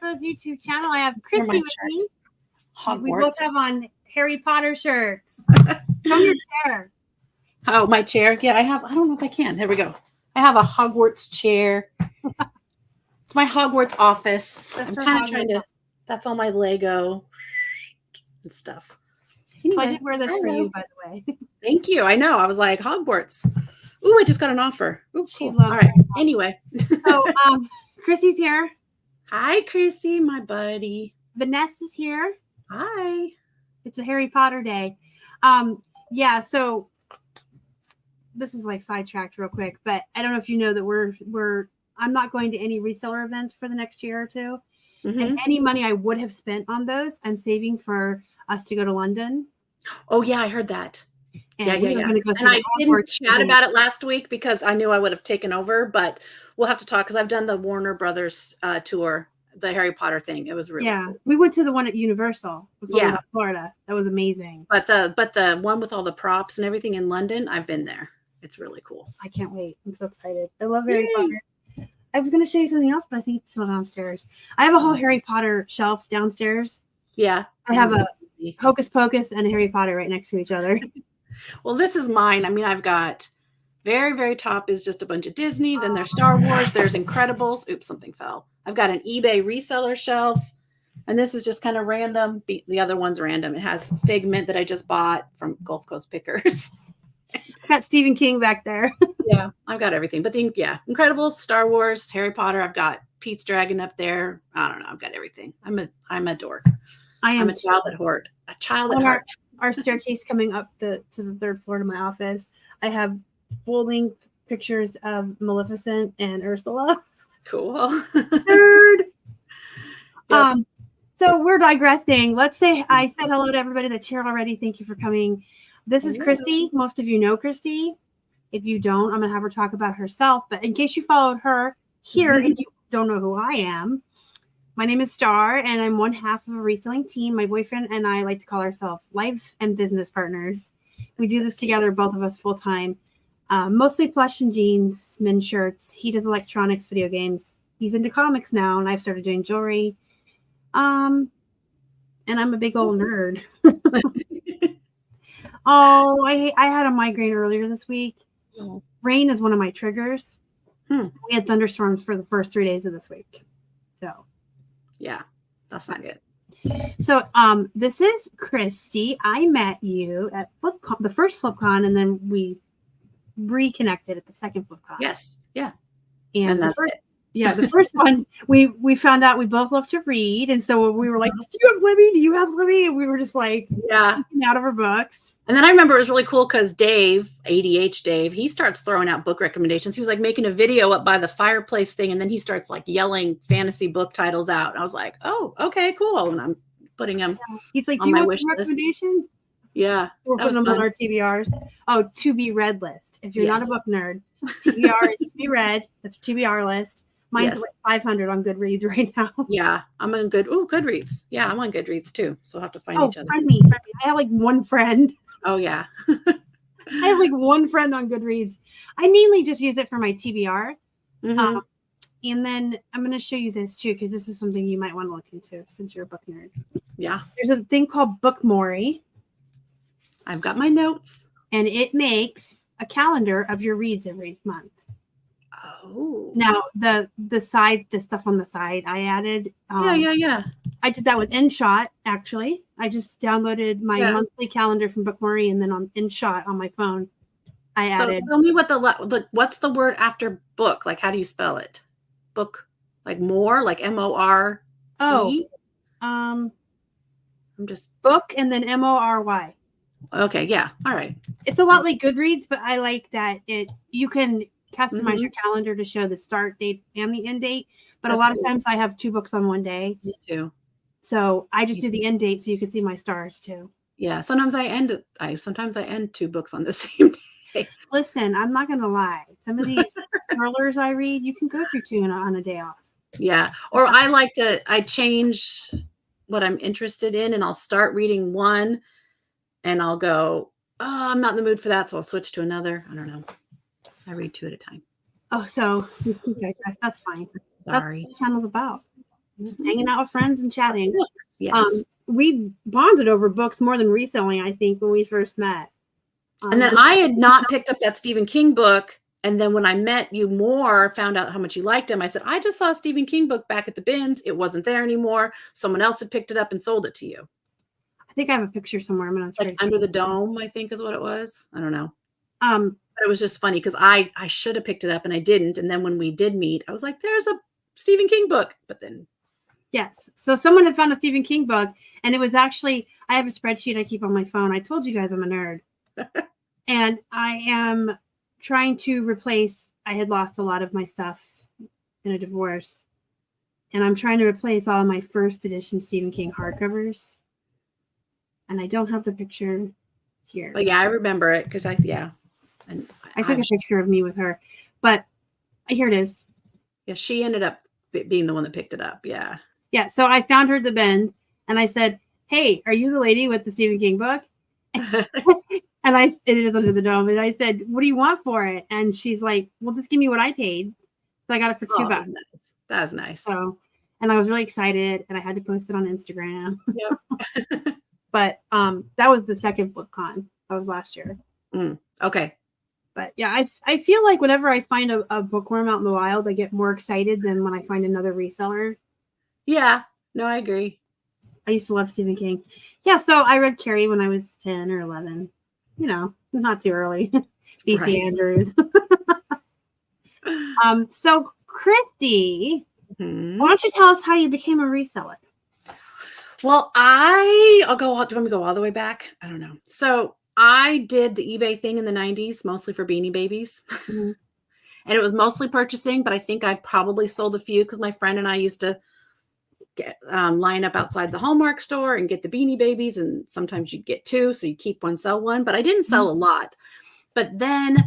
Hippos YouTube channel. I have Here's Christy my with shirt. me. Hogwarts. We both have on Harry Potter shirts. From your chair. Oh, my chair. Yeah, I don't know if I can. Here we go. I have a Hogwarts chair. It's my Hogwarts office. I'm kind of trying to. That's all my Lego and stuff. Anyway, so I did wear this for you, by the way. Thank you. I know. I was like, Hogwarts. Ooh, I just got an offer. Ooh, She cool. loves all right. Anyway. So Chrissy's here. Hi, Christy, my buddy. Vanessa's here. Hi. It's a Harry Potter day. Yeah, so this is like sidetracked real quick, but I don't know if you know that I'm not going to any reseller events for the next year or two. Mm-hmm. And any money I would have spent on those, I'm saving for us to go to London. Oh yeah, I heard that. And yeah. And I didn't chat about it last week because I knew I would have taken over, but we'll have to talk because I've done the Warner Brothers tour, the Harry Potter thing. It was really cool. We went to the one at Universal, Florida. That was amazing. But the one with all the props and everything in London, I've been there. It's really cool. I can't wait. I'm so excited. I love Harry Potter. I was going to show you something else, but I think it's still downstairs. I have a whole Harry Potter shelf downstairs. Yeah. I have a Hocus Pocus and a Harry Potter right next to each other. Well, this is mine. I mean, I've got very, very top is just a bunch of Disney. Then there's Star Wars. There's Incredibles. Oops, something fell. I've got an eBay reseller shelf. And this is just kind of random. The other one's random. It has Figment that I just bought from Gulf Coast Pickers. I've got Stephen King back there. Yeah, I've got everything. But Incredibles, Star Wars, Harry Potter. I've got Pete's Dragon up there. I don't know. I've got everything. I'm a dork. I'm a child at heart. A child at heart. Our staircase coming up to the third floor to my office, I have full-length pictures of Maleficent and Ursula. Cool. Third. Yep. So we're digressing. Let's say I said hello to everybody that's here already. Thank you for coming. This is Christy. Most of you know Christy. If you don't, I'm going to have her talk about herself. But in case you followed her here and you don't know who I am, my name is Star, and I'm one half of a reselling team. My boyfriend and I like to call ourselves life and business partners. We do this together, both of us full time. Mostly plush and jeans, men's shirts. He does electronics, video games. He's into comics now, and I've started doing jewelry. And I'm a big old nerd. I had a migraine earlier this week. Rain is one of my triggers. We had thunderstorms for the first 3 days of this week. So, yeah, that's not good. So, this is Christy. I met you at FlipCon, the first FlipCon, and then we reconnected at the second FlipCon. Yes, yeah, and that's it. Yeah, the first one, we found out we both love to read. And so we were like, do you have Libby? Do you have Libby? And we were just like, out of our books. And then I remember it was really cool because Dave, ADH Dave, he starts throwing out book recommendations. He was like making a video up by the fireplace thing. And then he starts like yelling fantasy book titles out. And I was like, oh, okay, cool. And I'm putting him He's like, do you want some recommendations? Yeah. We're putting them on our TBRs. Oh, to be read list. If you're not a book nerd, TBR is to be read. That's a TBR list. Mine's like 500 on Goodreads right now. Yeah, I'm on Goodreads. Yeah, I'm on Goodreads too. So we'll have to find each other. Friend me. I have like one friend. Oh, yeah. I have like one friend on Goodreads. I mainly just use it for my TBR. Mm-hmm. And then I'm going to show you this too, because this is something you might want to look into since you're a book nerd. Yeah. There's a thing called Bookmory. I've got my notes. And it makes a calendar of your reads every month. Oh. Now the stuff on the side I added. Yeah. I did that with InShot actually. I just downloaded my monthly calendar from Bookmory, and then on InShot on my phone, I added. So tell me what's the word after book? Like, how do you spell it? Book, like more, like MOR. Oh, I'm just book and then MORY. Okay, yeah, all right. It's a lot like Goodreads, but I like that you can customize your calendar to show the start date and the end date. But a lot of times I have 2 books on one day. Me too. So I just do the end date so you can see my stars too. Yeah. Sometimes I end 2 books on the same day. Listen, I'm not gonna lie. Some of these thrillers I read, you can go through 2 on a day off. Yeah. Or I change what I'm interested in, and I'll start reading one and I'll go, oh, I'm not in the mood for that. So I'll switch to another. I don't know. I read 2 at a time. Oh, so you can digress. That's fine. Sorry. That's what the channel's about. just hanging out with friends and chatting. Books. Yes. We bonded over books more than reselling, I think, when we first met. And then I had not picked up that Stephen King book. And then when I met you more, found out how much you liked him, I said, I just saw a Stephen King book back at the bins. It wasn't there anymore. Someone else had picked it up and sold it to you. I think I have a picture somewhere. I'm gonna like Under the Dome, I think is what it was. I don't know. But it was just funny because I should have picked it up and I didn't. And then when we did meet, I was like, there's a Stephen King book. But then yes. So someone had found a Stephen King book, and it was actually, I have a spreadsheet I keep on my phone. I told you guys I'm a nerd. And I am trying to replace, I had lost a lot of my stuff in a divorce. And I'm trying to replace all of my first edition Stephen King hardcovers. And I don't have the picture here. But yeah, I remember it because And I took a picture of me with her. But here it is. Yeah, she ended up being the one that picked it up. Yeah. Yeah. So I found her at the bins and I said, hey, are you the lady with the Stephen King book? And it is Under the Dome. And I said, what do you want for it? And she's like, well, just give me what I paid. So I got it for $2. Nice. That was nice. So, and I was really excited and I had to post it on Instagram. Yep. But that was the second FlipCon. That was last year. Okay. But yeah, I feel like whenever I find a bookworm out in the wild, I get more excited than when I find another reseller. Yeah. No, I agree. I used to love Stephen King. Yeah, so I read Carrie when I was 10 or 11. You know, not too early. B.C. Right. Andrews. So Christy, why don't you tell us how you became a reseller? Well, I'll go. Do you want me to go all the way back? I don't know. So I did the eBay thing in the 90s, mostly for Beanie Babies. And it was mostly purchasing, but I think I probably sold a few because my friend and I used to get line up outside the Hallmark store and get the Beanie Babies. And sometimes you'd get two. So you keep one, sell one, but I didn't sell a lot. But then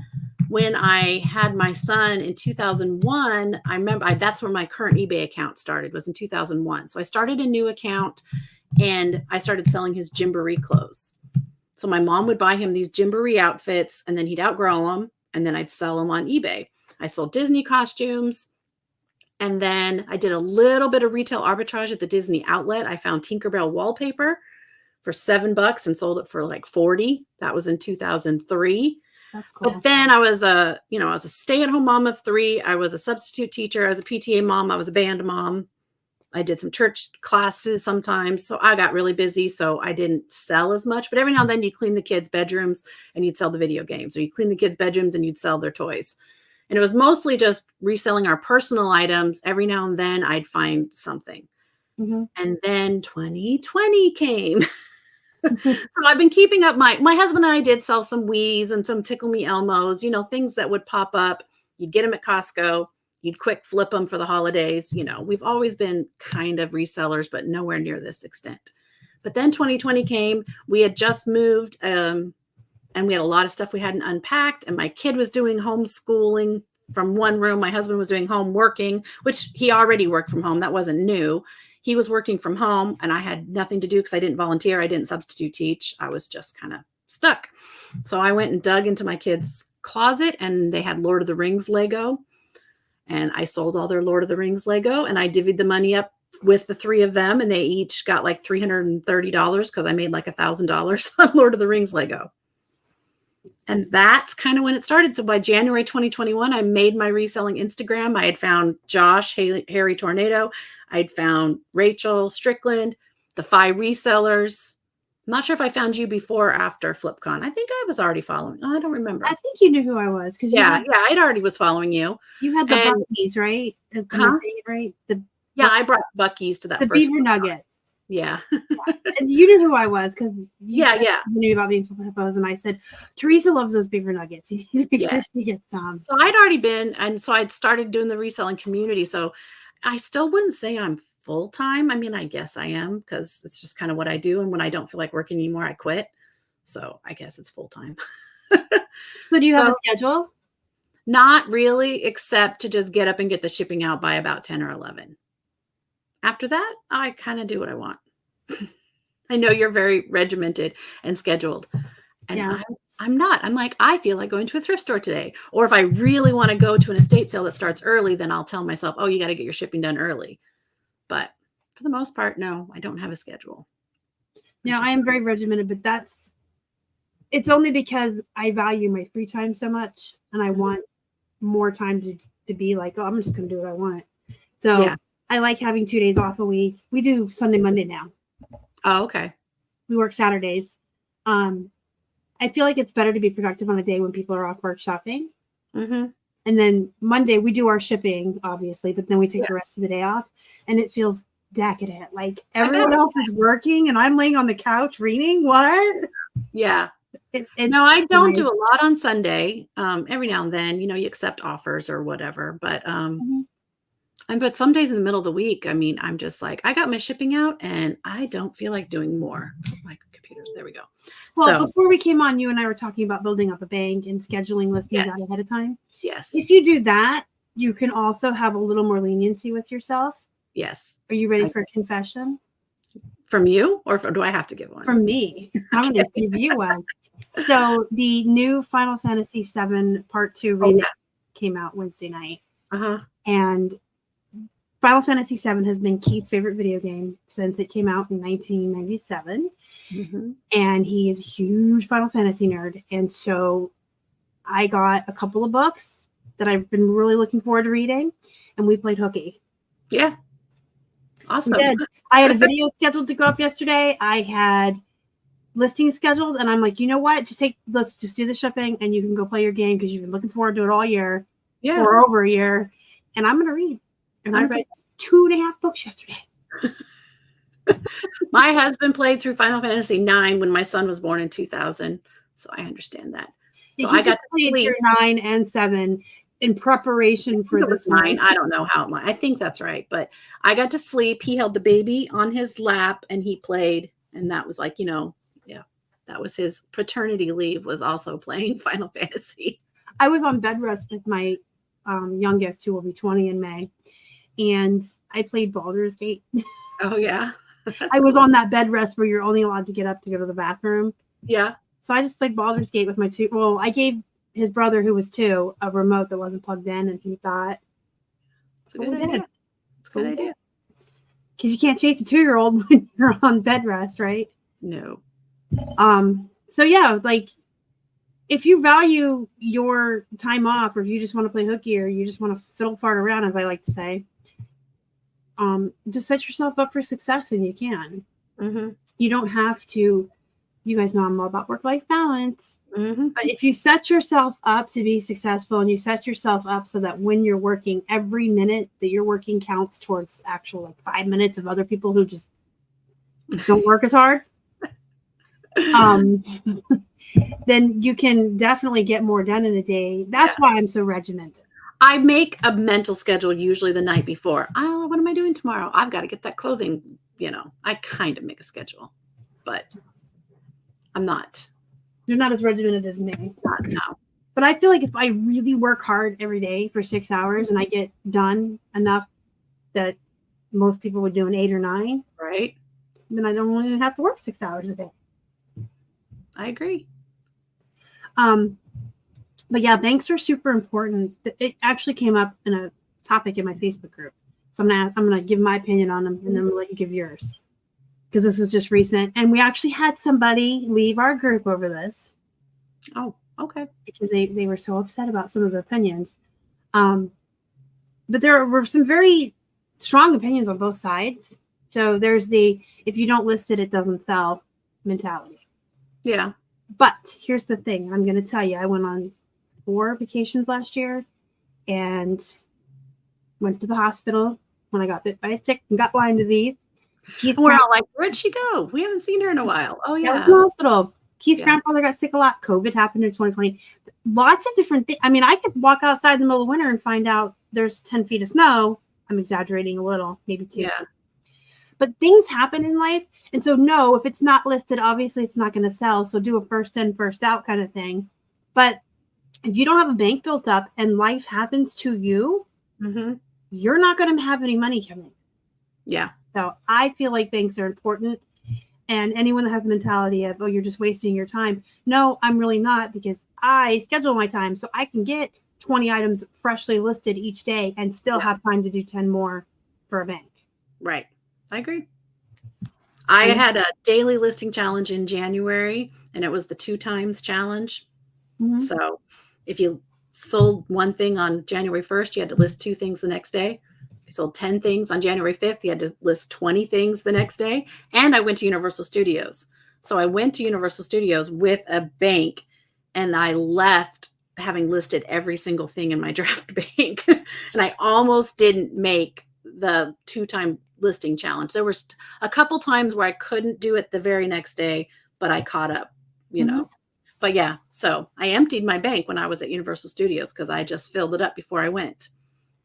when I had my son in 2001, I remember that's when my current eBay account started, was in 2001. So I started a new account and I started selling his Gymboree clothes. So my mom would buy him these Gymboree outfits and then he'd outgrow them and then I'd sell them on eBay. I sold Disney costumes. And then I did a little bit of retail arbitrage at the Disney outlet. I found Tinkerbell wallpaper for $7 and sold it for like 40. That was in 2003. That's cool. But then I was a stay-at-home mom of 3. I was a substitute teacher. I was a PTA mom. I was a band mom. I did some church classes sometimes. So I got really busy. So I didn't sell as much. But every now and then you'd clean the kids' bedrooms and you'd sell the video games. Or you'd clean the kids' bedrooms and you'd sell their toys. And it was mostly just reselling our personal items. Every now and then I'd find something. And then 2020 came. So I've been keeping up my husband and I did sell some Wiis and some Tickle Me Elmos, things that would pop up. You'd get them at Costco. You'd quick flip them for the holidays. We've always been kind of resellers, but nowhere near this extent. But then 2020 came. We had just moved and we had a lot of stuff we hadn't unpacked. And my kid was doing homeschooling from one room. My husband was doing home working, which he already worked from home. That wasn't new. He was working from home and I had nothing to do because I didn't volunteer. I didn't substitute teach. I was just kind of stuck. So I went and dug into my kids' closet and they had Lord of the Rings Lego. And I sold all their Lord of the Rings Lego and I divvied the money up with the 3 of them. And they each got like $330 because I made like $1,000 on Lord of the Rings Lego. And that's kind of when it started. So by January 2021, I made my reselling Instagram. I had found Josh, Harry Tornado. I'd found Rachel Strickland, the 5 resellers. I'm not sure if I found you before or after FlipCon. I think I was already following. I don't remember. I think you knew who I was. I already was following you. You had the Buckies, right? Am I saying it right? I brought Buckies to that the first Beaver Nuggets. Yeah. And you knew who I was because you knew about being Hippos, and I said, Teresa loves those Beaver Nuggets. You need to make sure she gets some. So I'd already been, and so I'd started doing the reselling community. So I still wouldn't say I'm full-time. I mean, I guess I am because it's just kind of what I do. And when I don't feel like working anymore, I quit. So I guess it's full-time. So do you have a schedule? Not really, except to just get up and get the shipping out by about 10 or 11. After that, I kind of do what I want. I know you're very regimented and scheduled. And I'm not. I'm like, I feel like going to a thrift store today. Or if I really want to go to an estate sale that starts early, then I'll tell myself, oh, you got to get your shipping done early. But most part, no, I don't have a schedule. Now, I am very regimented, but it's only because I value my free time so much and I want more time to be like, oh, I'm just going to do what I want. So yeah. I like having 2 days off a week. We do Sunday, Monday now. Oh, okay. We work Saturdays. I feel like it's better to be productive on a day when people are off work shopping. Mm-hmm. And then Monday we do our shipping, obviously, but then we take the rest of the day off, and it feels decadent. Like everyone else is working and I'm laying on the couch reading. What? Yeah. No, I don't do a lot on Sunday. Every now and then, you accept offers or whatever, but but some days in the middle of the week, I mean, I'm just like, I got my shipping out and I don't feel like doing more. My computers, there we go. Well, before we came on, you and I were talking about building up a bank and scheduling listings out ahead of time. Yes. If you do that, you can also have a little more leniency with yourself. Yes. Are you ready for a confession? From you, or do I have to give one? From me. I'm going to give you one. So the new Final Fantasy VII Part 2 remake came out Wednesday night. And Final Fantasy VII has been Keith's favorite video game since it came out in 1997. And he is a huge Final Fantasy nerd. And so I got a couple of books that I've been really looking forward to reading. And we played hooky. Yeah. Awesome. We did. I had a video scheduled to go up yesterday. I had listings scheduled. And I'm like, you know what? Let's just do the shipping and you can go play your game because you've been looking forward to it all year. Yeah. Or over a year. And I'm going to read. And I read 2.5 books yesterday. My husband played through Final Fantasy IX when my son was born in 2000. So I understand that. So I got to play through 9 and 7 in preparation for this 9. I don't know how long. I think that's right. But I got to sleep. He held the baby on his lap and he played. And that was like, that was his paternity leave, was also playing Final Fantasy. I was on bed rest with my youngest, who will be 20 in May. And I played Baldur's Gate. Oh, yeah. I was on that bed rest where you're only allowed to get up to go to the bathroom. Yeah. So I just played Baldur's Gate with my 2. Well, I gave his brother, who was 2, a remote that wasn't plugged in, and he thought, it's a good idea. It's a good idea. Because you can't chase a 2-year-old when you're on bed rest, right? No. So yeah, like if you value your time off, or if you just want to play hooky, or you just want to fiddle fart around, as I like to say, just set yourself up for success, and you can. You don't have to. You guys know I'm all about work-life balance. But if you set yourself up to be successful, and you set yourself up so that when you're working, every minute that you're working counts towards actual 5 minutes of other people who just don't work as hard, then you can definitely get more done in a day. That's why I'm so regimented. I make a mental schedule usually the night before. What am I doing tomorrow? I've got to get that clothing. I kind of make a schedule, but I'm not. You're not as regimented as me. No. But I feel like if I really work hard every day for 6 hours and I get done enough that most people would do in 8 or 9, right? Then I don't even have to work 6 hours a day. I agree. But yeah, banks are super important. It actually came up in a topic in my Facebook group. So I'm gonna give my opinion on them, and then we'll let you give yours, because this was just recent. And we actually had somebody leave our group over this. Oh, okay. Because they were so upset about some of the opinions. But there were some very strong opinions on both sides. So there's the, if you don't list it, it doesn't sell mentality. Yeah. But here's the thing. I'm going to tell you, I went on 4 vacations last year and went to the hospital when I got bit by a tick and got Lyme disease. We're all like, where'd she go? We haven't seen her in a while. Oh, yeah. I was in the hospital. Keith's grandfather got sick a lot. COVID happened in 2020. Lots of different things. I mean, I could walk outside in the middle of winter and find out there's 10 feet of snow. I'm exaggerating a little, maybe 2. Yeah. But things happen in life. And so, no, if it's not listed, obviously it's not going to sell. So do a first in, first out kind of thing. But if you don't have a bank built up and life happens to you, you're not going to have any money coming. Yeah. So I feel like banks are important. And anyone that has the mentality of, oh, you're just wasting your time. No, I'm really not, because I schedule my time so I can get 20 items freshly listed each day and still have time to do 10 more for a bank. Right. I agree. I had a daily listing challenge in January, and it was the 2 times challenge. Mhm. So if you sold one thing on January 1st, you had to list 2 things the next day. If you sold 10 things on January 5th, you had to list 20 things the next day. And I went to Universal Studios. So I went to Universal Studios with a bank, and I left having listed every single thing in my draft bank. And I almost didn't make the 2-time listing challenge. There was a couple times where I couldn't do it the very next day, but I caught up, you know. But yeah, so I emptied my bank when I was at Universal Studios because I just filled it up before I went.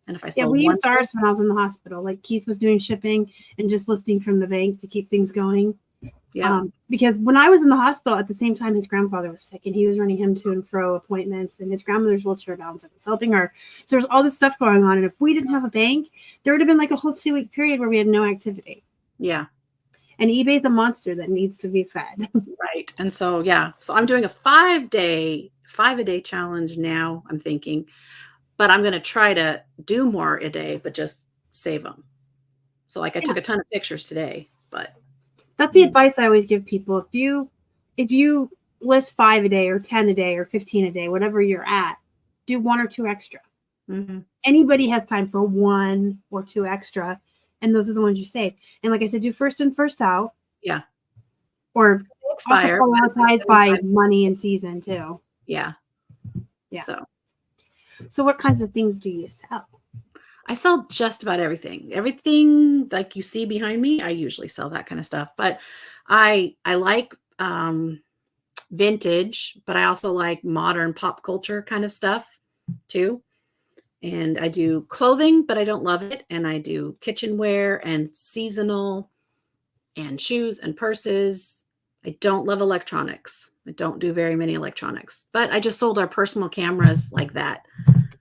And if I sold we one, used ours when I was in the hospital. Like Keith was doing shipping and just listing from the bank to keep things going. yeah, Because when I was in the hospital at the same time, his grandfather was sick and he was running him to and fro appointments, and his grandmother's wheelchair bound, so it's helping her. So there's all this stuff going on. And if we didn't have a bank, there would have been like a whole 2-week period where we had no activity. yeah, And eBay's a monster that needs to be fed. right. And so yeah, so I'm doing a 5-a-day challenge now. I'm thinking, but I'm going to try to do more a day, but just save them. So like I took a ton of pictures today, but that's the advice I always give people. If you list 5 a day or 10 a day or 15 a day, whatever you're at, do 1 or 2 extra. Anybody has time for 1 or 2 extra, and those are the ones you save. And like I said, do first in, first out. Yeah. Or expire prioritized by money and season too. Yeah. Yeah. So what kinds of things do you sell? I sell just about everything. Everything like you see behind me, I usually sell that kind of stuff. But I like vintage, but I also like modern pop culture kind of stuff too. And I do clothing, but I don't love it. And I do kitchenware and seasonal and shoes and purses. I don't love electronics. I don't do very many electronics, but I just sold our personal cameras like that.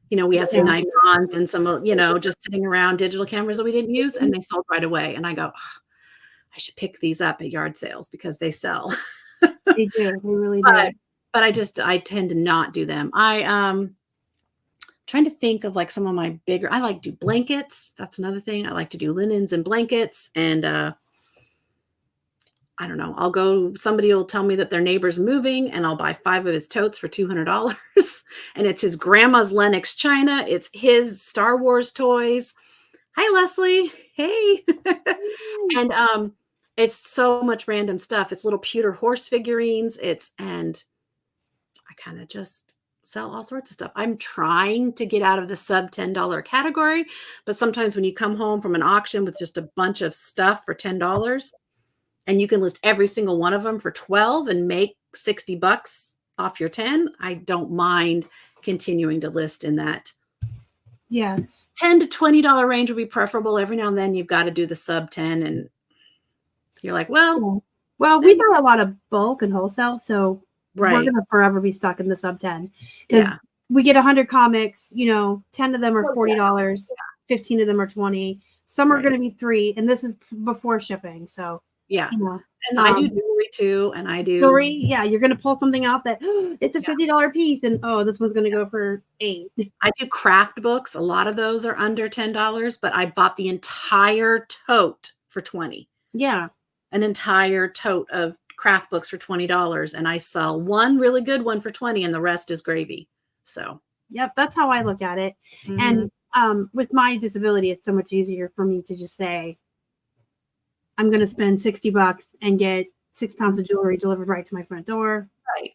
You know, we had some Nikons and some, you know, just sitting around digital cameras that we didn't use, and they sold right away. And I go, oh, I should pick these up at yard sales because they sell. They do. They really do. But I tend to not do them. Trying to think of like some of my bigger, I like to do blankets. That's another thing. I like to do linens and blankets. And I don't know, somebody will tell me that their neighbor's moving, and I'll buy 5 of his totes for $200. And it's his grandma's Lennox china. It's his Star Wars toys. Hi, Leslie. Hey. And it's so much random stuff. It's little pewter horse figurines. And I kind of just sell all sorts of stuff. I'm trying to get out of the sub $10 category, but sometimes when you come home from an auction with just a bunch of stuff for $10, and you can list every single one of them for $12 and make $60 off your 10, I don't mind continuing to list in that. Yes. $10 to $20 range would be preferable. Every now and then you've got to do the sub 10, and you're like, well, we buy a lot of bulk and wholesale, so we're going to forever be stuck in the sub 10. Yeah. We get 100 comics, 10 of them are $40, 15 of them are $20. Some are going to be $3, and this is before shipping. So yeah. And I do jewelry too. And I do jewelry. Yeah. You're going to pull something out that it's a $50 piece, and this one's going to go for $8. I do craft books. A lot of those are under $10, but I bought the entire tote for $20. Yeah. An entire tote of craft books for $20, and I sell one really good one for $20, and the rest is gravy. So, yep. That's how I look at it. And with my disability, it's so much easier for me to just say, I'm going to spend $60 and get 6 pounds of jewelry delivered right to my front door. Right.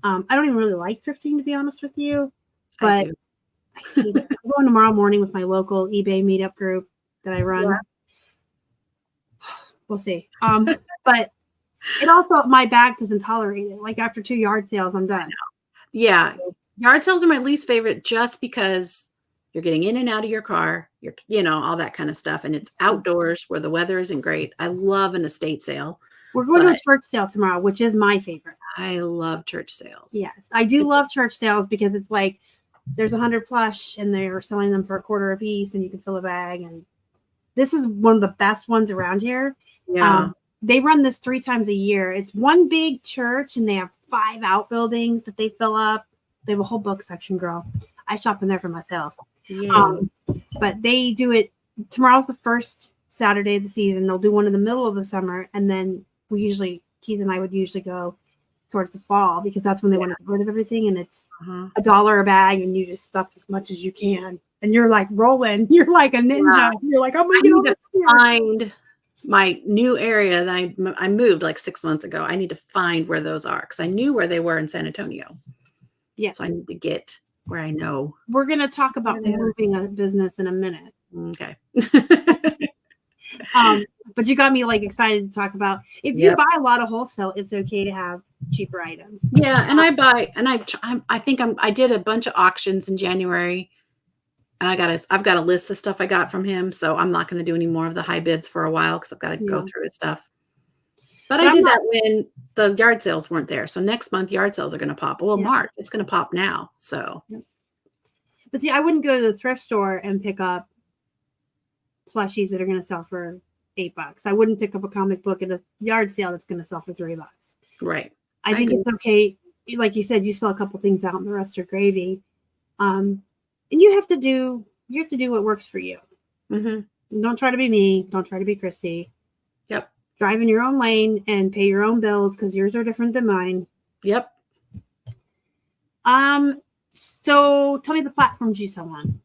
I don't even really like thrifting, to be honest with you, but I hate it. I'm going tomorrow morning with my local eBay meetup group that I run. Yeah. We'll see. But it also, my back doesn't tolerate it. Like after 2 yard sales, I'm done. Yeah. Yard sales are my least favorite just because you're getting in and out of your car, all that kind of stuff. And it's outdoors where the weather isn't great. I love an estate sale. We're going to a church sale tomorrow, which is my favorite. I love church sales. Yeah, I do love church sales because it's like there's 100 plush and they're selling them for $0.25 a piece, and you can fill a bag. And this is one of the best ones around here. Yeah. They run this 3 times a year. It's one big church, and they have 5 outbuildings that they fill up. They have a whole book section, girl. I shop in there for myself. Yeah. But they do it. Tomorrow's the first Saturday of the season. They'll do one in the middle of the summer, and then Keith and I would usually go towards the fall because that's when they want to get rid of everything, and it's $1 a bag, and you just stuff as much as you can, and you're like rolling. You're like a ninja. You're like, I'm gonna get find my new area that I moved like 6 months ago. I need to find where those are because I knew where they were in San Antonio. Yes. So I need to get where I know. We're going to talk about moving a business in a minute. Okay. But you got me like excited to talk about if you buy a lot of wholesale, it's okay to have cheaper items. Yeah. And I did a bunch of auctions in January. And I've got a list of stuff I got from him. So I'm not going to do any more of the high bids for a while because I've got to go through his stuff. But I did that when the yard sales weren't there. So next month, yard sales are going to pop. Well, March, it's going to pop now. So. But see, I wouldn't go to the thrift store and pick up plushies that are going to sell for $8. I wouldn't pick up a comic book at a yard sale that's going to sell for $3. Right. I think it's okay. Like you said, you saw a couple things out and the rest are gravy. And you have to do what works for you. Mm-hmm. Don't try to be me. Don't try to be Christy. Yep. Drive in your own lane and pay your own bills because yours are different than mine. Yep. So tell me the platforms you sell on.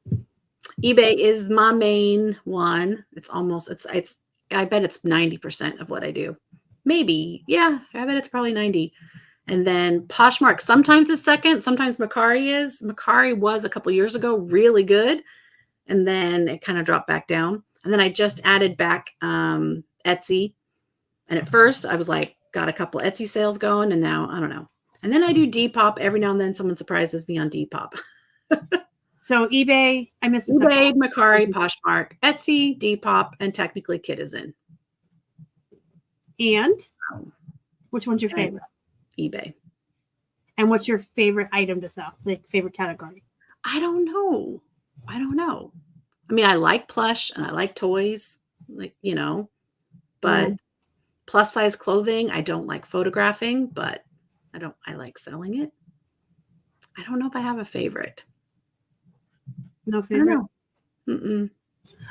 eBay is my main one. I bet it's 90% of what I do. Maybe. Yeah. I bet it's probably 90. And then Poshmark sometimes is second. Sometimes Mercari is. Mercari was a couple years ago really good. And then it kind of dropped back down. And then I just added back Etsy. And at first I was like, got a couple Etsy sales going. And now I don't know. And then I do Depop. Every now and then someone surprises me on Depop. So eBay, I missed eBay, Mercari, Poshmark, Etsy, Depop, and technically Kitizen. And which one's your favorite? eBay. And what's your favorite item to sell? Like favorite category? I don't know. I mean, I like plush and I like toys, but plus size clothing, I don't like photographing, but I like selling it. I don't know if I have a favorite. No favorite?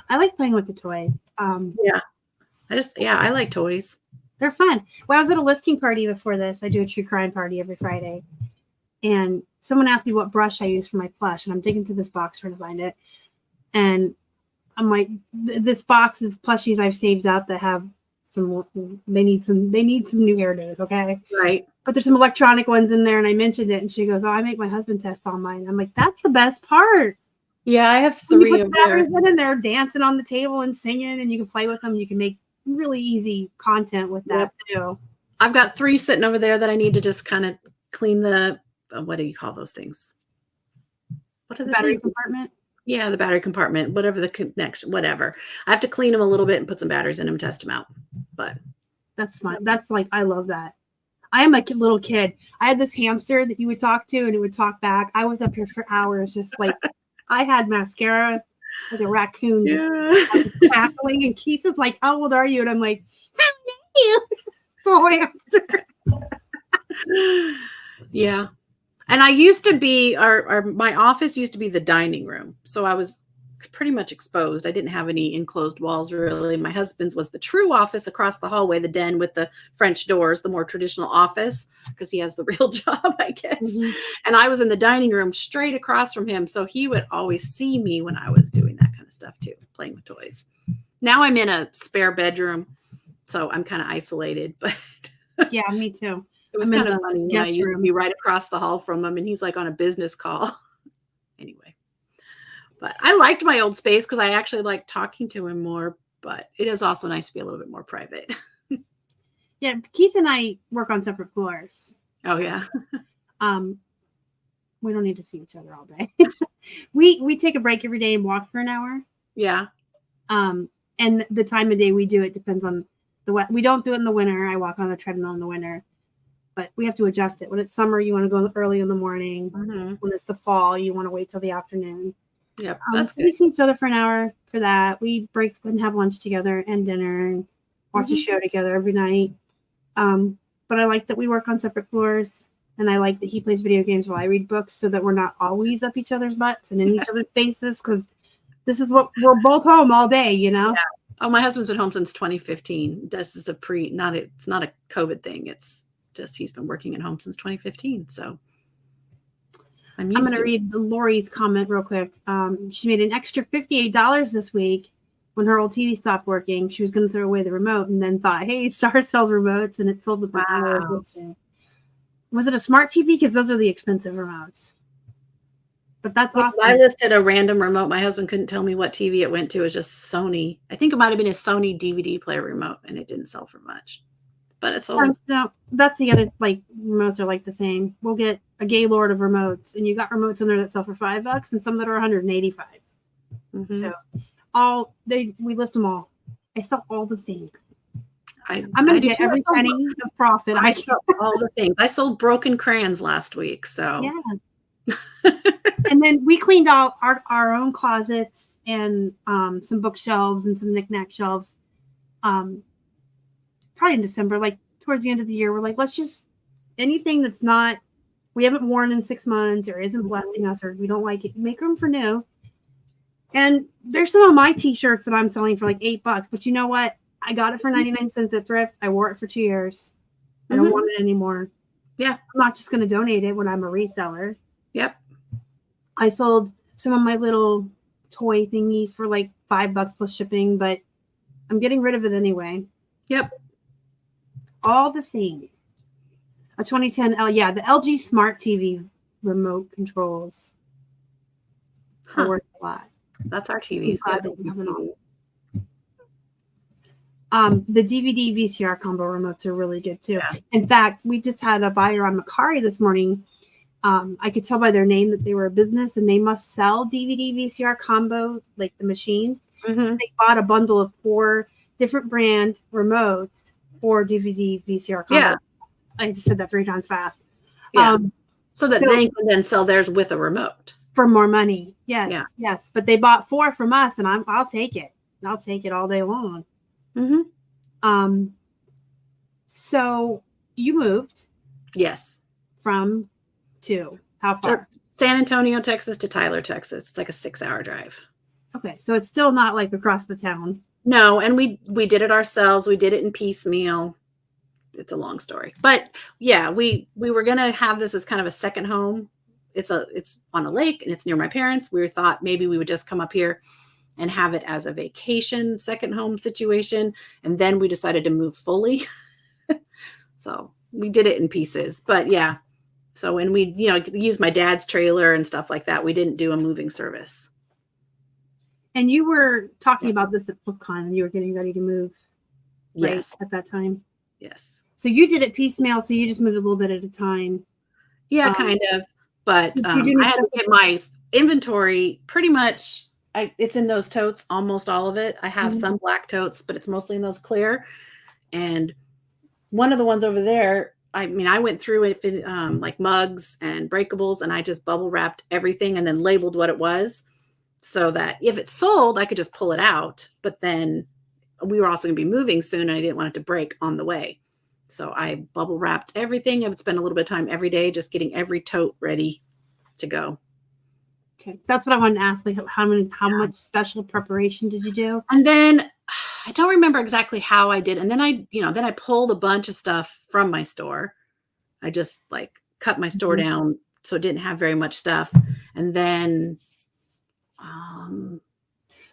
I like playing with the toys. I like toys. They're fun. Well, I was at a listing party before this. I do a true crime party every Friday. And someone asked me what brush I use for my plush. And I'm digging through this box trying to find it. And I'm like, this box is plushies I've saved up that have they need some new hairdos, okay? Right. But there's some electronic ones in there. And I mentioned it. And she goes, oh, I make my husband test all mine. I'm like, that's the best part. Yeah, I have 3 of them. And they're dancing on the table and singing. And you can play with them. You can make really easy content with that too. I've got 3 sitting over there that I need to just kind of clean the what do you call those things? What are the battery things? Compartment? Yeah, the battery compartment, whatever the connection, whatever. I have to clean them a little bit and put some batteries in them, test them out. But that's fun. That's like, I love that. I am like a little kid. I had this hamster that you would talk to and it would talk back. I was up here for hours, just like I had mascara like a raccoon cackling, and Keith is like, how old are you? And I'm like, how dare you? The hamster. Yeah. And I used to be my office used to be the dining room. So I was pretty much exposed. I didn't have any enclosed walls really. My husband's was the true office across the hallway, the den with the French doors, the more traditional office, because he has the real job, I guess. Mm-hmm. And I was in the dining room straight across from him. So he would always see me when I was doing that kind of stuff too, playing with toys. Now I'm in a spare bedroom, so I'm kind of isolated, but yeah, me too. It was kind of funny when I used to be right across the hall from him and he's like on a business call. Anyway. But I liked my old space because I actually liked talking to him more, but it is also nice to be a little bit more private. Yeah, Keith and I work on separate floors. Oh, yeah. We don't need to see each other all day. We take a break every day and walk for an hour. Yeah. And the time of day we do it depends on the weather. We don't do it in the winter. I walk on the treadmill in the winter. But we have to adjust it. When it's summer, you want to go early in the morning. Mm-hmm. When it's the fall, you want to wait till the afternoon. Yep, so we see each other for an hour for that. We break and have lunch together and dinner and watch a show together every night. But I like that we work on separate floors. And I like that he plays video games while I read books so that we're not always up each other's butts and in each other's faces because this is what we're both home all day, you know? Yeah. Oh, my husband's been home since 2015. This is it's not a COVID thing. It's just he's been working at home since 2015. So I'm going to read Lori's comment real quick. She made an extra $58 this week when her old TV stopped working. She was going to throw away the remote and then thought, hey, Star sells remotes and it sold with an hour of listing. Was it a smart TV? Because those are the expensive remotes. But that's awesome. I listed a random remote. My husband couldn't tell me what TV it went to. It was just Sony. I think it might have been a Sony DVD player remote, and it didn't sell for much. But it sold. No, that's the other, like, remotes are like the same. We'll get a Gaylord of remotes, and you got remotes in there that sell for $5 and some that are $185. So we list them all. I sell all the things. I'm going to get every penny of profit. I sell all the things. I sold broken crayons last week. So yeah. And then we cleaned out our own closets and some bookshelves and some knickknack shelves. Probably in December, like towards the end of the year, we're like, let's just anything that's not we haven't worn in 6 months or isn't blessing us or we don't like it, make room for new. And there's some of my t-shirts that I'm selling for like $8, but you know what? I got it for 99 cents at Thrift. I wore it for 2 years. I don't want it anymore. Yeah. I'm not just going to donate it when I'm a reseller. Yep. I sold some of my little toy thingies for like $5 plus shipping, but I'm getting rid of it anyway. Yep. All the things. A 2010 the LG Smart TV remote controls are worth a lot. That's our TVs. The DVD VCR combo remotes are really good too. Yeah. In fact, we just had a buyer on Macari this morning. I could tell by their name that they were a business and they must sell DVD VCR combo, like the machines. They bought a bundle of 4 different brand remotes for DVD VCR combo. Yeah. I just said that 3 times fast. Yeah. So that they can then sell theirs with a remote. For more money. Yes. Yeah. Yes. But they bought 4 from us and I'll take it. I'll take it all day long. So you moved. Yes. From to how far? San Antonio, Texas to Tyler, Texas. It's like a 6-hour drive. Okay. So it's still not like across the town. No. And we did it ourselves. We did it in piecemeal. It's a long story, but yeah, we were going to have this as kind of a second home. It's on a lake and it's near my parents. We thought maybe we would just come up here and have it as a vacation second home situation. And then we decided to move fully. So we did it in pieces, but yeah. So when we, used my dad's trailer and stuff like that, we didn't do a moving service. And you were talking about this at FlipCon and you were getting ready to move. Right, yes. At that time. Yes. So you did it piecemeal. So you just moved a little bit at a time. Yeah, kind of. But I had to get my inventory pretty much. It's in those totes, almost all of it. I have some black totes, but it's mostly in those clear. And one of the ones over there, I went through it like mugs and breakables, and I just bubble wrapped everything and then labeled what it was so that if it sold, I could just pull it out. But then we were also going to be moving soon and I didn't want it to break on the way. So I bubble wrapped everything. I would spend a little bit of time every day just getting every tote ready to go. Okay. That's what I wanted to ask. Like how much special preparation did you do? And then I don't remember exactly how I did. And then I pulled a bunch of stuff from my store. I just like cut my store down so it didn't have very much stuff. And then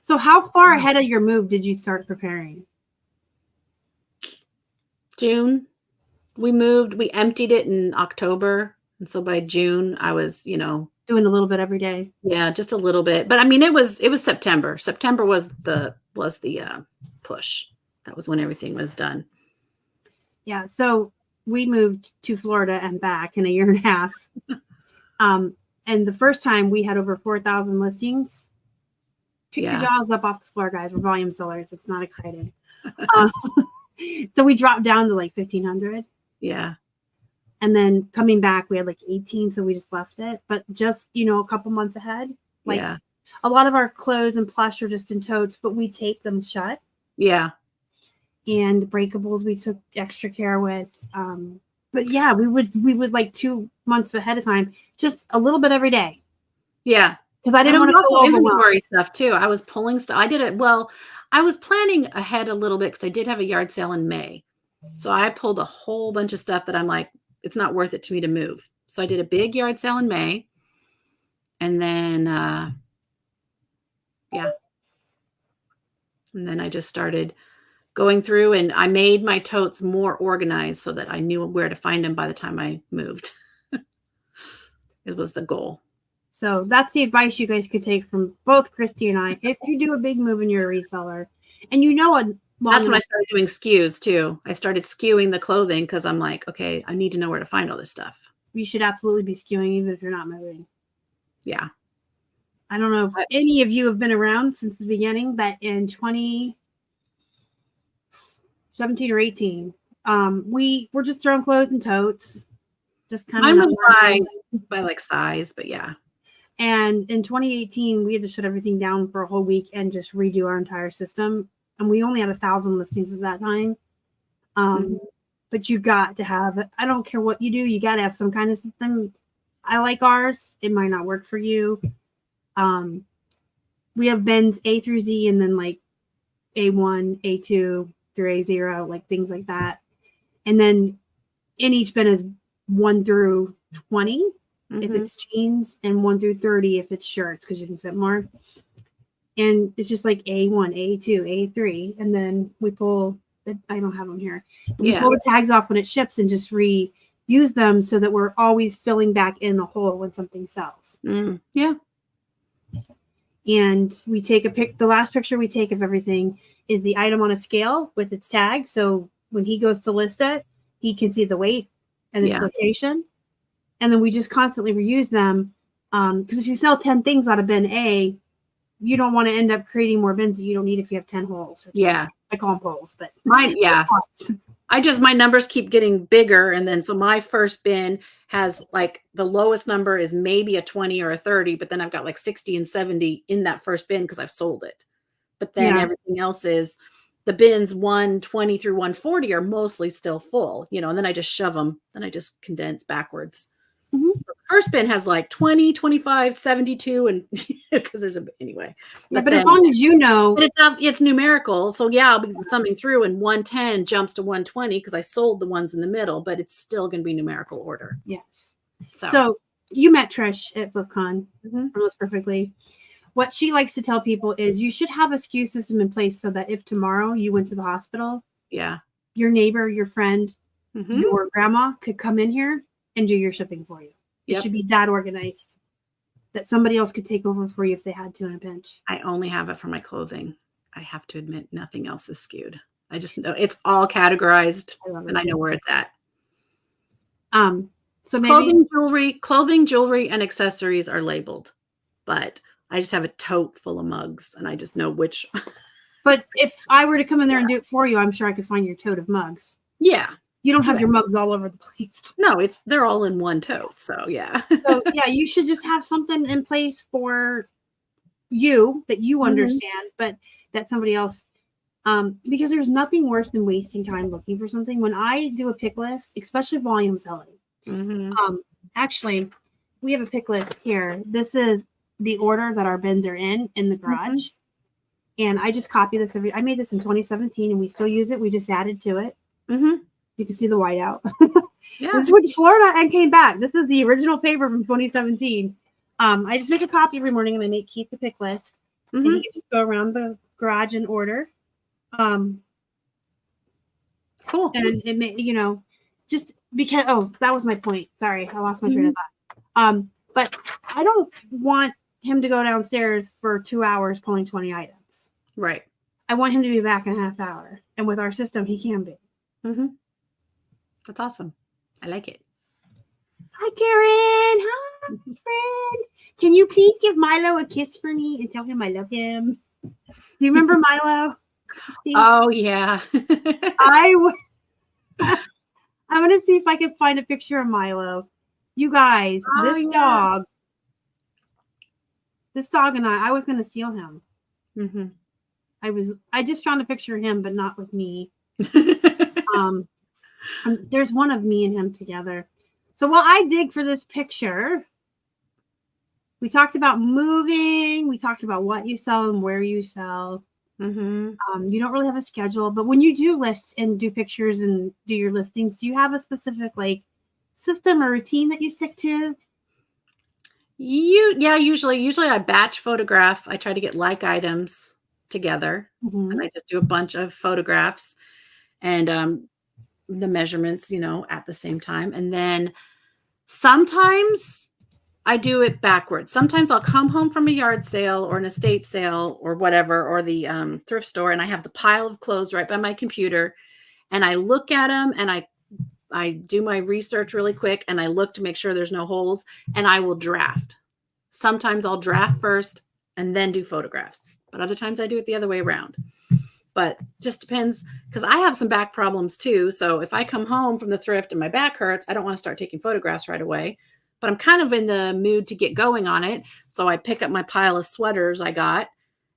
so how far ahead of your move did you start preparing? June. We moved. We emptied it in October. And so by June, I was, doing a little bit every day. Yeah, just a little bit. But it was September. September was the push. That was when everything was done. Yeah. So we moved to Florida and back in a year and a half. And the first time we had over 4,000 listings. Pick your jaws up off the floor, guys. We're volume sellers. It's not exciting. So we dropped down to like 1,500. Yeah. And then coming back, we had like 18. So we just left it. But just, a couple months ahead. Like a lot of our clothes and plush are just in totes, but we tape them shut. Yeah. And breakables we took extra care with. But yeah, we would like 2 months ahead of time, just a little bit every day. Yeah. Because I didn't want to go inventory stuff too. I was pulling stuff. I did it. Well, I was planning ahead a little bit because I did have a yard sale in May. So I pulled a whole bunch of stuff that I'm like, it's not worth it to me to move. So I did a big yard sale in May. And then, yeah. And then I just started going through, and I made my totes more organized so that I knew where to find them by the time I moved. It was the goal. So that's the advice you guys could take from both Christy and I. If you do a big move and you're a reseller, and you know that's when I started doing SKUs too. I started skewing the clothing because I'm like, okay, I need to know where to find all this stuff. You should absolutely be skewing even if you're not moving. Yeah. I don't know if any of you have been around since the beginning, but in 2017 or 18, we were just throwing clothes in totes. Just kind of by like size, but yeah. And in 2018, we had to shut everything down for a whole week and just redo our entire system. And we only had 1,000 listings at that time. But you got to have, I don't care what you do, you got to have some kind of system. I like ours. It might not work for you. We have bins A through Z and then like A1, A2 through A0, like things like that. And then in each bin is 1 through 20 if it's jeans, and 1 through 30 if it's shirts, because you can fit more. And it's just like A1, A2, A3. And then we pull, I don't have them here. We pull the tags off when it ships and just reuse them so that we're always filling back in the hole when something sells. Yeah. And we take the last picture we take of everything is the item on a scale with its tag. So when he goes to list it, he can see the weight and its location. And then we just constantly reuse them. Because if you sell 10 things out of bin A, you don't want to end up creating more bins that you don't need if you have 10 holes. I call them holes, but mine, my numbers keep getting bigger. And then, so my first bin has like the lowest number is maybe a 20 or a 30, but then I've got like 60 and 70 in that first bin because I've sold it. But then everything else is the bins 120 through 140 are mostly still full, and then I just shove them. Then I just condense backwards. So the first bin has like 20, 25, 72, and because there's anyway. But as long as you know. But it's numerical. So I'll be thumbing through and 110 jumps to 120 because I sold the ones in the middle, but it's still going to be numerical order. Yes. So you met Trish at FlipCon. Almost perfectly. What she likes to tell people is you should have a SKU system in place so that if tomorrow you went to the hospital, your neighbor, your friend, your grandma could come in here and do your shipping for you. It should be that organized that somebody else could take over for you if they had to in a pinch. I only have it for my clothing. I have to admit, nothing else is skewed. I just know it's all categorized and I know where it's at. So clothing, jewelry, and accessories are labeled, but I just have a tote full of mugs and I just know which. But if I were to come in there and do it for you, I'm sure I could find your tote of mugs. Yeah. You don't have your mugs all over the place. No, they're all in one tote. So So you should just have something in place for you that you understand, but that somebody else, because there's nothing worse than wasting time looking for something. When I do a pick list, especially volume selling, actually, we have a pick list here. This is the order that our bins are in the garage. And I just copy this I made this in 2017 and we still use it. We just added to it. You can see the whiteout. This went to Florida and came back. This is the original paper from 2017. I just make a copy every morning and I make Keith the pick list. And you can just go around the garage and order. Cool. And it may, just because, that was my point. Sorry, I lost my train of thought. But I don't want him to go downstairs for 2 hours pulling 20 items. Right. I want him to be back in a half hour. And with our system, he can be. That's awesome. I like it. Hi, Karen. Hi, friend. Can you please give Milo a kiss for me and tell him I love him? Do you remember Milo? Oh, yeah. I'm going to see if I can find a picture of Milo. You guys, this dog and I was going to steal him. I just found a picture of him, but not with me. There's one of me and him together. So while I dig for this picture, we talked about moving. We talked about what you sell and where you sell. Mm-hmm. You don't really have a schedule, but when you do list and do pictures and do your listings, do you have a specific like system or routine that you stick to? Usually I batch photograph. I try to get like items together, Mm-hmm. and I just do a bunch of photographs and the measurements, at the same time. And then sometimes I do it backwards. Sometimes I'll come home from a yard sale or an estate sale or whatever, or the thrift store, and I have the pile of clothes right by my computer, and I look at them and I do my research really quick, and I look to make sure there's no holes, and I will draft. Sometimes I'll draft first and then do photographs, but other times I do it the other way around. But just depends, because I have some back problems too. So if I come home from the thrift and my back hurts, I don't want to start taking photographs right away, but I'm kind of in the mood to get going on it. So I pick up my pile of sweaters I got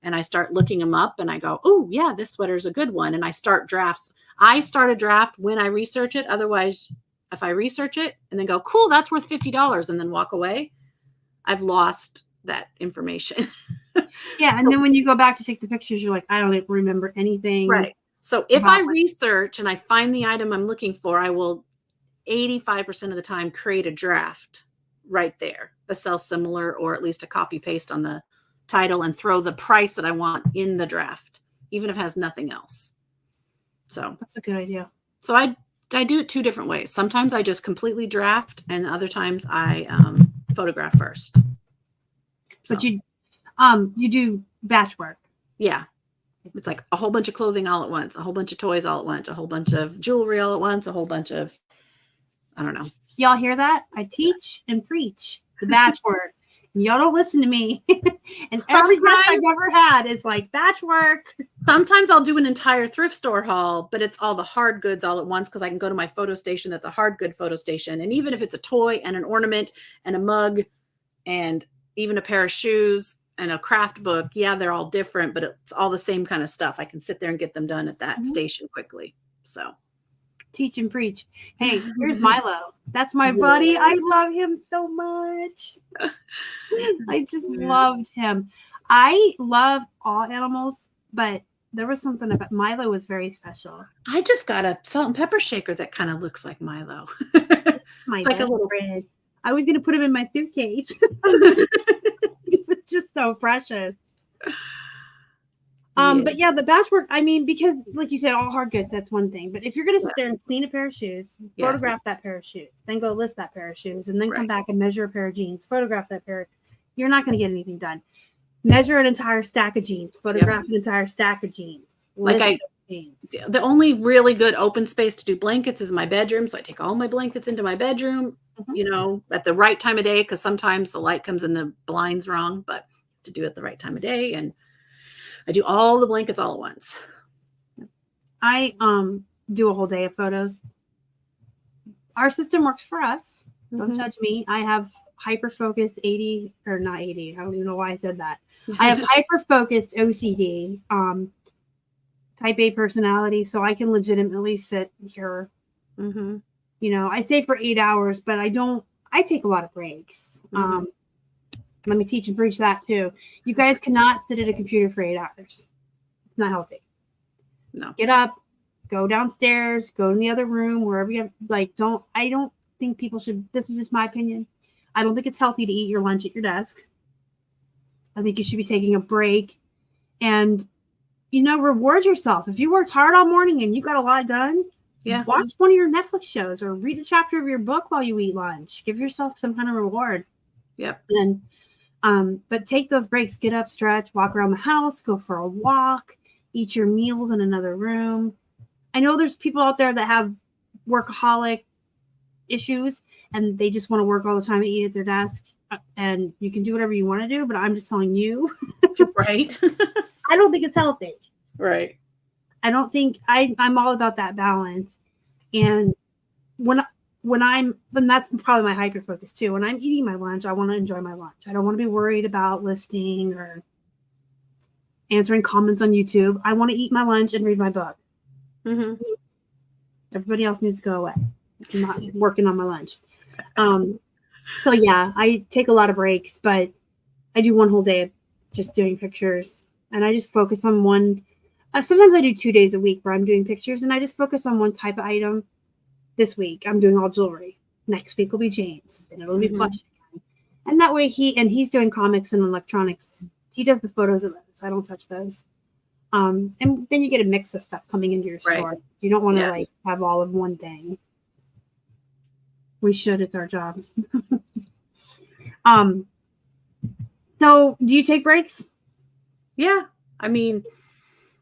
and I start looking them up, and I go, oh yeah, this sweater's a good one. And I start drafts. I start a draft when I research it. Otherwise, if I research it and then go, cool, that's worth $50, and then walk away, I've lost that information. Yeah. And then when you go back to take the pictures, you're like, I don't remember anything. Right. So if I research and I find the item I'm looking for, I will 85% of the time create a draft right there, a sell similar, or at least a copy paste on the title, and throw the price that I want in the draft, even if it has nothing else. So that's a good idea. So I do it two different ways. Sometimes I just completely draft, and other times I photograph first. But you do batch work. Yeah. It's like a whole bunch of clothing all at once, a whole bunch of toys all at once, a whole bunch of jewelry all at once, a whole bunch of, I don't know. Y'all hear that? I teach and preach the batch work. And y'all don't listen to me. And every guest I've ever had is like batch work. Sometimes I'll do an entire thrift store haul, but it's all the hard goods all at once, because I can go to my photo station that's a hard good photo station. And even if it's a toy and an ornament and a mug and even a pair of shoes and a craft book, yeah, they're all different, but it's all the same kind of stuff. I can sit there and get them done at that station quickly. So teach and preach. Hey, here's Milo. That's my buddy. I love him so much. I just loved him. I love all animals, but there was something about Milo was very special. I just got a salt and pepper shaker that kind of looks like Milo. It's like a little red. I was going to put him in my suitcase. It was just so precious. But yeah, the batch work, I mean, because like you said, all hard goods, that's one thing. But if you're going to sit there and clean a pair of shoes, photograph that pair of shoes, then go list that pair of shoes, and then come back and measure a pair of jeans, photograph that pair, you're not going to get anything done. Measure an entire stack of jeans, photograph an entire stack of jeans. The only really good open space to do blankets is my bedroom. So I take all my blankets into my bedroom, at the right time of day, because sometimes the light comes in the blinds wrong, but to do it at the right time of day. And I do all the blankets all at once. I do a whole day of photos. Our system works for us. Don't judge me. I have hyper focused 80, or not 80. I don't even know why I said that. I have hyper focused OCD, type A personality, so I can legitimately sit here. I say for 8 hours, but I take a lot of breaks. Let me teach and preach that too. You guys cannot sit at a computer for 8 hours. It's not healthy. No. Get up, go downstairs, go in the other room, wherever you have, I don't think people should, this is just my opinion. I don't think it's healthy to eat your lunch at your desk. I think you should be taking a break and, reward yourself. If you worked hard all morning and you got a lot done, watch one of your Netflix shows or read a chapter of your book while you eat lunch. Give yourself some kind of reward. Yep. But take those breaks, get up, stretch, walk around the house, go for a walk, eat your meals in another room. I know there's people out there that have workaholic issues and they just want to work all the time and eat at their desk, and you can do whatever you want to do, but I'm just telling you. Right. I don't think it's healthy. Right. I don't think I'm all about that balance. And then that's probably my hyper focus too. When I'm eating my lunch, I want to enjoy my lunch. I don't want to be worried about listing or answering comments on YouTube. I want to eat my lunch and read my book. Everybody else needs to go away. I'm not working on my lunch. So yeah, I take a lot of breaks, but I do one whole day of just doing pictures, and I just focus on one Sometimes I do 2 days a week where I'm doing pictures and I just focus on one type of item. This week I'm doing all jewelry. Next week will be Jane's, and it'll be Plush again. And that way he's doing comics and electronics. He does the photos of those. I don't touch those. And then you get a mix of stuff coming into your store. You don't want to like have all of one thing. We should. It's our jobs. So do you take breaks? Yeah. I mean,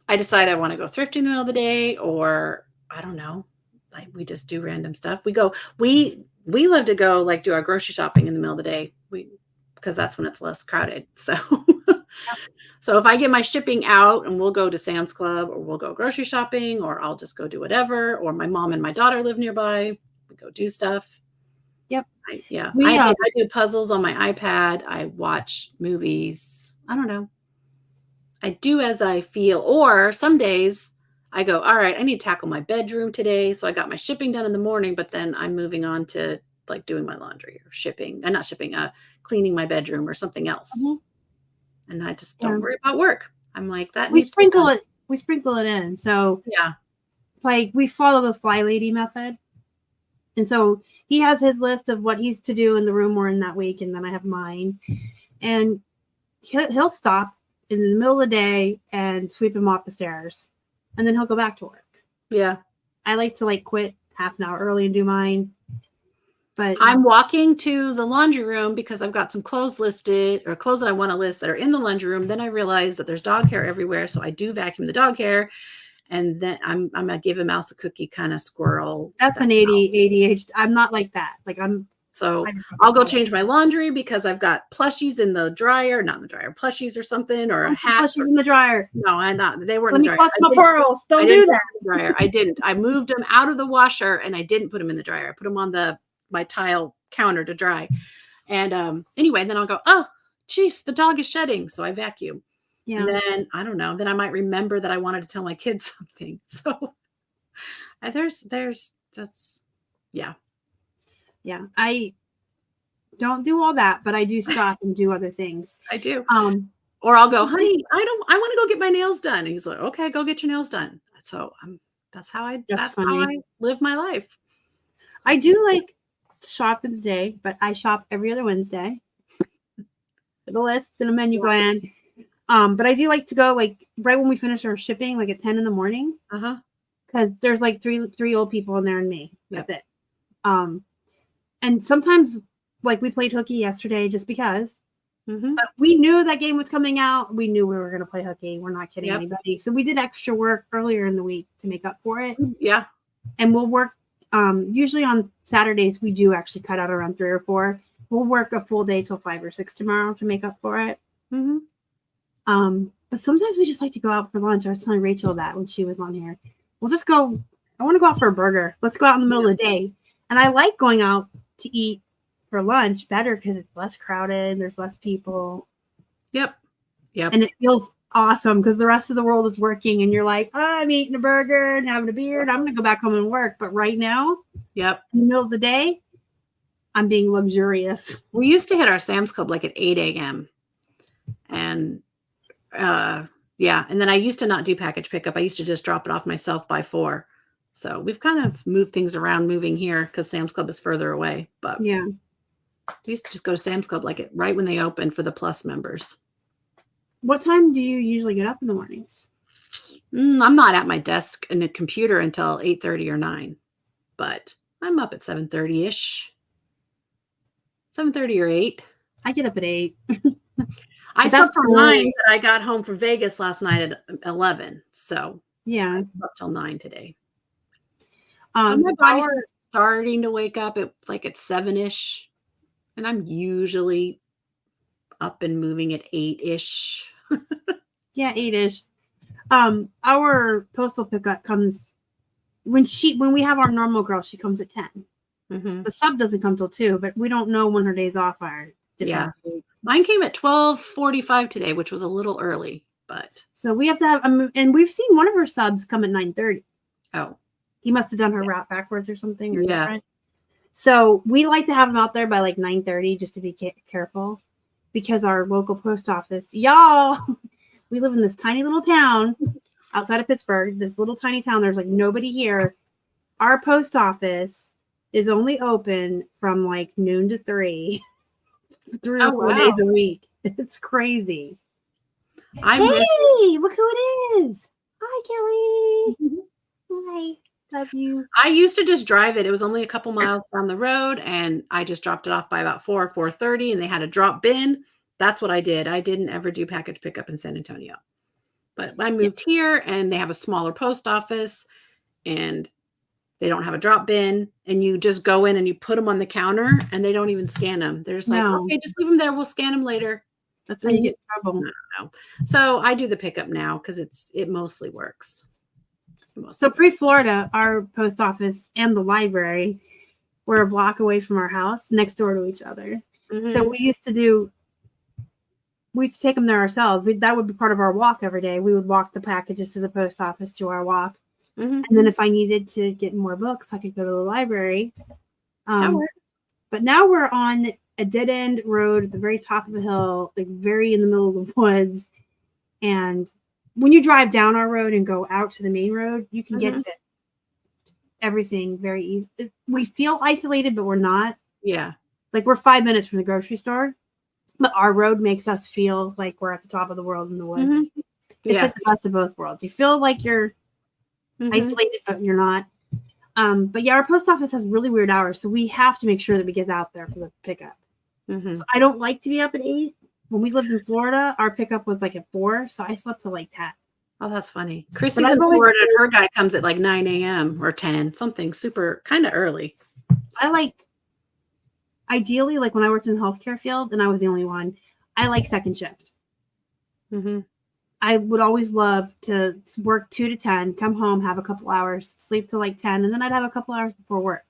I decide I want to go thrifting in the middle of the day, or I don't know. Like we just do random stuff. We love to go like do our grocery shopping in the middle of the day. Because that's when it's less crowded. So, so if I get my shipping out and we'll go to Sam's Club or we'll go grocery shopping, or I'll just go do whatever. Or my mom and my daughter live nearby. We go do stuff. Yep. I do puzzles on my iPad. I watch movies. I don't know. I do as I feel. Or some days I go, all right, I need to tackle my bedroom today. So I got my shipping done in the morning, but then I'm moving on to like doing my laundry or cleaning my bedroom or something else. Mm-hmm. And I just don't worry about work. I'm like that. We sprinkle it in. So yeah, like we follow the Fly Lady method. And so he has his list of what he's to do in the room we're in that week. And then I have mine, and he'll stop in the middle of the day and sweep him off the stairs. And then he'll go back to work. Yeah. I like to like quit half an hour early and do mine. But I'm walking to the laundry room because I've got some clothes listed, or clothes that I want to list that are in the laundry room. Then I realize that there's dog hair everywhere. So I do vacuum the dog hair. And then I'm going to give a mouse a cookie kind of squirrel. That's an ADHD. I'm not like that. I'll go change my laundry because I've got plushies in the dryer, not in the dryer, plushies or something, or a hat. Plushies in the dryer. No, I'm not. They weren't in the dryer. Let me clutch my pearls. Don't do that. Dryer. I didn't. I moved them out of the washer and I didn't put them in the dryer. I put them on my tile counter to dry. And anyway, then I'll go, oh, geez, the dog is shedding. So I vacuum. Yeah. And then I don't know. Then I might remember that I wanted to tell my kids something. So yeah. Yeah. I don't do all that, but I do stop and do other things. I do. Or I'll go, honey, I want to go get my nails done. And he's like, okay, go get your nails done. So that's how I live my life. I do like shop in the day, but I shop every other Wednesday. The list and a menu plan. But I do like to go like right when we finish our shipping, like at 10 in the morning. Because there's like three old people in there and me. That's it. And sometimes like we played hooky yesterday just because. But we knew that game was coming out. We knew we were going to play hooky. We're not kidding anybody. So we did extra work earlier in the week to make up for it. Yeah. And we'll work. Usually on Saturdays, we do actually cut out around 3 or 4. We'll work a full day till 5 or 6 tomorrow to make up for it. But sometimes we just like to go out for lunch. I was telling Rachel that when she was on here. We'll just go. I want to go out for a burger. Let's go out in the middle of the day. And I like going out to eat for lunch better because it's less crowded. There's less people. Yep. And it feels awesome because the rest of the world is working and you're like, I'm eating a burger and having a beer and I'm going to go back home and work. But right now, in the middle of the day, I'm being luxurious. We used to hit our Sam's Club like at 8 a.m. And and then I used to not do package pickup. I used to just drop it off myself by 4. So we've kind of moved things around moving here because Sam's Club is further away. But yeah, I used to just go to Sam's Club like right when they opened for the Plus members. What time do you usually get up in the mornings? I'm not at my desk and the computer until 8:30 or 9, but I'm up at 7:30-ish. 7:30 or 8. I get up at 8. I slept till 9, but I got home from Vegas last night at 11. So yeah, I slept till 9 today. My body's starting to wake up at 7-ish, and I'm usually up and moving at 8-ish. Yeah, 8-ish. Our postal pickup comes when we have our normal girl. She comes at 10. The sub doesn't come till 2, but we don't know when her days off are. Yeah, mine came at 12:45 today, which was a little early, but so we have to have and we've seen one of her subs come at 9:30. Oh, he must have done her route backwards or something. Or different. So we like to have them out there by like 9:30 just to be careful because our local post office, y'all, we live in this tiny little town outside of Pittsburgh, this little tiny town. There's like nobody here. Our post office is only open from like noon to 3, 3 or 4 days a week. It's crazy. Hey, look who it is. Hi, Kelly. Hi. Love you. I used to just drive it. It was only a couple miles down the road, and I just dropped it off by about 4:30, and they had a drop bin. That's what I did. I didn't ever do package pickup in San Antonio. But I moved here, and they have a smaller post office, and they don't have a drop bin, and you just go in and you put them on the counter, and they don't even scan them. They're just like, okay, just leave them there. We'll scan them later. That's how you get in trouble. I don't know. So I do the pickup now because it mostly works. So pre-Florida, our post office and the library were a block away from our house, next door to each other. Mm-hmm. So we used to take them there ourselves. That would be part of our walk every day. We would walk the packages to the post office to our walk. Mm-hmm. And then if I needed to get more books, I could go to the library. That works. But now we're on a dead-end road at the very top of the hill, like very in the middle of the woods. And when you drive down our road and go out to the main road, you can get to everything very easy. We feel isolated, but we're not. Yeah. Like we're 5 minutes from the grocery store, but our road makes us feel like we're at the top of the world in the woods. Mm-hmm. It's like the best of both worlds. You feel like you're isolated, but you're not. But yeah, our post office has really weird hours, so we have to make sure that we get out there for the pickup. Mm-hmm. So I don't like to be up at 8. When we lived in Florida, our pickup was like at 4, so I slept till like 10. Oh, that's funny. Christy's in Florida, and her guy comes at like 9 a.m. or 10, something super kind of early. So. Ideally, like when I worked in the healthcare field, and I was the only one, I like second shift. Mm-hmm. I would always love to work 2 to 10, come home, have a couple hours, sleep till like 10, and then I'd have a couple hours before work.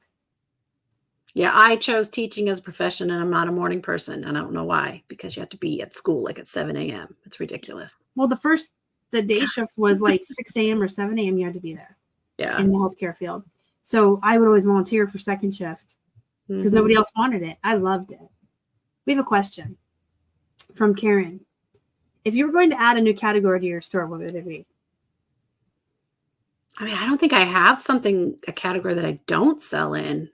Yeah, I chose teaching as a profession, and I'm not a morning person, and I don't know why, because you have to be at school like at 7 a.m. It's ridiculous. Well, the day shift was like 6 a.m. or 7 a.m. You had to be there. Yeah. In the healthcare field. So I would always volunteer for second shift because nobody else wanted it. I loved it. We have a question from Karen. If you were going to add a new category to your store, what would it be? I mean, I don't think I have a category that I don't sell in.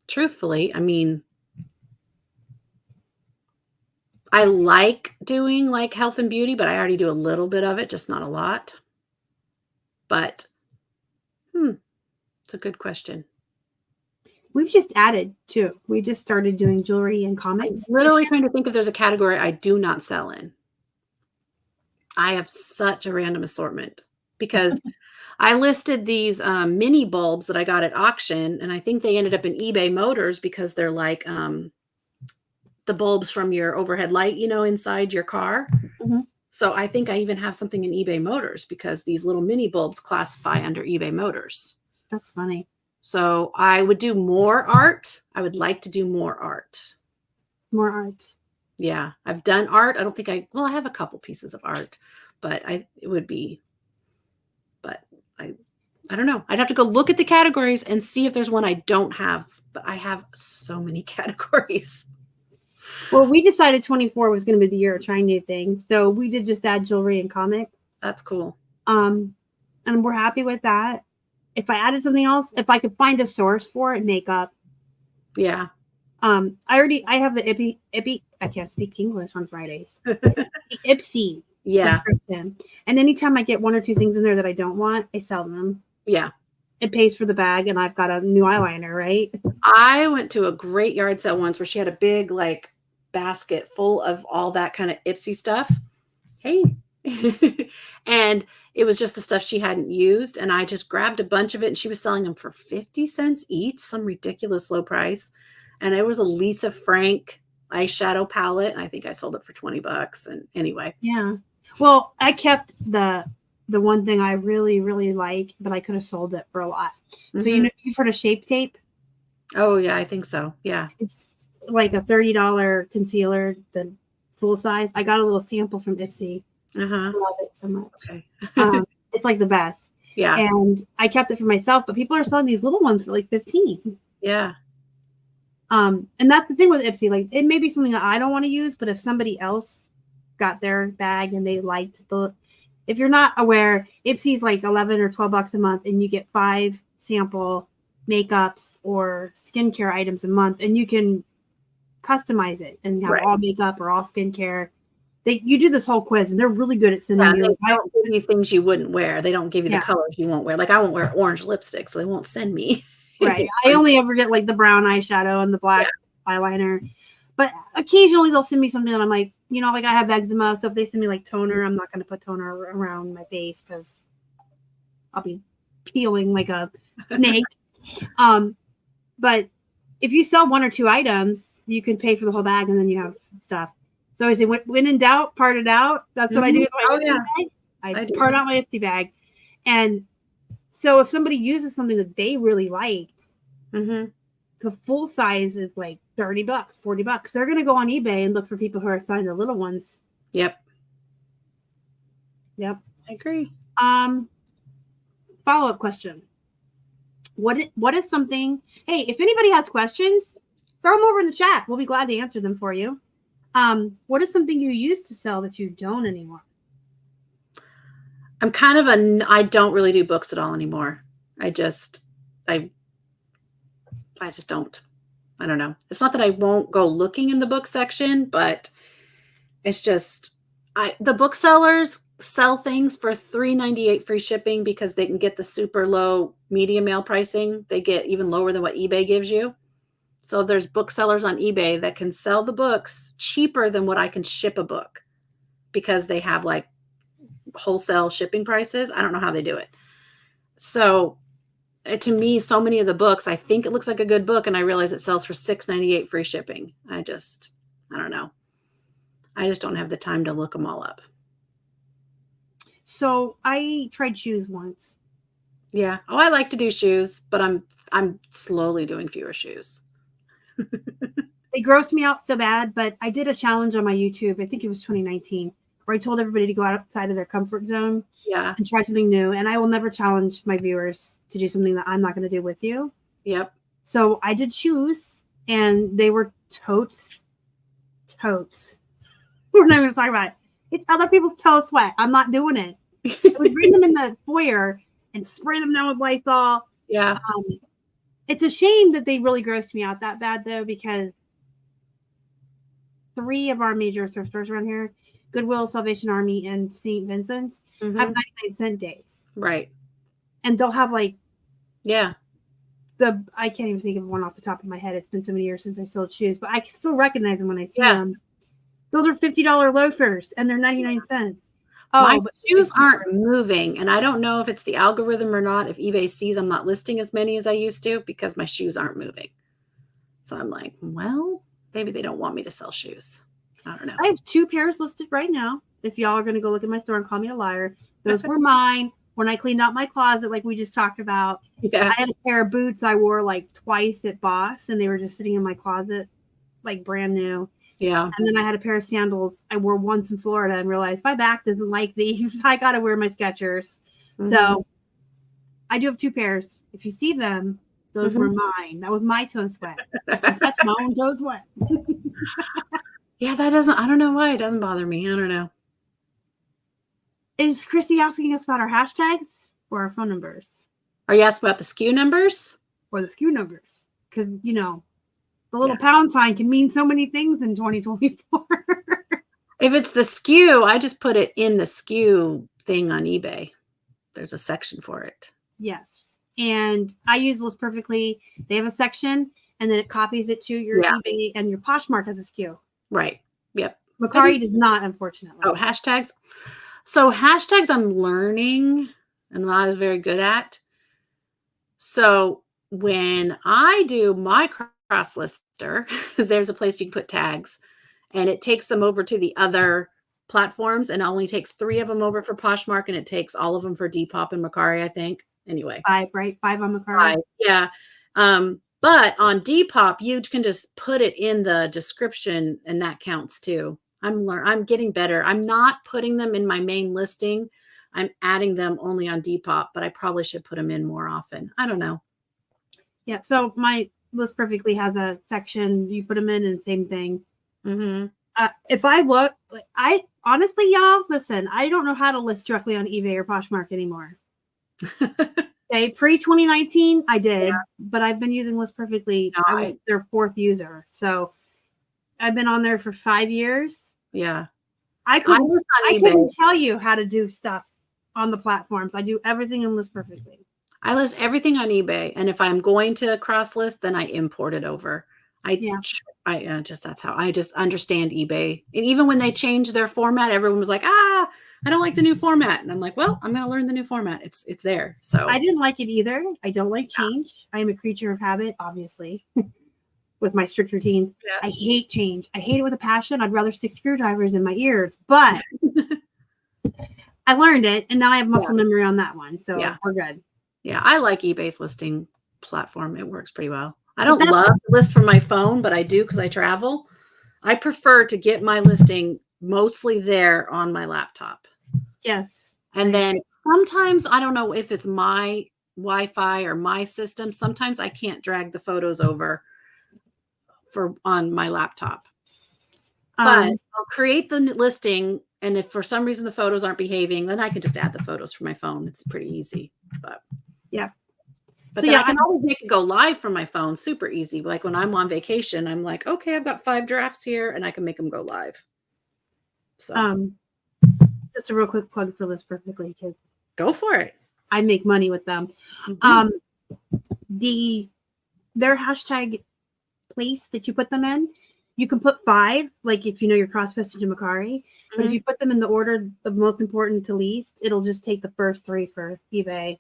Truthfully, I mean, I like doing like health and beauty, but I already do a little bit of it, just not a lot. But, it's a good question. We've just added too. We just started doing jewelry and comics. I'm literally trying to think if there's a category I do not sell in. I have such a random assortment because I listed these mini bulbs that I got at auction, and I think they ended up in eBay Motors because they're like the bulbs from your overhead light, inside your car. Mm-hmm. So I think I even have something in eBay Motors because these little mini bulbs classify under eBay Motors. That's funny. So I would do more art. I would like to do more art. More art. Yeah. I've done art. I don't think I have a couple pieces of art, but I don't know. I'd have to go look at the categories and see if there's one I don't have, but I have so many categories. Well, we decided 24 was going to be the year of trying new things. So we did just add jewelry and comics. That's cool. And we're happy with that. If I added something else, if I could find a source for it, makeup. Yeah. I have the Ippy. I can't speak English on Fridays. The Ipsy. Yeah. Subscription. And anytime I get 1 or 2 things in there that I don't want, I sell them. Yeah. It pays for the bag, and I've got a new eyeliner, right? I went to a great yard sale once where she had a big basket full of all that kind of Ipsy stuff. Hey. And it was just the stuff she hadn't used, and I just grabbed a bunch of it, and she was selling them for 50 cents each, some ridiculous low price. And it was a Lisa Frank eyeshadow palette, and I think I sold it for $20. And anyway. Yeah. Well, I kept the one thing I really, really like, but I could have sold it for a lot. Mm-hmm. So you've heard of Shape Tape? Oh yeah, I think so. Yeah. It's like a $30 concealer, the full size. I got a little sample from Ipsy. Uh-huh. I love it so much. Okay. It's like the best. Yeah. And I kept it for myself, but people are selling these little ones for like 15. Yeah. And that's the thing with Ipsy. Like, it may be something that I don't want to use, but if somebody else got their bag and they liked if you're not aware, Ipsy's like 11 or 12 bucks a month, and you get 5 sample makeups or skincare items a month, and you can customize it and have all makeup or all skincare. You do this whole quiz, and they're really good at sending you. They don't give you things you wouldn't wear. They don't give you the colors you won't wear. Like I won't wear orange lipstick, so they won't send me. Right. I only ever get like the brown eyeshadow and the black eyeliner. But occasionally they'll send me something that I'm like, like I have eczema. So if they send me like toner, I'm not going to put toner around my face because I'll be peeling like a snake. But if you sell 1 or 2 items, you can pay for the whole bag and then you have stuff. So I say, when in doubt, part it out. That's what I do with my Ipsy bag. I part out my Ipsy bag. And so if somebody uses something that they really liked, the full size is like $30, $40. They're going to go on eBay and look for people who are selling the little ones. Yep. I agree. Follow-up question. What is something, hey, if anybody has questions, throw them over in the chat. We'll be glad to answer them for you. What is something you used to sell that you don't anymore? I'm I don't really do books at all anymore. I just don't. I don't know. It's not that I won't go looking in the book section, but it's just, the booksellers sell things for $3.98 free shipping because they can get the super low media mail pricing. They get even lower than what eBay gives you. So there's booksellers on eBay that can sell the books cheaper than what I can ship a book because they have like wholesale shipping prices. I don't know how they do it. So to me, so many of the books, I think it looks like a good book and I realize it sells for $6.98 free shipping. I don't know. I just don't have the time to look them all up. So I tried shoes once. Yeah. Oh, I like to do shoes, but I'm slowly doing fewer shoes. They grossed me out so bad, but I did a challenge on my YouTube. I think it was 2019, where I told everybody to go outside of their comfort zone and try something new. And I will never challenge my viewers to do something that I'm not going to do with you. Yep. So I did shoes, and they were totes. We're not going to talk about it. It's other people's toe sweat. I'm not doing it. I would bring them in the foyer and spray them down with Lysol. Yeah. It's a shame that they really grossed me out that bad, though, because 3 of our major thrift stores around here, Goodwill, Salvation Army, and St. Vincent's, have 99-cent days. Right. And they'll have I can't even think of one off the top of my head. It's been so many years since I sold shoes, but I can still recognize them when I see them. Those are $50 loafers, and they're 99 cents. Oh, my shoes aren't moving, and I don't know if it's the algorithm or not. If eBay sees I'm not listing as many as I used to because my shoes aren't moving. So I'm like, well, maybe they don't want me to sell shoes. I don't know. I have 2 pairs listed right now. If y'all are going to go look at my store and call me a liar, those were mine when I cleaned out my closet, like we just talked about. Yeah. I had a pair of boots I wore like twice at Boss, and they were just sitting in my closet, like brand new. Yeah. And then I had a pair of sandals I wore once in Florida and realized my back doesn't like these. I got to wear my Skechers. So I do have 2 pairs. If you see them, those were mine. That was my toe sweat. I touched my own toe sweat. Yeah, I don't know why it doesn't bother me. I don't know. Is Christy asking us about our hashtags or our phone numbers? Are you asking about the SKU numbers? Or the SKU numbers? Because, the little pound sign can mean so many things in 2024. If it's the SKU, I just put it in the SKU thing on eBay. There's a section for it. Yes. And I use List Perfectly. They have a section, and then it copies it to your eBay, and your Poshmark has a SKU. Right. Yep. Macari does not, unfortunately. Oh, hashtags. So hashtags I'm learning and not as very good at. So when I do my cross lister, there's a place you can put tags, and it takes them over to the other platforms, and it only takes 3 of them over for Poshmark, and it takes all of them for Depop and Macari, I think. Anyway. 5, right? 5 on Macari. 5, yeah. But on Depop, you can just put it in the description, and that counts too. I'm getting better. I'm not putting them in my main listing. I'm adding them only on Depop, but I probably should put them in more often. I don't know. Yeah. So my List Perfectly has a section. You put them in, and same thing. If I look, I honestly, y'all, listen, I don't know how to list directly on eBay or Poshmark anymore. Okay, pre 2019, I did, but I've been using List Perfectly. No, I was their 4th user, so I've been on there for 5 years. Yeah, I couldn't tell you how to do stuff on the platforms. I do everything in List Perfectly. I list everything on eBay, and if I'm going to cross list, then I import it over. That's how I just understand eBay. And even when they changed their format, everyone was like, I don't like the new format. And I'm like, well, I'm going to learn the new format. It's there. So I didn't like it either. I don't like change. I am a creature of habit, obviously, with my strict routine. Yeah. I hate change. I hate it with a passion. I'd rather stick screwdrivers in my ears, but I learned it, and now I have muscle memory on that one. So we're good. Yeah, I like eBay's listing platform. It works pretty well. I don't love to list from my phone, but I do because I travel. I prefer to get my listing mostly there on my laptop. Yes. And then sometimes, I don't know if it's my Wi-Fi or my system, sometimes I can't drag the photos over on my laptop. But I'll create the listing, and if for some reason the photos aren't behaving, then I can just add the photos from my phone. It's pretty easy. But But I can always make it go live from my phone. Super easy. Like when I'm on vacation, I'm like, okay, I've got 5 drafts here, and I can make them go live. So, just a real quick plug for List Perfectly, because go for it. I make money with them. Their hashtag place that you put them in, you can put 5, like if you know your cross postage and Macari. But if you put them in the order of most important to least, it'll just take the first 3 for eBay.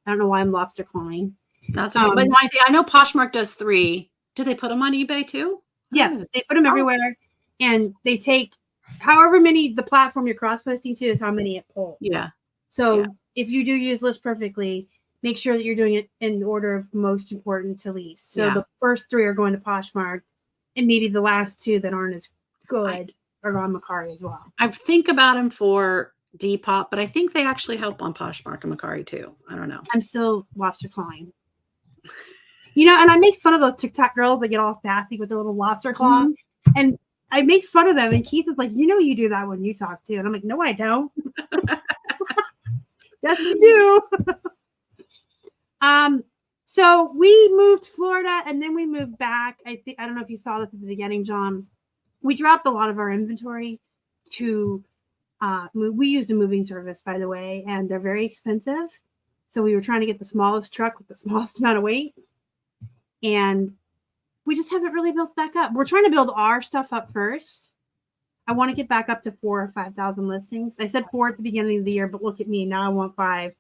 I don't know why I'm lobster clawing. That's okay. But I know Poshmark does 3. Do they put them on eBay too? Yes, they put them everywhere, and they take however many the platform you're cross posting to is how many it pulls. Yeah. So if you do use List Perfectly, make sure that you're doing it in order of most important to least. So the first 3 are going to Poshmark, and maybe the last 2 that aren't as good are on Macari as well. I think about them for Depop, but I think they actually help on Poshmark and Macari too. I don't know. I'm still lobster clawing. And I make fun of those TikTok girls that get all sassy with their little lobster claw. And I make fun of them. And Keith is like, you do that when you talk too. And I'm like, no, I don't. Yes, you do. So we moved to Florida, and then we moved back. I don't know if you saw this at the beginning, John. We dropped a lot of our inventory to we used a moving service, by the way, and they're very expensive. So we were trying to get the smallest truck with the smallest amount of weight. And we just haven't really built back up. We're trying to build our stuff up first. I want to get back up to 4,000 or 5,000 listings. I said 4 at the beginning of the year, but look at me. Now I want 5.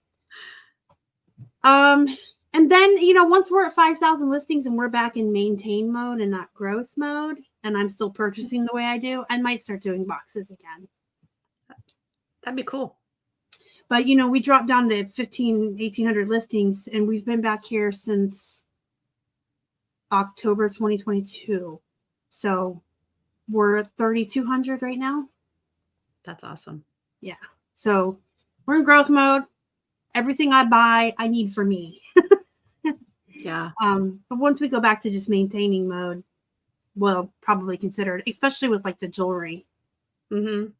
And then, once we're at 5,000 listings and we're back in maintain mode and not growth mode, and I'm still purchasing the way I do, I might start doing boxes again. That'd be cool. But, we dropped down to 1,800 listings, and we've been back here since October 2022. So we're at 3,200 right now. That's awesome. Yeah. So we're in growth mode. Everything I buy, I need for me. Yeah. But once we go back to just maintaining mode, we'll probably consider it, especially with like the jewelry. So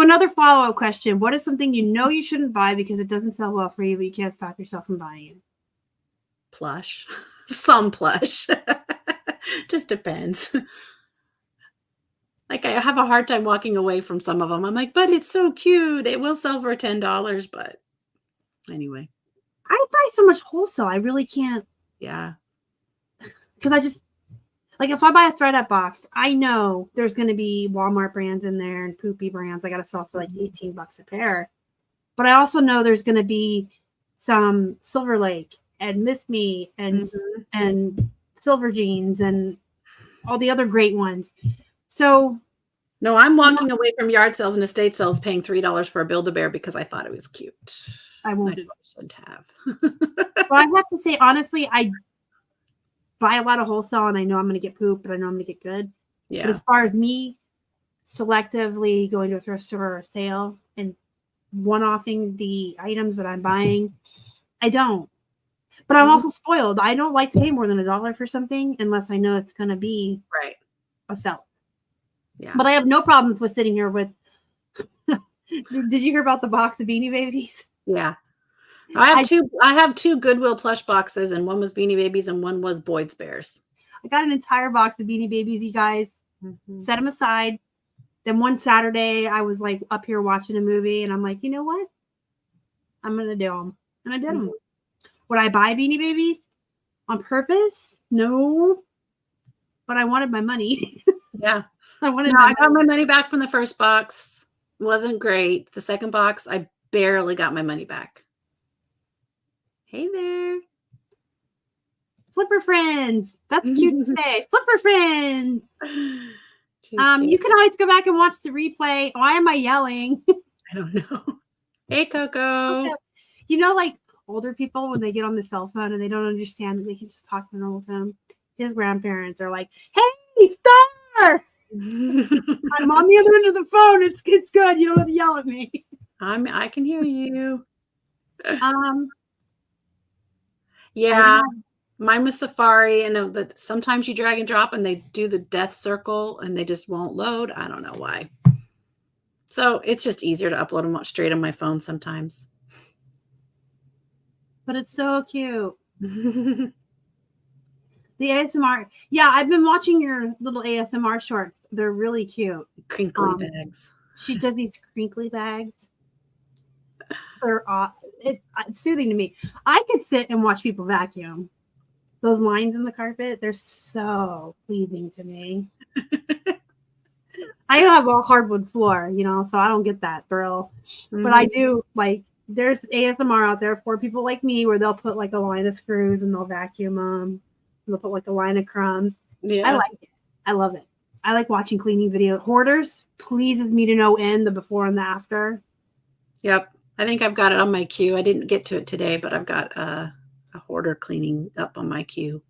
another follow-up question: what is something you shouldn't buy because it doesn't sell well for you, but you can't stop yourself from buying it? Plush. Some plush. Just depends. Like, I have a hard time walking away from some of them. I'm like, but it's so cute. It will sell for $10, but anyway. I buy so much wholesale. I really can't. Yeah. Because I just, like, if I buy a ThredUp box, I know there's going to be Walmart brands in there and poopy brands I got to sell for like $18 a pair. But I also know there's going to be some Silver Lake and Miss Me and Silver Jeans and all the other great ones. So no, I'm walking away from yard sales and estate sales paying $3 for a Build-A-Bear because I thought it was cute. I won't do I should have. So I have to say, honestly, I buy a lot of wholesale and I know I'm going to get poop, but I know I'm going to get good. Yeah. But as far as me selectively going to a thrift store or a sale and one-offing the items that I'm buying, I don't. But I'm also spoiled. I don't like to pay more than $1 for something unless I know it's going to be right. a seller. Yeah. But I have no problems with sitting here with. Did you hear about the box of Beanie Babies? Yeah. I have two Goodwill plush boxes, and one was Beanie Babies and one was Boyd's Bears. I got an entire box of Beanie Babies, you guys. Set them aside. Then one Saturday, I was like up here watching a movie, and I'm like, you know what? I'm going to do them. And I did them. Would I buy Beanie Babies on purpose? No. But I wanted my money. Yeah. I got my money back from the first box. Wasn't great. The second box, I barely got my money back. Hey there. Flipper friends. That's cute to say. Flipper friends. You can always go back and watch the replay. Why am I yelling? I don't know. Hey, Coco. You know, like older people, when they get on the cell phone and they don't understand that they can just talk in normal tone. His grandparents are like, hey, Star! I'm on the other end of the phone. It's good. You don't have to yell at me. I can hear you. Yeah. Mine was Safari, and but sometimes you drag and drop and they do the death circle and they just won't load. I don't know why. So it's just easier to upload them straight on my phone sometimes. But it's so cute. The ASMR. Yeah, I've been watching your little ASMR shorts. They're really cute. Crinkly bags. She does these crinkly bags. They're it's soothing to me. I could sit and watch people vacuum. Those lines in the carpet, they're so pleasing to me. I have a hardwood floor, so I don't get that thrill. But I do, like, there's ASMR out there for people like me where they'll put like a line of screws and they'll vacuum them. They'll put like a line of crumbs. Yeah. I like it. I love it. I like watching cleaning video. Hoarders pleases me to no end, the before and the after. Yep. I think I've got it on my queue. I didn't get to it today, but I've got a hoarder cleaning up on my queue.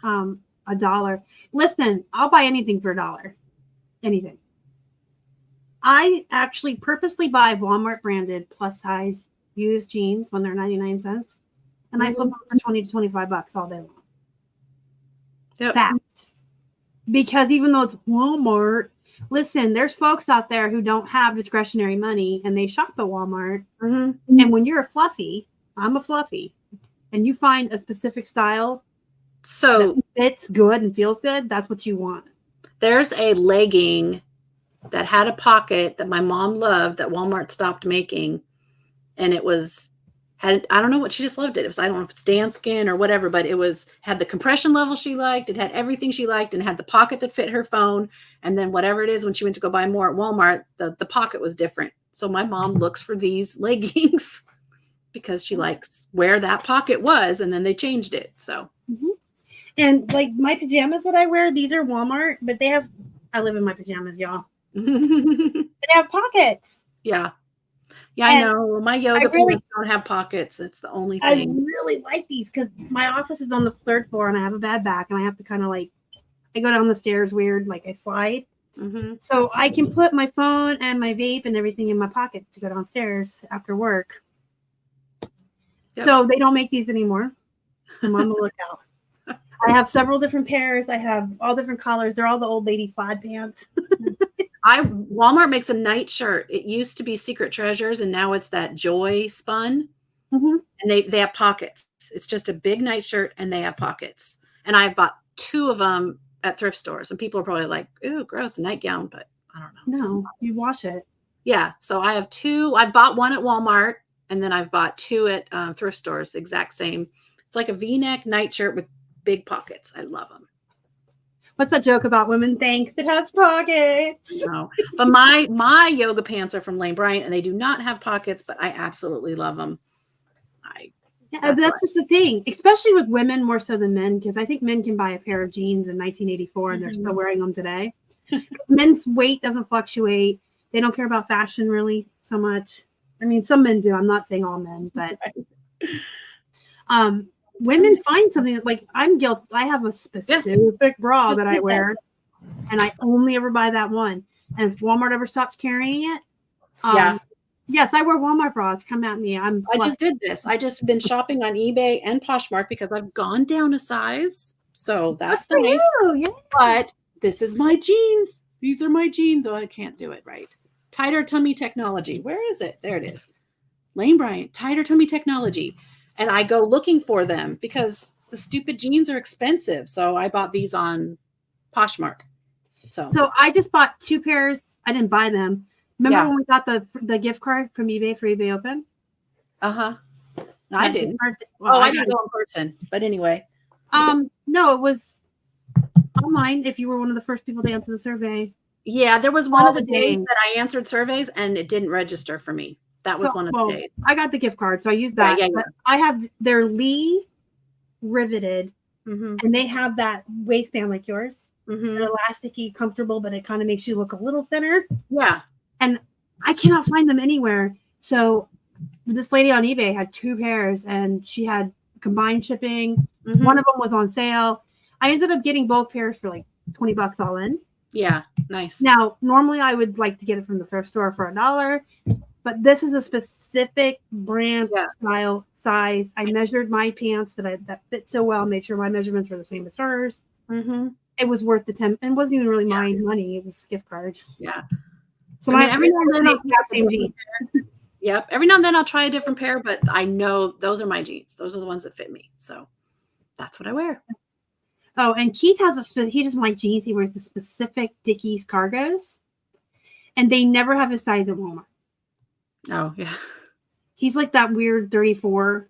$1. Listen, I'll buy anything for $1. Anything. I actually purposely buy Walmart branded plus size used jeans when they're 99 cents. And I flip them for 20 to 25 bucks all day long. Yep. Fact. Because even though it's Walmart, listen, there's folks out there who don't have discretionary money and they shop at Walmart. Mm-hmm. And when you're a fluffy, I'm a fluffy, and you find a specific style that fits good and feels good, that's what you want. There's a legging that had a pocket that my mom loved that Walmart stopped making. And it I don't know what, she just loved it. It was, I don't know if it's Danskin or whatever, but had the compression level she liked. It had everything she liked and had the pocket that fit her phone. And then whatever it is, when she went to go buy more at Walmart, the pocket was different. So my mom looks for these leggings because she likes where that pocket was. And then they changed it. So. Mm-hmm. And like my pajamas that I wear, these are Walmart, but I live in my pajamas, y'all. They have pockets. Yeah. Yeah, I know. My yoga pants don't have pockets. It's the only thing. I really like these because my office is on the 3rd floor and I have a bad back and I have to kind of I go down the stairs weird, like I slide. Mm-hmm. So I can put my phone and my vape and everything in my pockets to go downstairs after work. Yep. So they don't make these anymore. I'm on the lookout. I have several different pairs. I have all different colors. They're all the old lady plaid pants. Walmart makes a night shirt. It used to be Secret Treasures, and now it's that Joy spun. Mm-hmm. And they have pockets. It's just a big night shirt, and they have pockets. And I bought 2 of them at thrift stores, and people are probably like, "Ooh, gross, a nightgown," but I don't know. No, you wash it. Yeah. So I have 2. I bought one at Walmart, and then I've bought 2 at thrift stores. The exact same. It's like a V-neck night shirt with big pockets. I love them. What's that joke about women think that has pockets? No, but my yoga pants are from Lane Bryant and they do not have pockets, but I absolutely love them. That's just the thing, especially with women more so than men, because I think men can buy a pair of jeans in 1984 and they're still wearing them today. Men's weight doesn't fluctuate. They don't care about fashion really so much. I mean, some men do. I'm not saying all men, but women find something that, like, I'm guilty. I have a specific bra that I wear, and I only ever buy that one. And if Walmart ever stopped carrying it, yes, I wear Walmart bras. Come at me. I just did this. I just been shopping on eBay and Poshmark because I've gone down a size. So that's Good for nice. you. Yeah. But this is my jeans. These are my jeans. Oh, I can't do it right. Tighter tummy technology. Where is it? There it is. Lane Bryant, tighter tummy technology. And I go looking for them because the stupid jeans are expensive. So I bought these on Poshmark. So I just bought 2 pairs. I didn't buy them. Remember when we got the gift card from eBay for eBay Open? Uh-huh. No, I didn't. Well, I didn't go in person. But anyway. No, it was online if you were one of the first people to answer the survey. Yeah, there was one of the days that I answered surveys and it didn't register for me. That was one of the days. I got the gift card, so I used that. Yeah. But I have their Lee riveted, and they have that waistband like yours. Mm-hmm. Elasticy, comfortable, but it kind of makes you look a little thinner. Yeah. And I cannot find them anywhere. So this lady on eBay had 2 pairs and she had combined shipping. Mm-hmm. One of them was on sale. I ended up getting both pairs for like $20 all in. Yeah, nice. Now, normally I would like to get it from the thrift store for $1, but this is a specific brand, style, size. I measured my pants that fit so well, made sure my measurements were the same as hers. Mm-hmm. It was worth the 10. It wasn't even really my money. It was gift card. Yeah. So every now and then I'll have same jeans. Yep. Every now and then I'll try a different pair, but I know those are my jeans. Those are the ones that fit me. So that's what I wear. Oh, and Keith he doesn't like jeans. He wears the specific Dickies cargos, and they never have his size at Walmart. Oh, yeah. He's like that weird 34.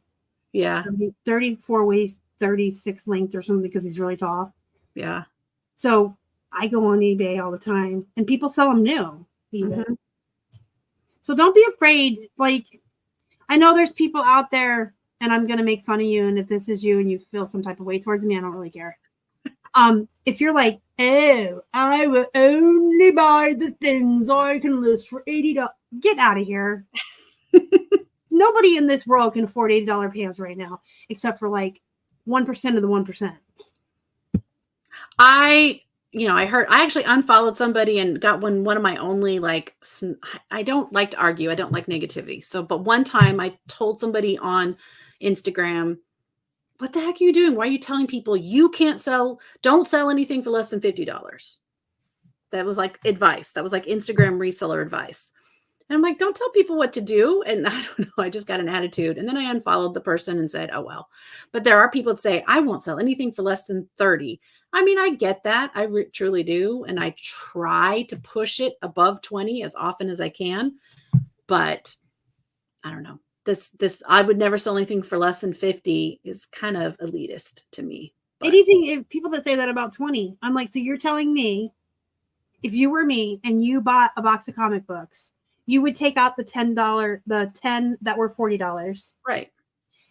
Yeah. 34 waist, 36 length or something because he's really tall. Yeah. So I go on eBay all the time, and people sell them new. Mm-hmm. So don't be afraid. Like, I know there's people out there, and I'm going to make fun of you. And if this is you and you feel some type of way towards me, I don't really care. If you're like, oh, I will only buy the things I can list for $80, get out of here. Nobody in this world can afford $80 pants right now, except for like 1% of the 1%. I actually unfollowed somebody and got one of my only, like, I don't like to argue. I don't like negativity. So, but one time I told somebody on Instagram, what the heck are you doing? Why are you telling people don't sell anything for less than $50? That was like advice. That was like Instagram reseller advice. And I'm like, don't tell people what to do. And I don't know, I just got an attitude. And then I unfollowed the person and said, oh, well. But there are people that say, I won't sell anything for less than 30. I mean, I get that. I truly do. And I try to push it above 20 as often as I can. But I don't know. This I would never sell anything for less than 50 is kind of elitist to me. Anything, people that say that about 20, I'm like, so you're telling me if you were me and you bought a box of comic books, you would take out the $10, the 10 that were $40. Right.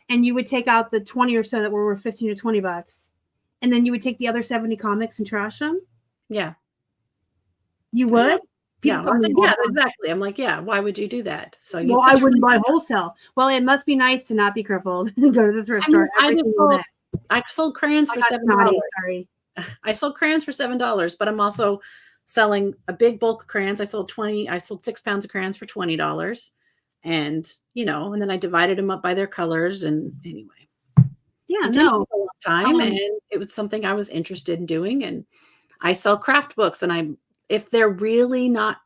And you would take out the 20 or so that were worth 15 or $20. And then you would take the other 70 comics and trash them? Yeah. You would? Yeah, exactly. I'm like, yeah, why would you do that? So I wouldn't buy wholesale. Well, it must be nice to not be crippled and go to the thrift store every single day. I sold crayons for $7. Sorry. I sold crayons for $7, but I'm also selling a big bulk of crayons. I sold 6 pounds of crayons for $20. And, and then I divided them up by their colors. And anyway. Yeah, it took a long time, and it was something I was interested in doing. And I sell craft books, and if they're really not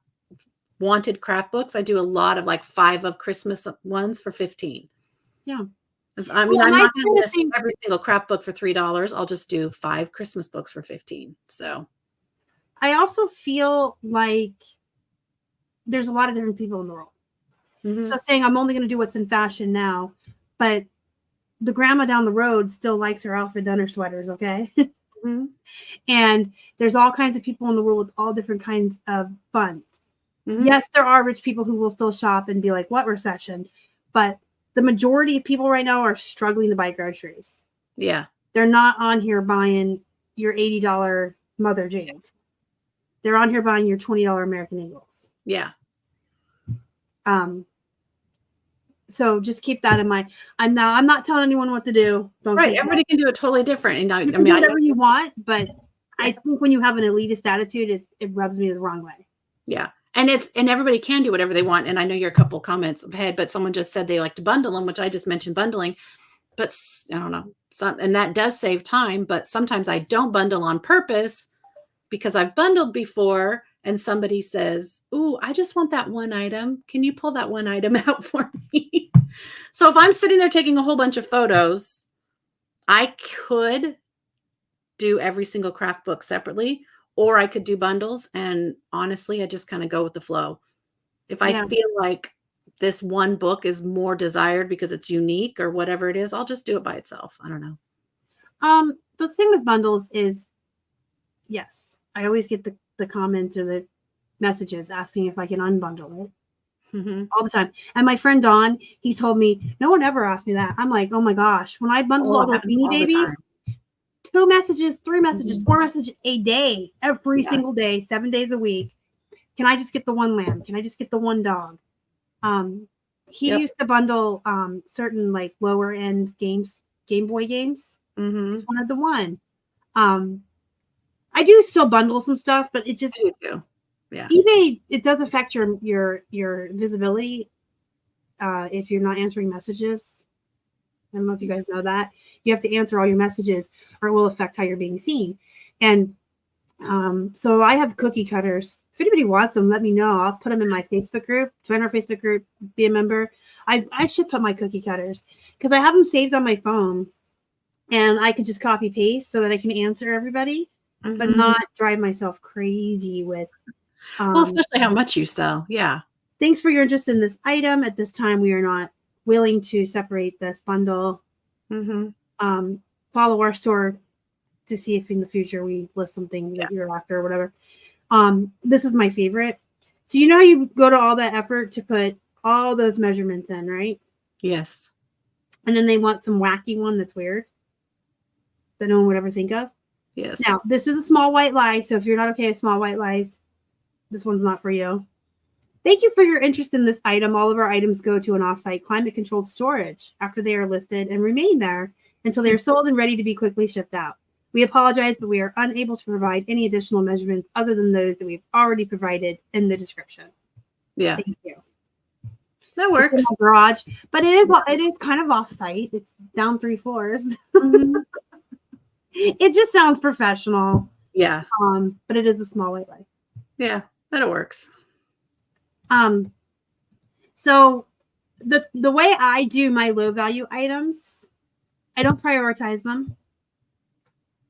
wanted craft books, I do a lot of like 5 of Christmas ones for $15. Yeah. I mean, I'm not going to list every single craft book for $3. I'll just do 5 Christmas books for $15. So I also feel like there's a lot of different people in the world. Mm-hmm. So saying I'm only going to do what's in fashion now, but the grandma down the road still likes her Alfred Dunner sweaters, okay? Mm-hmm. And there's all kinds of people in the world with all different kinds of funds. Mm-hmm. Yes, there are rich people who will still shop and be like, what recession? But the majority of people right now are struggling to buy groceries. Yeah. They're not on here buying your $80 Mother jeans. They're on here buying your $20 American Eagles. Yeah. So just keep that in mind. I'm not telling anyone what to do. Right. Everybody can do it totally different. And you can do whatever you want, but I think when you have an elitist attitude, it rubs me the wrong way. Yeah. And everybody can do whatever they want. And I know you're a couple comments ahead, but someone just said they like to bundle them, which I just mentioned bundling. but I don't know. And that does save time, but sometimes I don't bundle on purpose because I've bundled before and somebody says, "Ooh, I just want that one item. Can you pull that one item out for me?" So if I'm sitting there taking a whole bunch of photos, I could do every single craft book separately, or I could do bundles. And honestly, I just kind of go with the flow. If I feel like this one book is more desired because it's unique or whatever it is, I'll just do it by itself. I don't know. The thing with bundles is, yes, I always get the comments or the messages asking if I can unbundle it all the time. And my friend Don, he told me, no one ever asked me that. I'm like, oh my gosh, when I bundle all those Beanie Babies, 2 messages, 3 messages, 4 messages a day, every single day, 7 days a week. Can I just get the one lamb? Can I just get the one dog? He used to bundle certain like lower end games, Game Boy games. Just wanted the one. I do still bundle some stuff, but it just eBay, it does affect your visibility if you're not answering messages. I don't know if you guys know that. You have to answer all your messages or it will affect how you're being seen. And so I have cookie cutters. If anybody wants them, let me know. I'll put them in my Facebook group. Join our Facebook group, be a member. I should put my cookie cutters because I have them saved on my phone and I can just copy paste so that I can answer everybody, but not drive myself crazy with. Well, especially how much you sell. Yeah. Thanks for your interest in this item. At this time, we are not willing to separate this bundle. Follow our store to see if in the future we list something that you're after or whatever. This is my favorite. So you know how you go to all that effort to put all those measurements in, right? Yes. And then they want some wacky one that's weird that no one would ever think of. Yes. Now, this is a small white lie. So if you're not okay with small white lies, this one's not for you. Thank you for your interest in this item. All of our items go to an offsite climate-controlled storage after they are listed and remain there until they are sold and ready to be quickly shipped out. We apologize, but we are unable to provide any additional measurements other than those that we've already provided in the description. Yeah. Thank you. That works. It's in my garage, but it is kind of offsite. It's down 3 floors. It just sounds professional. Yeah. But it is a small white lie. Yeah, but it works. So the way I do my low value items, I don't prioritize them.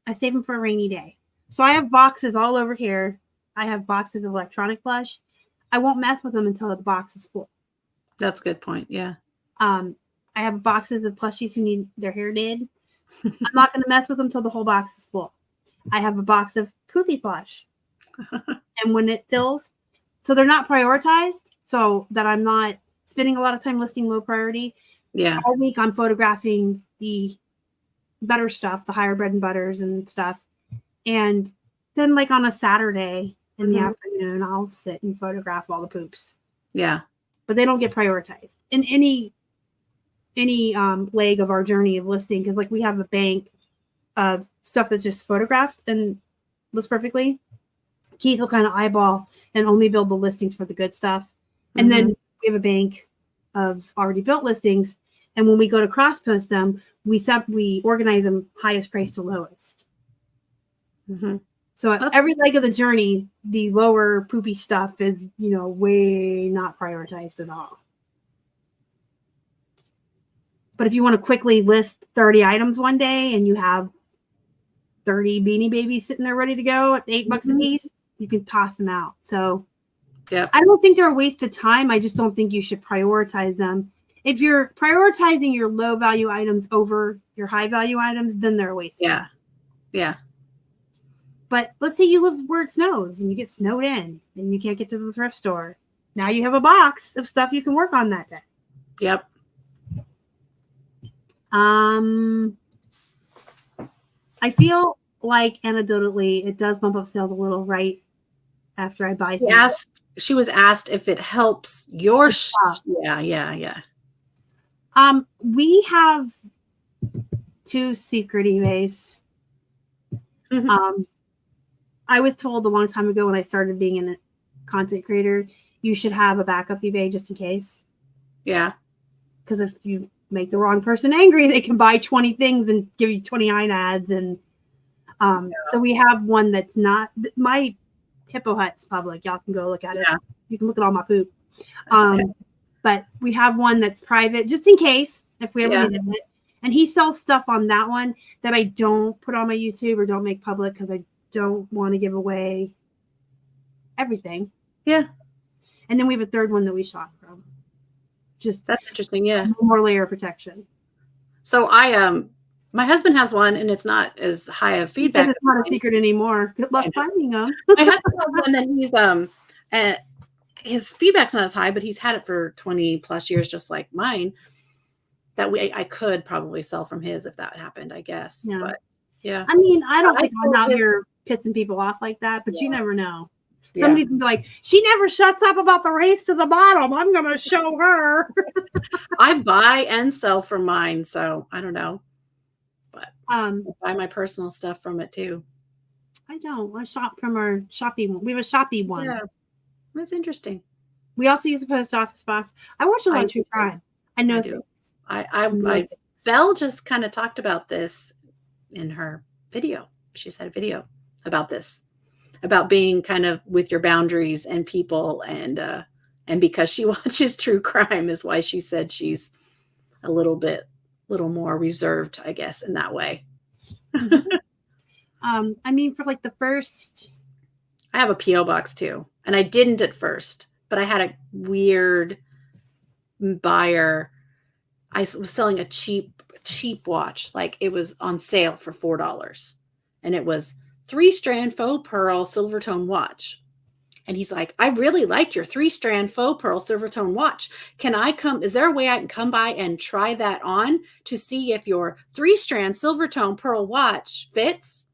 I save them for a rainy day. So I have boxes all over here. I have boxes of electronic plush. I won't mess with them until the box is full. That's a good point. Yeah. I have boxes of plushies who need their hair did. I'm not going to mess with them until the whole box is full. I have a box of poopy plush. And when it fills, so they're not prioritized, so that I'm not spending a lot of time listing low priority. Yeah. All week I'm photographing the better stuff, the higher bread and butters and stuff. And then like on a Saturday in the afternoon, I'll sit and photograph all the poops. Yeah. But they don't get prioritized in any leg of our journey of listing. Because like we have a bank of stuff that's just photographed and lists perfectly. Keith will kind of eyeball and only build the listings for the good stuff. And then we have a bank of already built listings. And when we go to cross-post them, we organize them highest price to lowest. So at every leg of the journey, the lower poopy stuff is, way not prioritized at all. But if you want to quickly list 30 items one day and you have 30 Beanie Babies sitting there ready to go at $8 a piece, you can toss them out. So I don't think they're a waste of time. I just don't think you should prioritize them. If you're prioritizing your low value items over your high value items, then they're a waste of time. Yeah. But let's say you live where it snows and you get snowed in and you can't get to the thrift store. Now you have a box of stuff you can work on that day. Yep. I feel like anecdotally it does bump up sales a little right after I buy something. She was asked if it helps your Yeah. We have 2 secret eBays. I was told a long time ago when I started being a content creator, you should have a backup eBay just in case. Yeah. Because if you make the wrong person angry, they can buy 20 things and give you 29 ads. And so we have one that's not my Hippo Hut's public. Y'all can go look at it. You can look at all my poop. But we have one that's private just in case if we ever needed it. And he sells stuff on that one that I don't put on my YouTube or don't make public because I don't want to give away everything. Yeah. And then we have a third one that we shop from. Just that's interesting. Yeah. More layer of protection. So my husband has one and it's not as high of feedback. It's not a secret anymore. Good luck finding them. My husband has one that he's his feedback's not as high, but he's had it for 20 plus years, just like mine. That I could probably sell from his if that happened, I guess. Yeah. But yeah. I mean, I don't think I'm out here pissing people off like that, but you never know. Somebody's gonna be like, she never shuts up about the race to the bottom. I'm gonna show her. I buy and sell from mine, so I don't know. But I buy my personal stuff from it too. I don't. I shop from our Shopee one. We have a Shopee one. Yeah. That's interesting. We also use a post office box. I watch a lot of true crime. I know things. Belle just kind of talked about this in her video. She said a video about this, about being kind of with your boundaries and people, and because she watches true crime is why she said she's a little more reserved, I guess, in that way. I mean, for like the first, I have a PO box too, and I didn't at first, but I had a weird buyer. I was selling a cheap watch. Like it was on sale for $4 and it was 3-strand faux pearl silver tone watch. And he's like, I really like your 3-strand faux pearl silver tone watch. Is there a way I can come by and try that on to see if your 3-strand silver tone pearl watch fits?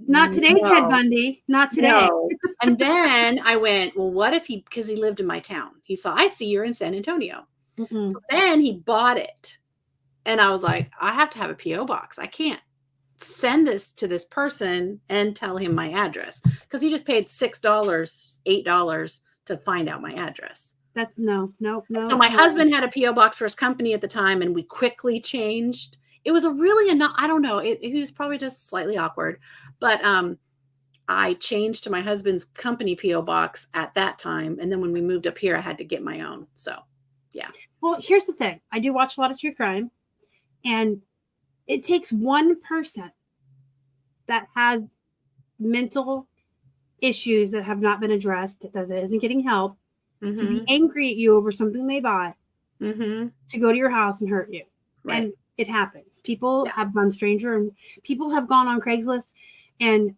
Not today, no. Ted Bundy. Not today. No. And then I went, well, what if because he lived in my town. He saw, I see you're in San Antonio. Mm-mm. So then he bought it. And I was like, I have to have a PO box. I can't send this to this person and tell him my address because he just paid $6, $8 to find out my address. That's no. So my husband had a PO box for his company at the time, and we quickly changed. It was I don't know. It was probably just slightly awkward, but I changed to my husband's company PO box at that time, and then when we moved up here, I had to get my own. So, yeah. Well, here's the thing: I do watch a lot of true crime, and it takes one person that has mental issues that have not been addressed, that isn't getting help, to be angry at you over something they bought, to go to your house and hurt you. Right. And it happens. People have gone stranger, and people have gone on Craigslist and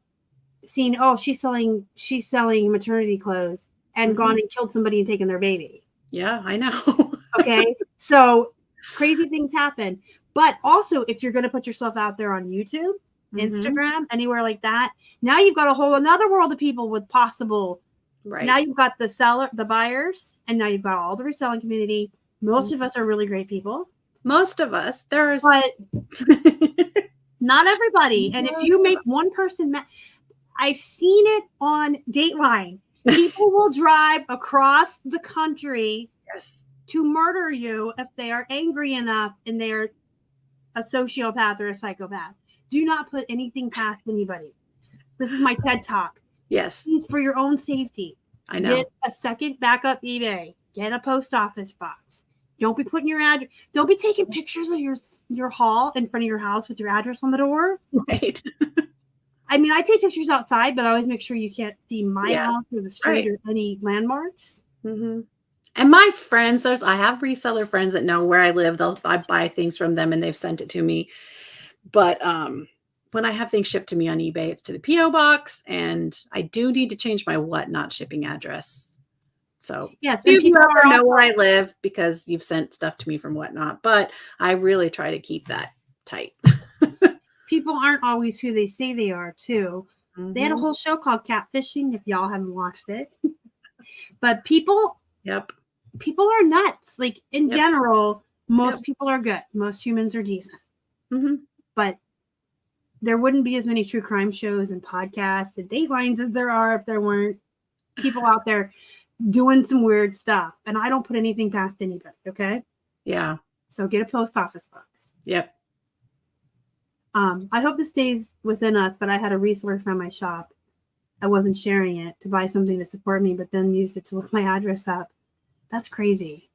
seen, oh, she's selling maternity clothes, and gone and killed somebody and taken their baby. Yeah, I know. Okay. So crazy things happen. But also, if you're going to put yourself out there on YouTube, Instagram, anywhere like that, now you've got a whole another world of people with possible. Right. Now you've got the buyers, and now you've got all the reselling community. Most of us are really great people. Most of us. But not everybody. And if you make one person I've seen it on Dateline. People will drive across the country to murder you if they are angry enough and they're a sociopath or a psychopath. Do not put anything past anybody. This is my TED Talk. Yes. Please, for your own safety. I know. Get a second backup eBay. Get a post office box. Don't be putting your address. Don't be taking pictures of your haul in front of your house with your address on the door. Right. I mean, I take pictures outside, but I always make sure you can't see my house or the street or any landmarks. Mm-hmm. And my friends, I have reseller friends that know where I live. I buy things from them and they've sent it to me. But when I have things shipped to me on eBay, it's to the PO box, and I do need to change my not shipping address. So yes, you never know where I live because you've sent stuff to me from whatnot. But I really try to keep that tight. People aren't always who they say they are, too. They had a whole show called Catfishing, if y'all haven't watched it. But people are nuts. Like, in general, most people are good. Most humans are decent. But there wouldn't be as many true crime shows and podcasts and Datelines as there are if there weren't people out there doing some weird stuff. And I don't put anything past anybody, okay? Yeah. So get a post office box. Yep. I hope this stays within us, but I had a reseller from my shop. I wasn't sharing it to buy something to support me, but then used it to look my address up. That's crazy.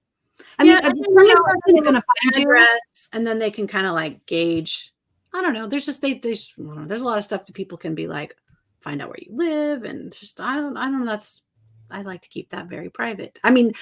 I mean, a determined person's going to find address, and then they can kind of like gauge. I don't know. There's just there's a lot of stuff that people can be like, find out where you live, and just I don't know. I like to keep that very private. I mean,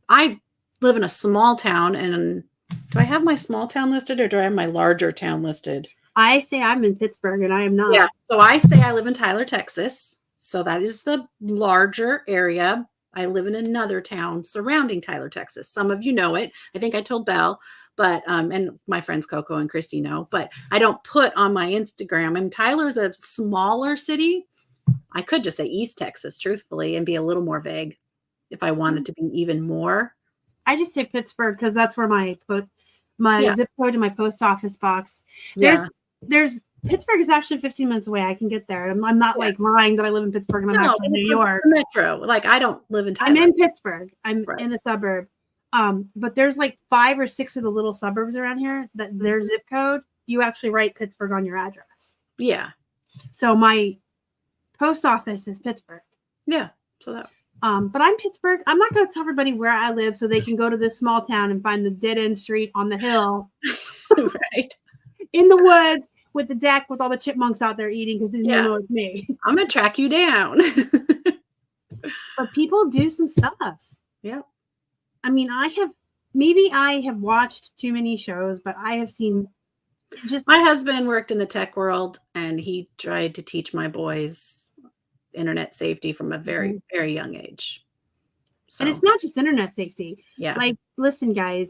I live in a small town, and do I have my small town listed or do I have my larger town listed? I say I'm in Pittsburgh, and I am not. Yeah. So I say I live in Tyler, Texas. So that is the larger area. I live in another town surrounding Tyler, Texas. Some of you know it. I think I told Belle, but and my friends Coco and Christy know, but I don't put on my Instagram. And Tyler's a smaller city. I could just say East Texas, truthfully, and be a little more vague if I wanted to be even more. I just say Pittsburgh because that's where my zip code and my post office box. There's Pittsburgh is actually 15 minutes away. I can get there. I'm not like lying that I live in Pittsburgh and I'm actually in New York. Metro. Like I don't live in Tyler. I'm in Pittsburgh. I'm in a suburb. But there's like 5 or 6 of the little suburbs around here that their zip code, you actually write Pittsburgh on your address. Yeah. So my post office is Pittsburgh. Yeah. So that. But I'm Pittsburgh. I'm not going to tell everybody where I live so they can go to this small town and find the dead end street on the hill. Right. In the woods with the deck with all the chipmunks out there eating because they didn't know it's me. I'm going to track you down. But people do some stuff. Yeah. I mean, I have watched too many shows, but I have seen my husband worked in the tech world and he tried to teach my boys internet safety from a very, very young age. So. And it's not just internet safety. Yeah. Like, listen, guys,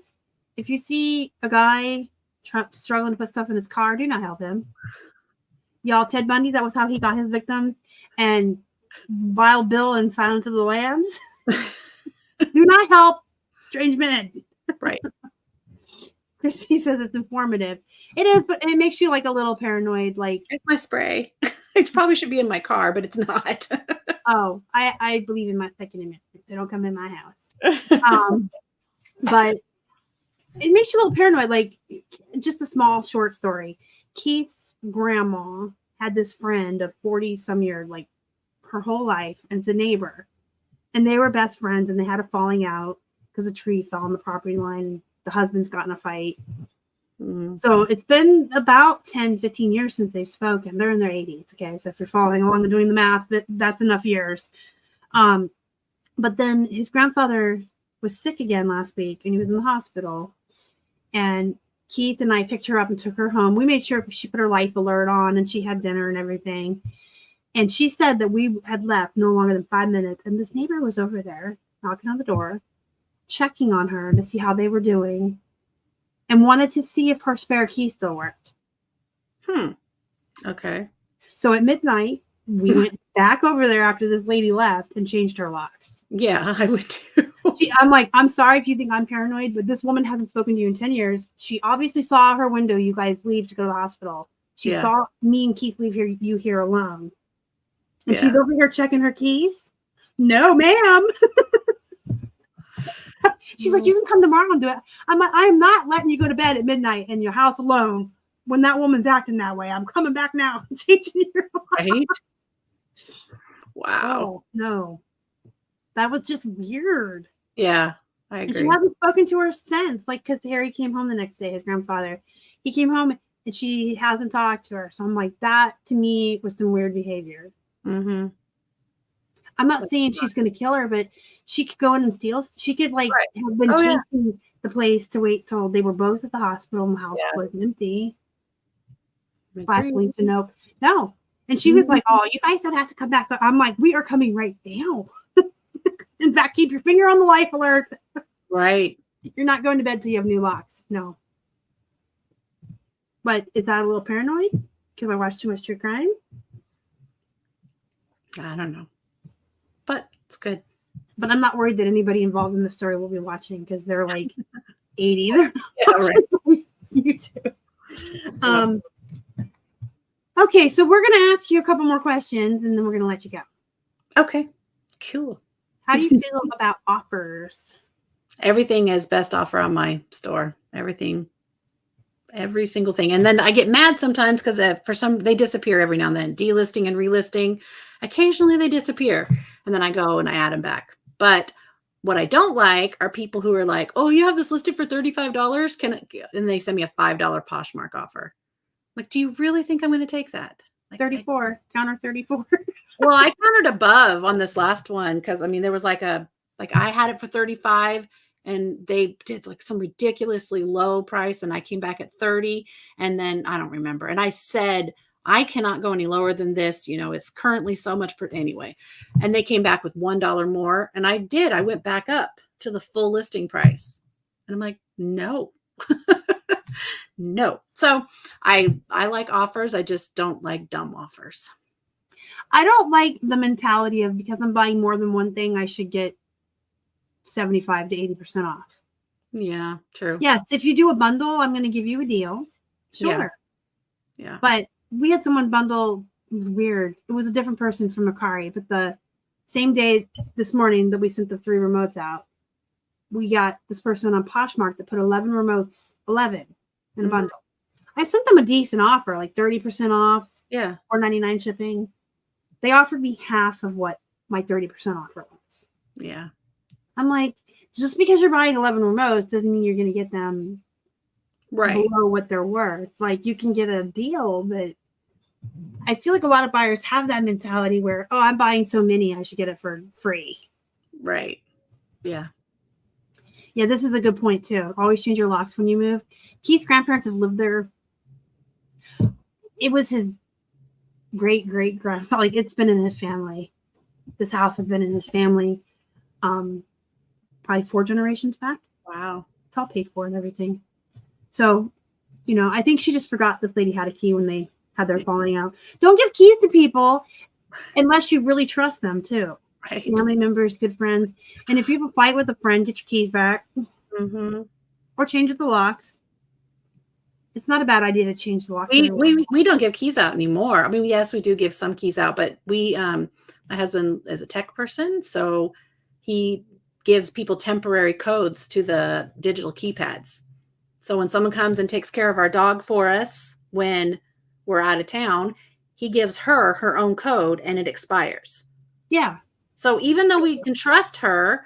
if you see a guy struggling to put stuff in his car, do not help him. Y'all, Ted Bundy, that was how he got his victims. And Wild Bill and Silence of the Lambs. Do not help strange men. Right. Christy says it's informative. It is, but it makes you like a little paranoid. Like, it's my spray. It probably should be in my car, but it's not. Oh, I believe in my Second Amendment. They don't come in my house. But it makes you a little paranoid. Like, just a small short story. Keith's grandma had this friend of 40 some years, like her whole life, and it's a neighbor. And they were best friends, and they had a falling out because a tree fell on the property line. The husband's got in a fight. So it's been about 10, 15 years since they've spoken. They're in their 80s. Okay. So if you're following along and doing the math, that's enough years. But then his grandfather was sick again last week and he was in the hospital. And Keith and I picked her up and took her home. We made sure she put her life alert on and she had dinner and everything. And she said that we had left no longer than 5 minutes. And this neighbor was over there knocking on the door, checking on her to see how they were doing. And wanted to see if her spare key still worked. Okay. So at midnight, we went back over there after this lady left and changed her locks. Yeah, I would too. I'm like, I'm sorry if you think I'm paranoid, but this woman hasn't spoken to you in 10 years. She obviously saw her window. You guys leave to go to the hospital. She saw me and Keith leave you here alone. And she's over here checking her keys. No, ma'am. She's like, you can come tomorrow and do it. I'm like, I'm not letting you go to bed at midnight in your house alone when that woman's acting that way. I'm coming back now and changing your life. Right? Wow. Oh, no. That was just weird. Yeah, I agree. And she hasn't spoken to her since. Like, because Harry came home the next day, his grandfather. He came home and she hasn't talked to her. So I'm like, that to me was some weird behavior. Mm-hmm. I'm not saying she's going to kill her, but she could go in and steal. She could have been chasing the place to wait till they were both at the hospital and the house was empty. Flashing to nope. No. And she was like, oh, you guys don't have to come back. But I'm like, we are coming right now. In fact, keep your finger on the life alert. Right. You're not going to bed till you have new locks. No. But is that a little paranoid? Because I watched too much true crime? I don't know. But it's good. But I'm not worried that anybody involved in the story will be watching because they're like 80. They're right. YouTube. Okay, so we're going to ask you a couple more questions and then we're going to let you go. Okay, cool. How do you feel about offers? Everything is best offer on my store. everything, every single thing. And then I get mad sometimes because they disappear every now and then. Delisting and relisting. Occasionally they disappear. And then I go and I add them back. But what I don't like are people who are like, oh, you have this listed for $35. And they send me a $5 Poshmark offer. Like, do you really think I'm going to take that? Like, 34, counter 34. Well, I countered above on this last one. Cause I mean, there was like I had it for 35 and they did like some ridiculously low price. And I came back at 30 and then I don't remember. And I said, I cannot go any lower than this. You know, it's currently so much per anyway. And they came back with $1 more. And I went back up to the full listing price. And I'm like, no, no. So I like offers. I just don't like dumb offers. I don't like the mentality of because I'm buying more than one thing, I should get 75 to 80% off. Yeah, true. Yes. If you do a bundle, I'm going to give you a deal. Sure. Yeah. But we had someone bundle. It was weird. It was a different person from Macari, but the same day this morning that we sent the 3 remotes out, we got this person on Poshmark that put 11 remotes, 11 in a bundle. I sent them a decent offer, like 30% off. Yeah. $4.99 shipping. They offered me half of what my 30% offer was. Yeah. I'm like, just because you're buying 11 remotes doesn't mean you're going to get them right below what they're worth. Like, you can get a deal, but I feel like a lot of buyers have that mentality where, oh, I'm buying so many, I should get it for free. Right. Yeah. Yeah, this is a good point too. Always change your locks when you move. Keith's grandparents have lived there. It was his great grandfather. Like, it's been in his family. This house has been in his family. Probably 4 generations back. Wow. It's all paid for and everything. So, you know, I think she just forgot this lady had a key when they had their falling out. Don't give keys to people unless you really trust them too. Right. Family members, good friends. And if you have a fight with a friend, get your keys back. Or change the locks. It's not a bad idea to change the locks. We don't give keys out anymore. I mean, yes, we do give some keys out, but my husband is a tech person, so he gives people temporary codes to the digital keypads. So when someone comes and takes care of our dog for us when we're out of town, he gives her own code and it expires. Yeah. So even though we can trust her,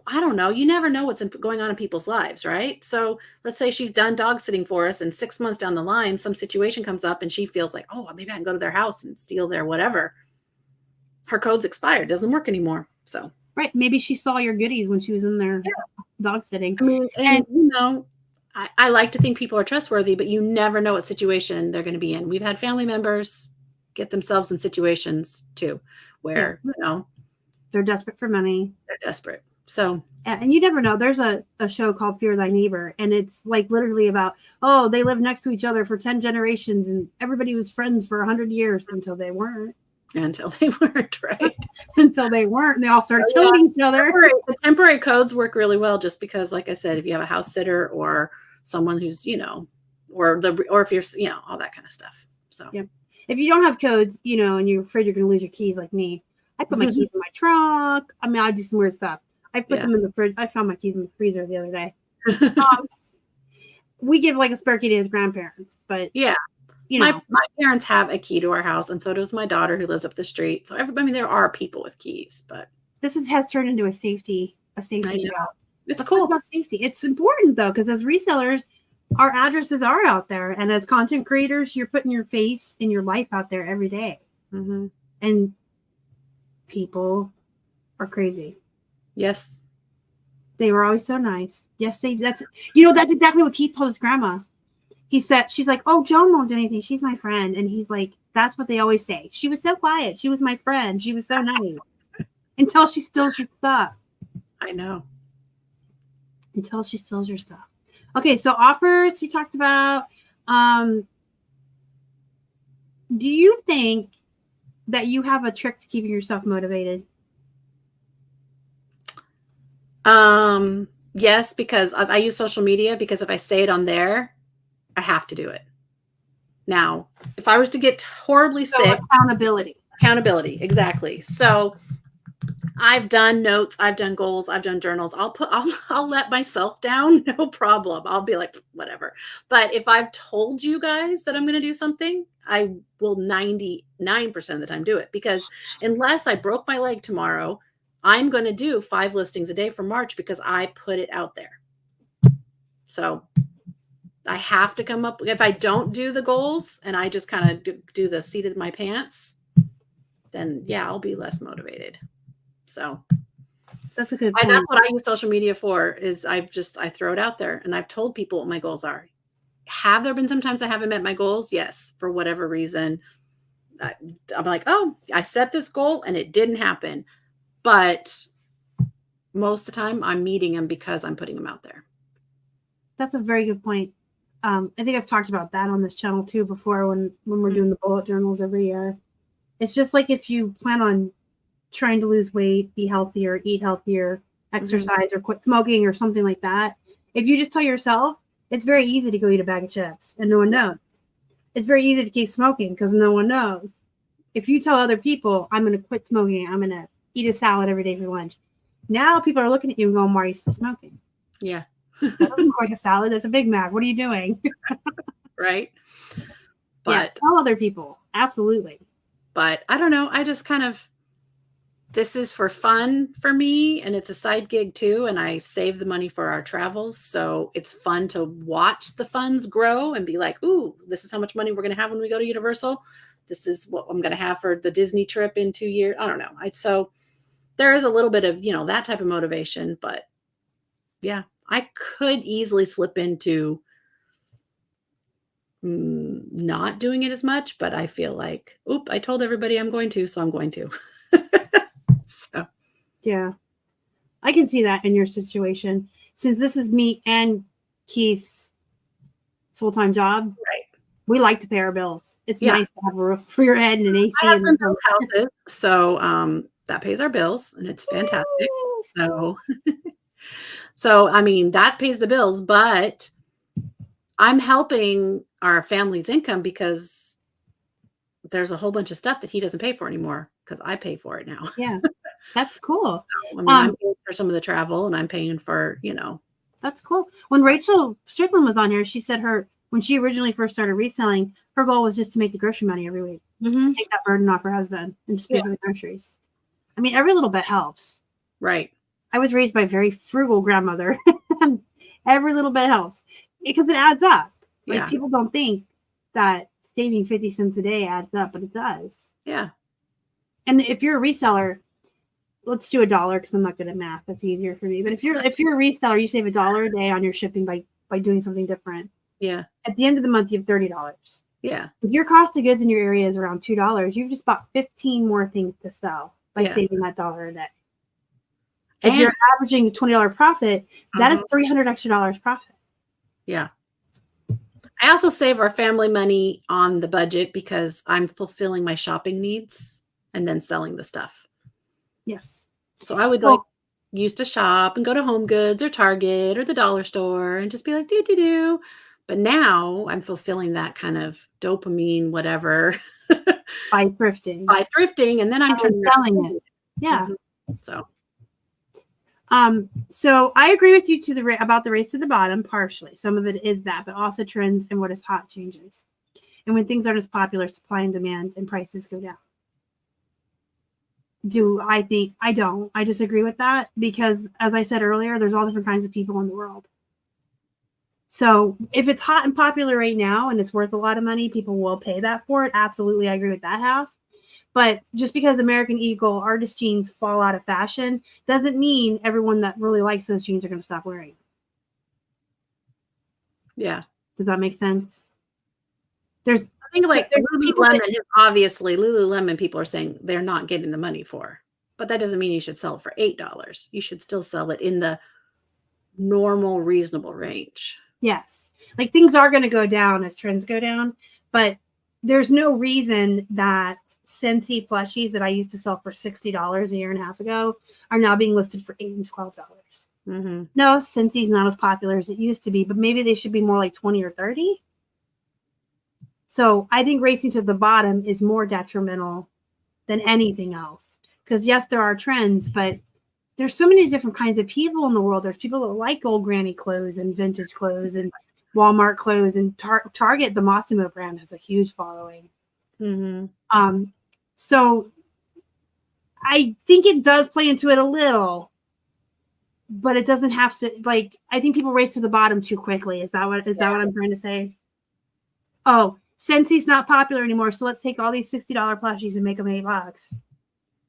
I don't know, you never know what's going on in people's lives, right? So let's say she's done dog sitting for us and 6 months down the line, some situation comes up and she feels like, oh, maybe I can go to their house and steal their whatever. Her code's expired, doesn't work anymore. So right. Maybe she saw your goodies when she was in there dog sitting. I mean, and you know, I like to think people are trustworthy, but you never know what situation they're going to be in. We've had family members get themselves in situations too, where, you know, they're desperate for money. They're desperate. So, and you never know. There's a show called Fear Thy Neighbor, and it's like literally about, oh, they lived next to each other for 10 generations and everybody was friends for 100 years until they weren't. Until they weren't, right? Until they weren't. And they all started killing each other. The temporary codes work really well just because, like I said, if you have a house sitter or someone who's, you know, or if you're, you know, all that kind of stuff. So, yeah. If you don't have codes, you know, and you're afraid you're going to lose your keys like me, I put my keys in my trunk. I mean, I do some weird stuff. I put them in the fridge. I found my keys in the freezer the other day. We give like a spare key to his grandparents, but yeah, you know, my parents have a key to our house, and so does my daughter who lives up the street. So everybody, I mean, there are people with keys, but this has turned into a safety show. It's Let's cool. talk about safety. It's important though, because as resellers, our addresses are out there, and as content creators, you're putting your face and your life out there every day, and people are crazy. Yes. They were always so nice. Yes, that's exactly what Keith told his grandma. He said, she's like, oh, Joan won't do anything. She's my friend. And he's like, that's what they always say. She was so quiet. She was my friend. She was so nice. Until she steals your stuff. I know. Until she steals your stuff. Okay, so offers we talked about. Do you think that you have a trick to keeping yourself motivated? Yes, because I use social media, because if I say it on there, I have to do it. Now, if I was to get horribly sick, Accountability, exactly. So I've done notes, I've done goals, I've done journals. I'll let myself down, no problem. I'll be like, whatever. But if I've told you guys that I'm going to do something, I will 99% of the time do it, because unless I broke my leg tomorrow, I'm going to do 5 listings a day for March because I put it out there. So I have to come up. If I don't do the goals and I just kind of do the seat of my pants, then yeah, I'll be less motivated. So that's a good point. That's what I use social media for, is I throw it out there, and I've told people what my goals are. Have there been sometimes I haven't met my goals? Yes, for whatever reason. I'm like, oh, I set this goal and it didn't happen. But most of the time I'm meeting them because I'm putting them out there. That's a very good point. I think I've talked about that on this channel too before, when we're doing the bullet journals every year. It's just like if you plan on trying to lose weight, be healthier, eat healthier, exercise, or quit smoking or something like that. If you just tell yourself, it's very easy to go eat a bag of chips and no one knows. It's very easy to keep smoking because no one knows. If you tell other people, I'm going to quit smoking, I'm going to eat a salad every day for lunch, now people are looking at you and going, why are you still smoking? Yeah. That doesn't look like a salad. That's a Big Mac. What are you doing? Right. But yeah, tell other people. Absolutely. But I don't know. I just kind of, this is for fun for me, and it's a side gig too. And I save the money for our travels. So it's fun to watch the funds grow and be like, ooh, this is how much money we're going to have when we go to Universal. This is what I'm going to have for the Disney trip in 2 years. I don't know. So there is a little bit of, that type of motivation, but yeah, I could easily slip into not doing it as much, but I feel like, oop, I told everybody I'm going to, so I'm going to. So yeah, I can see that in your situation, since this is me and Keith's full-time job. Right. We like to pay our bills. It's nice to have a roof for your head and an AC. My husband builds houses, so that pays our bills, and it's fantastic. So I mean, that pays the bills, but I'm helping our family's income because there's a whole bunch of stuff that he doesn't pay for anymore because I pay for it now. Yeah, that's cool. So, I mean, I'm paying for some of the travel, and I'm paying for, That's cool. When Rachel Strickland was on here, she said when she originally first started reselling, her goal was just to make the grocery money every week. Take that burden off her husband and just pay for the groceries. I mean, every little bit helps. Right. I was raised by a very frugal grandmother. Every little bit helps because it adds up. Like, people don't think that saving 50 cents a day adds up, but it does. Yeah. And if you're a reseller, let's do $1 because I'm not good at math. That's easier for me. But if you're a reseller, you save $1 a day on your shipping by doing something different. Yeah. At the end of the month, you have $30. Yeah. If your cost of goods in your area is around $2, you've just bought 15 more things to sell by saving that $1 a day. If you're averaging a $20 profit, that is $300 extra profit. Yeah. I also save our family money on the budget because I'm fulfilling my shopping needs and then selling the stuff. Yes. So I would used to shop and go to Home Goods or Target or the dollar store and just be like, do. But now I'm fulfilling that kind of dopamine, whatever. By thrifting. And then I'm selling it. Yeah. So I agree with you about the race to the bottom, partially. Some of it is that, but also trends and what is hot changes. And when things aren't as popular, supply and demand and prices go down. I don't. I disagree with that because, as I said earlier, there's all different kinds of people in the world. So if it's hot and popular right now and it's worth a lot of money, people will pay that for it. Absolutely. I agree with that half. But just because American Eagle artist jeans fall out of fashion doesn't mean everyone that really likes those jeans are going to stop wearing them. Yeah. Does that make sense? I think Lululemon is obviously Lululemon people are saying they're not getting the money for, but that doesn't mean you should sell it for $8. You should still sell it in the normal, reasonable range. Yes. Like, things are going to go down as trends go down, but there's no reason that Scentsy plushies that I used to sell for $60 a year and a half ago are now being listed for $8 and $12. No, Scentsy's not as popular as it used to be, but maybe they should be more like 20 or 30. So I think racing to the bottom is more detrimental than anything else. Because yes, there are trends, but there's so many different kinds of people in the world. There's people that like old granny clothes and vintage clothes and Walmart clothes, and Target, the Massimo brand, has a huge following. So I think it does play into it a little, but it doesn't have to. Like, I think people race to the bottom too quickly. Is that what I'm trying to say? Oh, Scentsie's not popular anymore, so let's take all these $60 plushies and make them $8.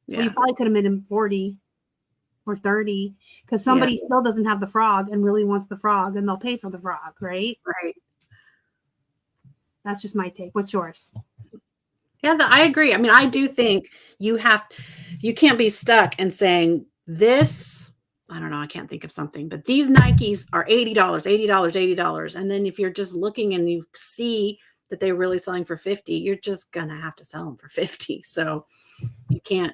Yeah. Well, you probably could have made them 40 or 30 because somebody still doesn't have the frog and really wants the frog, and they'll pay for the frog, right? Right. That's just my take. What's yours? Yeah, I agree. I mean, I do think you can't be stuck and saying this, I don't know, I can't think of something, but these Nikes are $80, $80, $80. And then if you're just looking and you see that they're really selling for 50, you're just going to have to sell them for 50. So you can't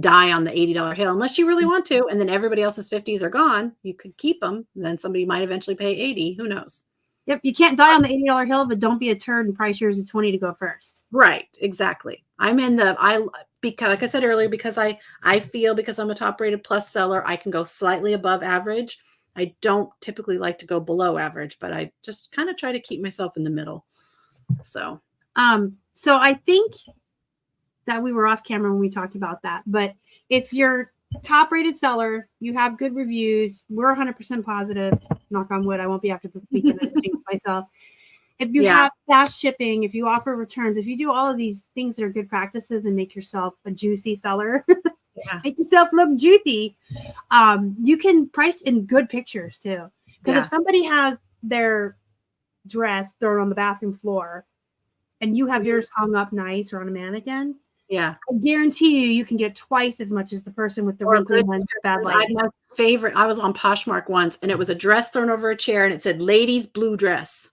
die on the $80 hill unless you really want to. And then everybody else's 50s are gone. You could keep them. And then somebody might eventually pay 80. Who knows? Yep. You can't die on the $80 hill, but don't be a turd and price yours at 20 to go first. Right. Exactly. Because like I said earlier, because I feel because I'm a top rated plus seller, I can go slightly above average. I don't typically like to go below average, but I just kind of try to keep myself in the middle. So I think that we were off camera when we talked about that, but if you're top rated seller, you have good reviews, we're 100% positive, knock on wood, I won't be after this weekend to jinx myself. If you have fast shipping, if you offer returns, if you do all of these things that are good practices and make yourself a juicy seller, make yourself look juicy, you can price in good pictures too. Because if somebody has their dress thrown on the bathroom floor and you have yours hung up nice or on a mannequin, I guarantee you can get twice as much as the person with the wrinkly lens bad light. My favorite, I was on Poshmark once and it was a dress thrown over a chair and it said ladies blue dress.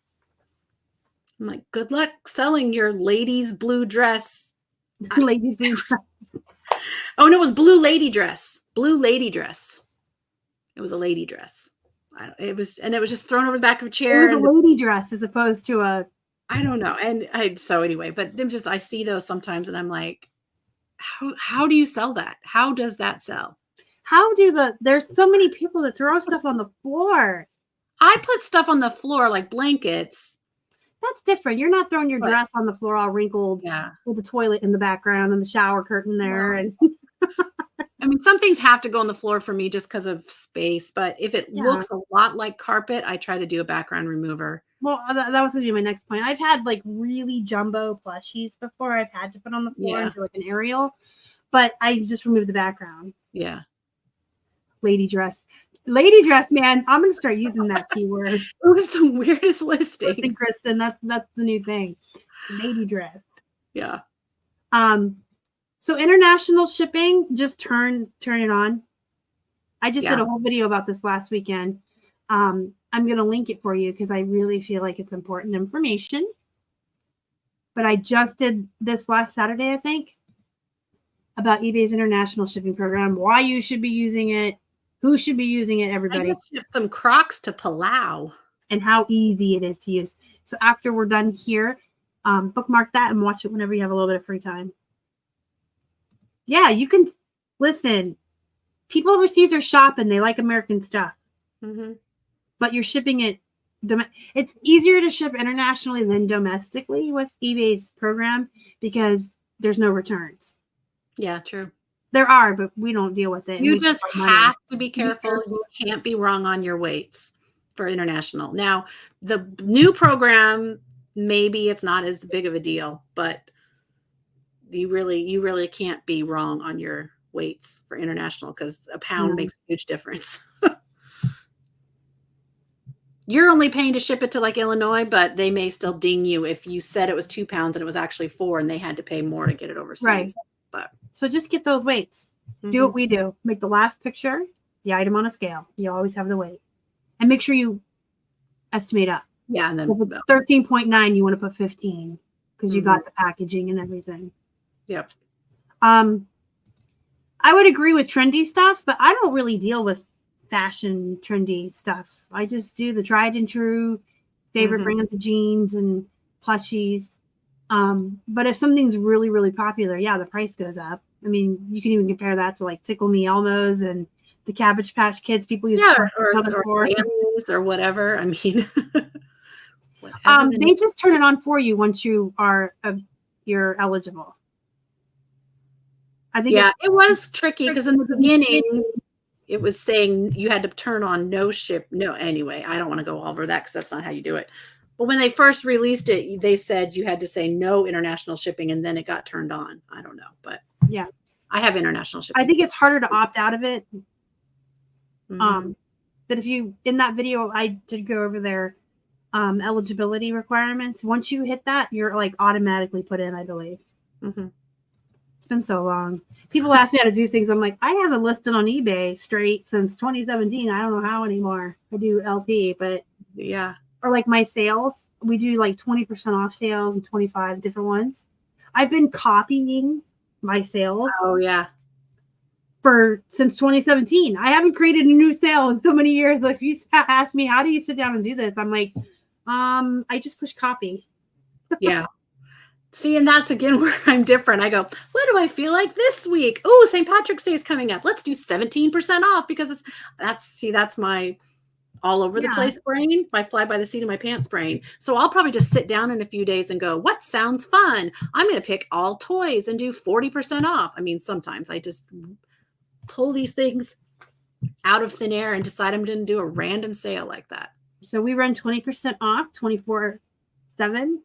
I'm like, good luck selling your ladies blue dress. Ladies blue dress. Oh, no, it was blue lady dress. Blue lady dress. It was a lady dress. It was just thrown over the back of a chair. It was a lady dress as opposed to a. I don't know. And so anyway, but I see those sometimes and I'm like, how do you sell that? How does that sell? There's so many people that throw stuff on the floor. I put stuff on the floor like blankets. That's different. You're not throwing your dress on the floor all wrinkled with the toilet in the background and the shower curtain there. And I mean, some things have to go on the floor for me just because of space. But if it looks a lot like carpet, I try to do a background remover. Well, that was going to be my next point. I've had like really jumbo plushies before I've had to put on the floor into like an aerial, but I just removed the background. Yeah. Lady dress, man. I'm going to start using that keyword. It was the weirdest listing. Listen, Kristen, that's the new thing. Lady dress. Yeah. So international shipping, just turn it on. I just did a whole video about this last weekend. I'm going to link it for you because I really feel like it's important information. But I just did this last Saturday, I think, about eBay's international shipping program, why you should be using it, who should be using it, everybody. I shipped some Crocs to Palau. And how easy it is to use. So after we're done here, bookmark that and watch it whenever you have a little bit of free time. Yeah, you can listen. People overseas are shopping. They like American stuff. Mm-hmm. But you're shipping it. It's easier to ship internationally than domestically with eBay's program because there's no returns. Yeah, true. There are, but we don't deal with it. You just have to be careful. You can't be wrong on your weights for international. Now, the new program, maybe it's not as big of a deal, but you really can't be wrong on your weights for international because a pound makes a huge difference. You're only paying to ship it to like Illinois, but they may still ding you if you said it was 2 pounds and it was actually 4 and they had to pay more to get it overseas. Right. But so just get those weights. Do what we do. Make the last picture, the item on a scale. You always have the weight. And make sure you estimate up. Yeah. And then if it's 13.9, you want to put 15 because you got the packaging and everything. Yep. I would agree with trendy stuff, but I don't really deal with fashion trendy stuff. I just do the tried and true favorite brands of jeans and plushies. But if something's really, really popular, the price goes up. I mean, you can even compare that to like Tickle Me Elmos and the Cabbage Patch Kids. People use or Grammys or whatever. I mean, they just turn it on for you once you are you're eligible. I think it was tricky because in the beginning it was saying you had to turn on no ship. No, anyway, I don't want to go over that because that's not how you do it. But when they first released it, they said you had to say no international shipping, and then it got turned on. I don't know, but yeah, I have international shipping. I think it's harder to opt out of it. But if you, in that video, I did go over their eligibility requirements. Once you hit that, you're like automatically put in, I believe. It's been so long. People ask me how to do things. I'm like, I haven't listed on eBay straight since 2017. I don't know how anymore. I do LP, but yeah. Or like my sales, we do like 20% off sales and 25 different ones. I've been copying my sales. Oh yeah. Since 2017. I haven't created a new sale in so many years. Like, if you ask me, how do you sit down and do this? I'm like, I just push copy. Yeah. See, and that's again where I'm different. I go, what do I feel like this week? Oh, St. Patrick's Day is coming up. Let's do 17% off because that's my all over the place brain, my fly by the seat of my pants brain. So I'll probably just sit down in a few days and go, what sounds fun? I'm going to pick all toys and do 40% off. I mean, sometimes I just pull these things out of thin air and decide I'm going to do a random sale like that. So we run 20% off 24/7.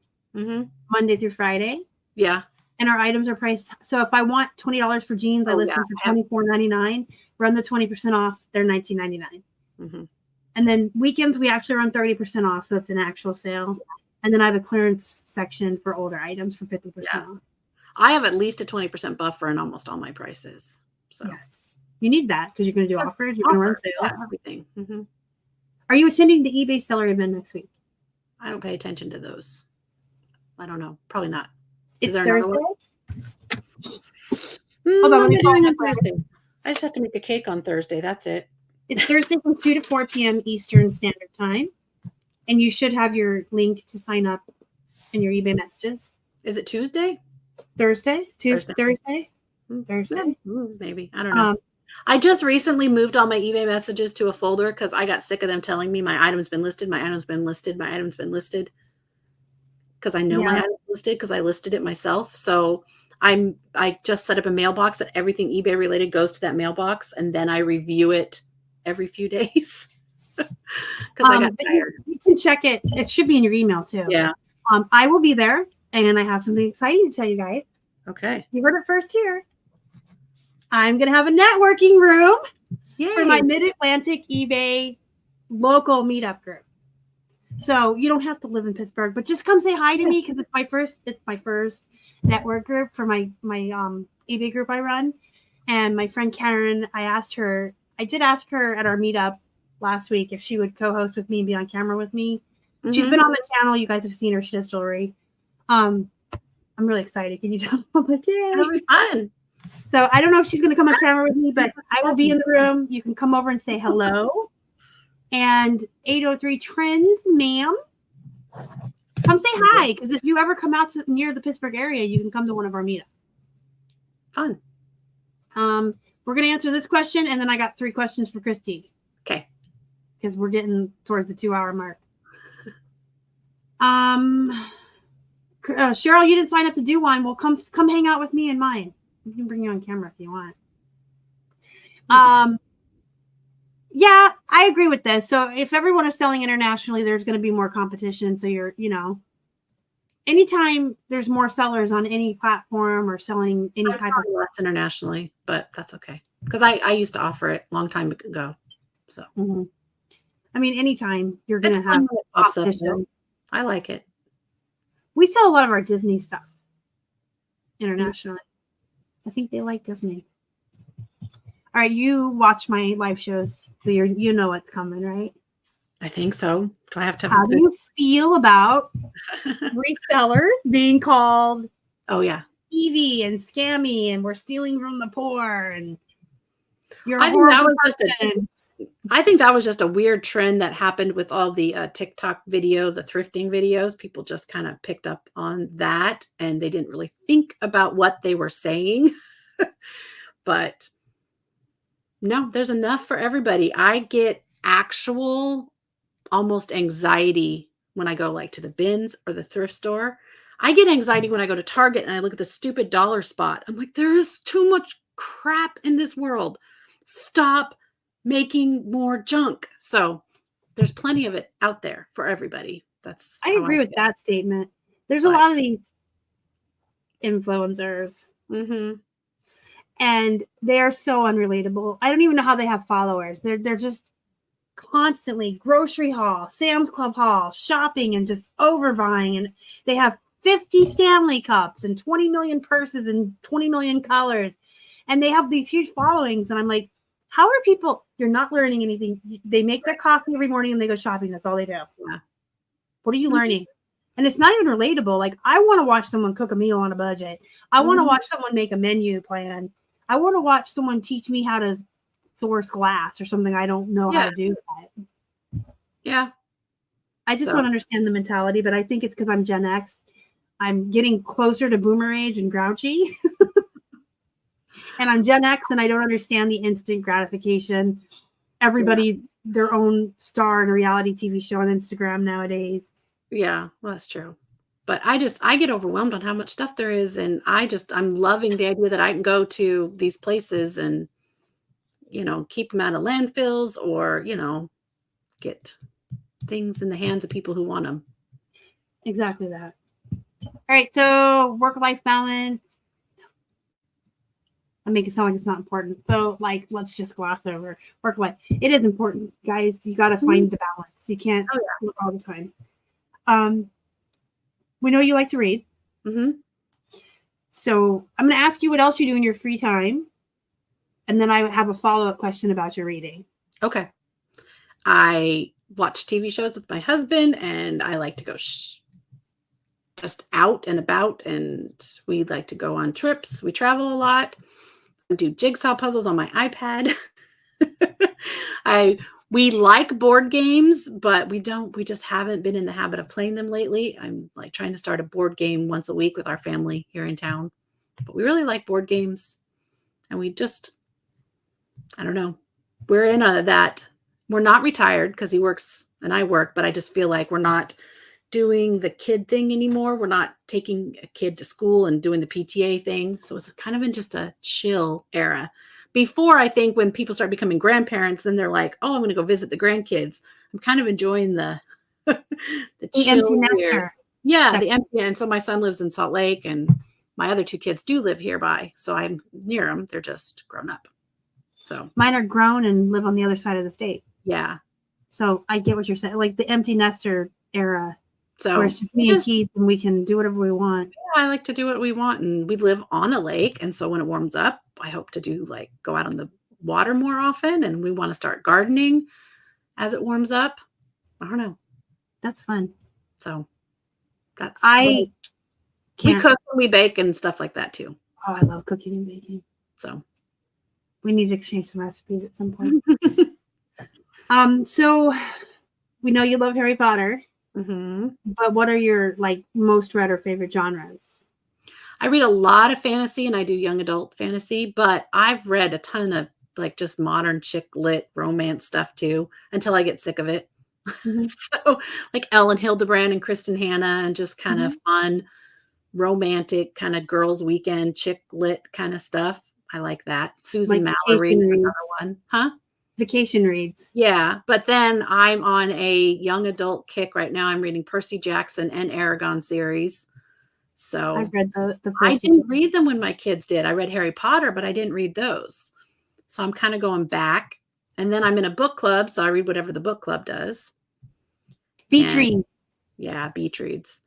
Monday through Friday. Yeah. And our items are priced. So if I want $20 for jeans, I list them for $24.99. Run the 20% off, they're $19.99. And then weekends, we actually run 30% off. So it's an actual sale. And then I have a clearance section for older items for 50% off. I have at least a 20% buffer in almost all my prices. So yes, you need that because you're going to do offers. You're going to run sales. Everything. Are you attending the eBay seller event next week? I don't pay attention to those. I don't know. Probably not. It's Thursday. Hold on, let me call on Thursday. I just have to make a cake on Thursday. That's it. It's Thursday from 2 to 4 p.m. Eastern Standard Time. And you should have your link to sign up in your eBay messages. Is it Tuesday? Thursday? Thursday? Maybe. I don't know. I just recently moved all my eBay messages to a folder because I got sick of them telling me my item's been listed, my item's been listed, my item's been listed. Because I know my item's listed because I listed it myself. So I just set up a mailbox that everything eBay related goes to that mailbox, and then I review it every few days. Because I got tired. You can check it. It should be in your email too. Yeah. I will be there, and I have something exciting to tell you guys. Okay. You heard it first here. I'm going to have a networking room for my Mid-Atlantic eBay local meetup group. So you don't have to live in Pittsburgh, but just come say hi to me because it's my first network group for my eBay group I run. And my friend Karen, I did ask her at our meetup last week if she would co-host with me and be on camera with me. She's been on the channel. You guys have seen her. She does jewelry. I'm really excited. Can you tell? I'm like, yay. That'll be fun. So I don't know if she's going to come on camera with me, but I will be in the room. You can come over and say hello. And 803 Trends, ma'am. Come say hi, because if you ever come out near the Pittsburgh area, you can come to one of our meetups. Fun. We're going to answer this question, and then I got 3 questions for Christy. Okay. Because we're getting towards the 2-hour mark. Cheryl, you didn't sign up to do one. Well, come hang out with me and mine. We can bring you on camera if you want. Yeah, I agree with this. So if everyone is selling internationally, there's going to be more competition. So anytime there's more sellers on any platform or selling any type of less internationally, but that's okay. Because I used to offer it a long time ago. So I mean, anytime you're going to have competition. I like it. We sell a lot of our Disney stuff internationally. I think they like Disney. All right, you watch my live shows, so you know what's coming, right? I think so. Do I have to? How do you feel about resellers being called? Oh yeah, Evie and scammy, and we're stealing from the poor, and you're. I think that was just a weird trend that happened with all the TikTok video, the thrifting videos. People just kind of picked up on that, and they didn't really think about what they were saying. But no, there's enough for everybody. I get actual almost anxiety when I go like to the bins or the thrift store. I get anxiety when I go to Target and I look at the stupid dollar spot. I'm like, there's too much crap in this world. Stop making more junk. So there's plenty of it out there for everybody. That's I how agree with feel. that statement. There's a But- lot of these influencers Mhm. and they are so unrelatable. I don't even know how they have followers. They're just constantly grocery haul, Sam's Club haul, shopping, and just overbuying. And they have 50 Stanley cups and 20 million purses and 20 million colors. And they have these huge followings. And I'm like, how are people? You're not learning anything. They make their coffee every morning and they go shopping. That's all they do. Yeah. What are you learning? And it's not even relatable. Like, I want to watch someone cook a meal on a budget. I want to watch someone make a menu plan. I want to watch someone teach me how to source glass or something. I don't know how to do that. Yeah. I just don't understand the mentality, but I think it's because I'm Gen X. I'm getting closer to boomer age and grouchy. And I'm Gen X and I don't understand the instant gratification. Everybody's their own star in a reality TV show on Instagram nowadays. Yeah, well, that's true. But I get overwhelmed on how much stuff there is. And I'm loving the idea that I can go to these places and, keep them out of landfills or, get things in the hands of people who want them. Exactly that. All right. So work-life balance. I make it sound like it's not important. So let's just gloss over work life. It is important, guys. You got to find the balance. You can't work all the time. We know you like to read. Mm-hmm. So I'm going to ask you what else you do in your free time. And then I have a follow-up question about your reading. Okay. I watch TV shows with my husband and I like to go just out and about, and we like to go on trips. We travel a lot. I do jigsaw puzzles on my iPad. We like board games, but we just haven't been in the habit of playing them lately. I'm like trying to start a board game once a week with our family here in town. But we really like board games. And we just, I don't know. We're in that. We're not retired because he works and I work, but I just feel like we're not doing the kid thing anymore. We're not taking a kid to school and doing the PTA thing. So it's kind of in just a chill era. Before, I think when people start becoming grandparents, then they're like, oh, I'm going to go visit the grandkids. I'm kind of enjoying the chill empty nester. years. Yeah, the empty. And so my son lives in Salt Lake and my other two kids do live hereby. So I'm near them. They're just grown up. So mine are grown and live on the other side of the state. Yeah. So I get what you're saying. Like the empty nester era. So where it's just me and Keith and we can do whatever we want. Yeah, I like to do what we want. And we live on a lake. And so when it warms up, I hope to go out on the water more often. And we want to start gardening as it warms up. I don't know. That's fun. So that's we cook and we bake and stuff like that too. Oh, I love cooking and baking. So we need to exchange some recipes at some point. So we know you love Harry Potter. Mm-hmm. But what are your most read or favorite genres? I read a lot of fantasy and I do young adult fantasy, but I've read a ton of just modern chick lit romance stuff too until I get sick of it. Mm-hmm. So Ellen Hildebrand and Kristen Hanna and just kind of fun, romantic kind of girls' weekend chick lit kind of stuff. I like that. Susan Mallory is another one. Huh? Vacation reads. Yeah, but then I'm on a young adult kick right now. I'm reading Percy Jackson and Aragon series. So I've read the I didn't read them when my kids did. I read Harry Potter, but I didn't read those. So I'm kind of going back. And then I'm in a book club, so I read whatever the book club does. Beach reads. Yeah, beach reads.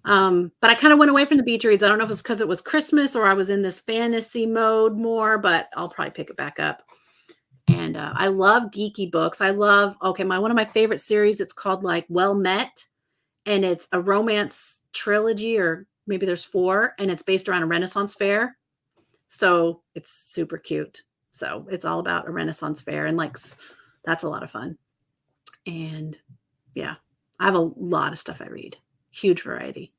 But I kind of went away from the beach reads. I don't know if it's because it was Christmas or I was in this fantasy mode more, but I'll probably pick it back up. And I love geeky books. I love, one of my favorite series, it's called Well Met. And it's a romance trilogy, or maybe there's 4, and it's based around a Renaissance fair. So it's super cute. So it's all about a Renaissance fair. And that's a lot of fun. And yeah, I have a lot of stuff I read. Huge variety.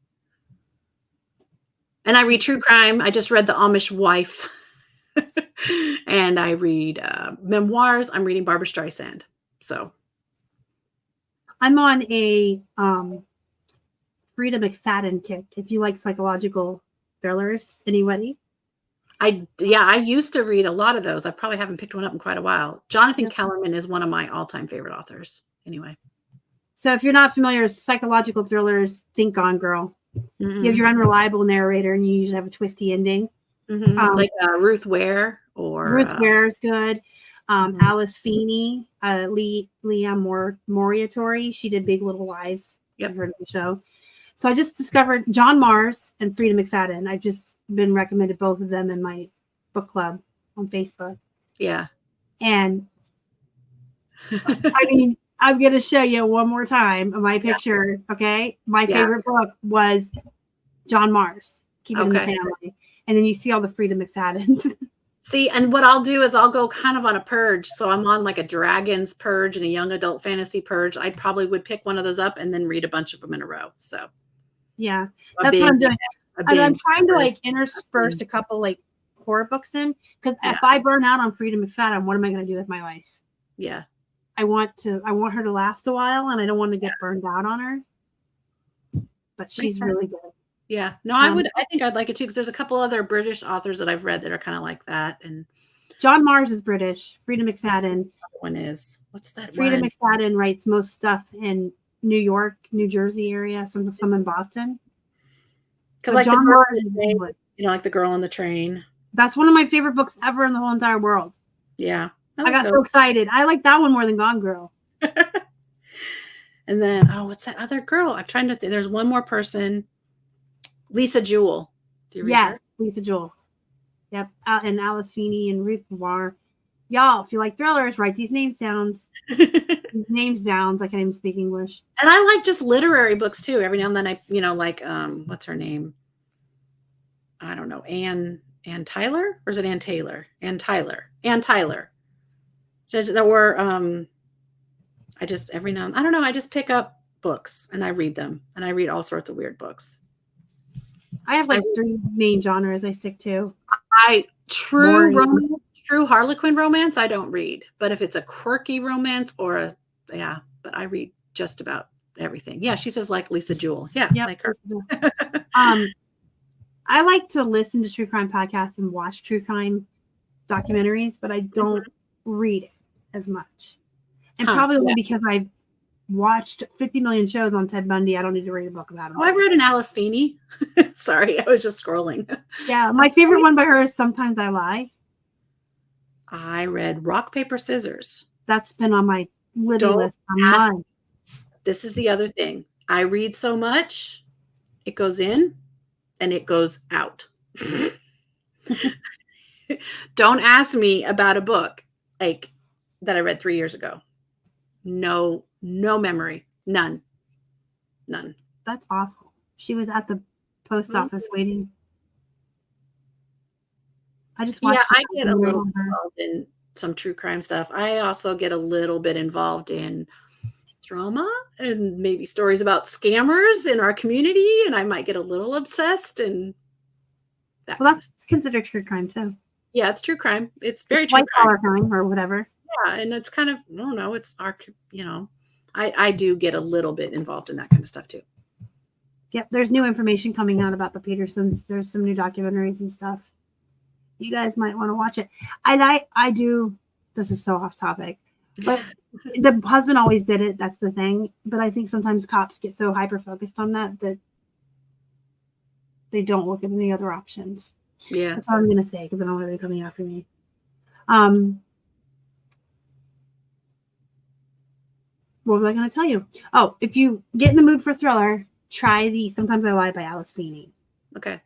And I read true crime. I just read The Amish Wife. And I read memoirs. I'm reading Barbara Streisand. So I'm on a Frida McFadden kick. If you like psychological thrillers, anybody? I used to read a lot of those. I probably haven't picked one up in quite a while. Jonathan Kellerman is one of my all-time favorite authors. Anyway. So if you're not familiar with psychological thrillers, think Gone Girl. You have your unreliable narrator, and you usually have a twisty ending. Like Ruth Ware or Ruth Ware is good. Alice Feeney, Leah Moriarty. She did Big Little Lies. Yep. You've heard of the show. So I just discovered John Mars and Frida McFadden. I've just been recommended both of them in my book club on Facebook. Yeah. And I mean, I'm going to show you one more time my picture. Yeah. Okay. My favorite book was John Mars. Keep It in the Family. And then you see all the Frida McFaddens. See, and what I'll do is I'll go kind of on a purge. So I'm on like a dragons purge and a young adult fantasy purge. I probably would pick one of those up and then read a bunch of them in a row. So yeah, that's what I'm doing. And I'm trying to like intersperse a couple like horror books in, because if I burn out on Frida McFadden, what am I going to do with my life? Yeah. I want her to last a while, and I don't want to get burned out on her. But she's really good. Yeah. No, I think I'd like it too, because there's a couple other British authors that I've read that are kind of like that. And John Mars is British. Frida McFadden. One is. What's that? Frida McFadden writes most stuff in New York, New Jersey area, some in Boston. Because like John Mars, like The Girl on the Train. That's one of my favorite books ever in the whole entire world. Yeah. I got so excited. I like that one more than Gone Girl. And then, what's that other girl? I'm trying to think. There's one more person. Lisa Jewell. Do you read her? Lisa Jewell. Yep. And Alice Feeney and Ruth Ware. Y'all, if you like thrillers, write these names down. Names down. I can't even speak English. And I like just literary books too. Every now and then like what's her name? I don't know. Ann Tyler? Or is it Ann Taylor? Ann Tyler. There were I just every now and I don't know, I just pick up books and I read them, and I read all sorts of weird books. I have like 3 main genres I stick to. True romance, true Harlequin romance, I don't read. But if it's a quirky romance or but I read just about everything. Yeah, she says like Lisa Jewell. Yeah, like her. I like to listen to true crime podcasts and watch true crime documentaries, but I don't read it as much. And probably because I've watched 50 million shows on Ted Bundy, I don't need to read a book about him. I read an Alice Feeney. Sorry, I was just scrolling. Yeah, my favorite one by her is Sometimes I Lie. I read Rock, Paper, Scissors. That's been on my little list for months. This is the other thing. I read so much, it goes in and it goes out. Don't ask me about a book like that I read 3 years ago. No memory. None. That's awful. She was at the post office waiting. I just watched. Yeah, I get a little involved in some true crime stuff. I also get a little bit involved in drama and maybe stories about scammers in our community, and I might get a little obsessed. And that's considered true crime too. Yeah, it's true crime. It's very true crime or whatever. Yeah, and it's kind of, I don't know, it's our, I do get a little bit involved in that kind of stuff too. Yep, there's new information coming out about the Petersons. There's some new documentaries and stuff. You guys might want to watch it. I do, this is so off topic, but the husband always did it. That's the thing. But I think sometimes cops get so hyper-focused on that they don't look at any other options. Yeah. That's all I'm going to say, because I don't want anybody coming after me. What was I going to tell you? Oh, if you get in the mood for thriller, try the Sometimes I Lie by Alice Feeney. Okay.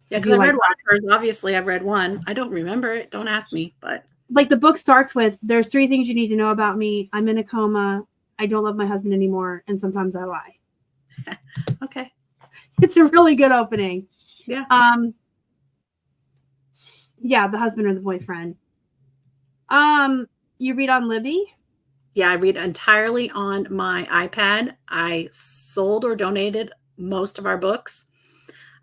Yeah, because I read one. Obviously, I've read one. I don't remember it. Don't ask me. But like the book starts with, there's 3 things you need to know about me. I'm in a coma. I don't love my husband anymore. And sometimes I lie. Okay. It's a really good opening. Yeah. Yeah, the husband or the boyfriend. You read on Libby? Yeah, I read entirely on my iPad. I sold or donated most of our books.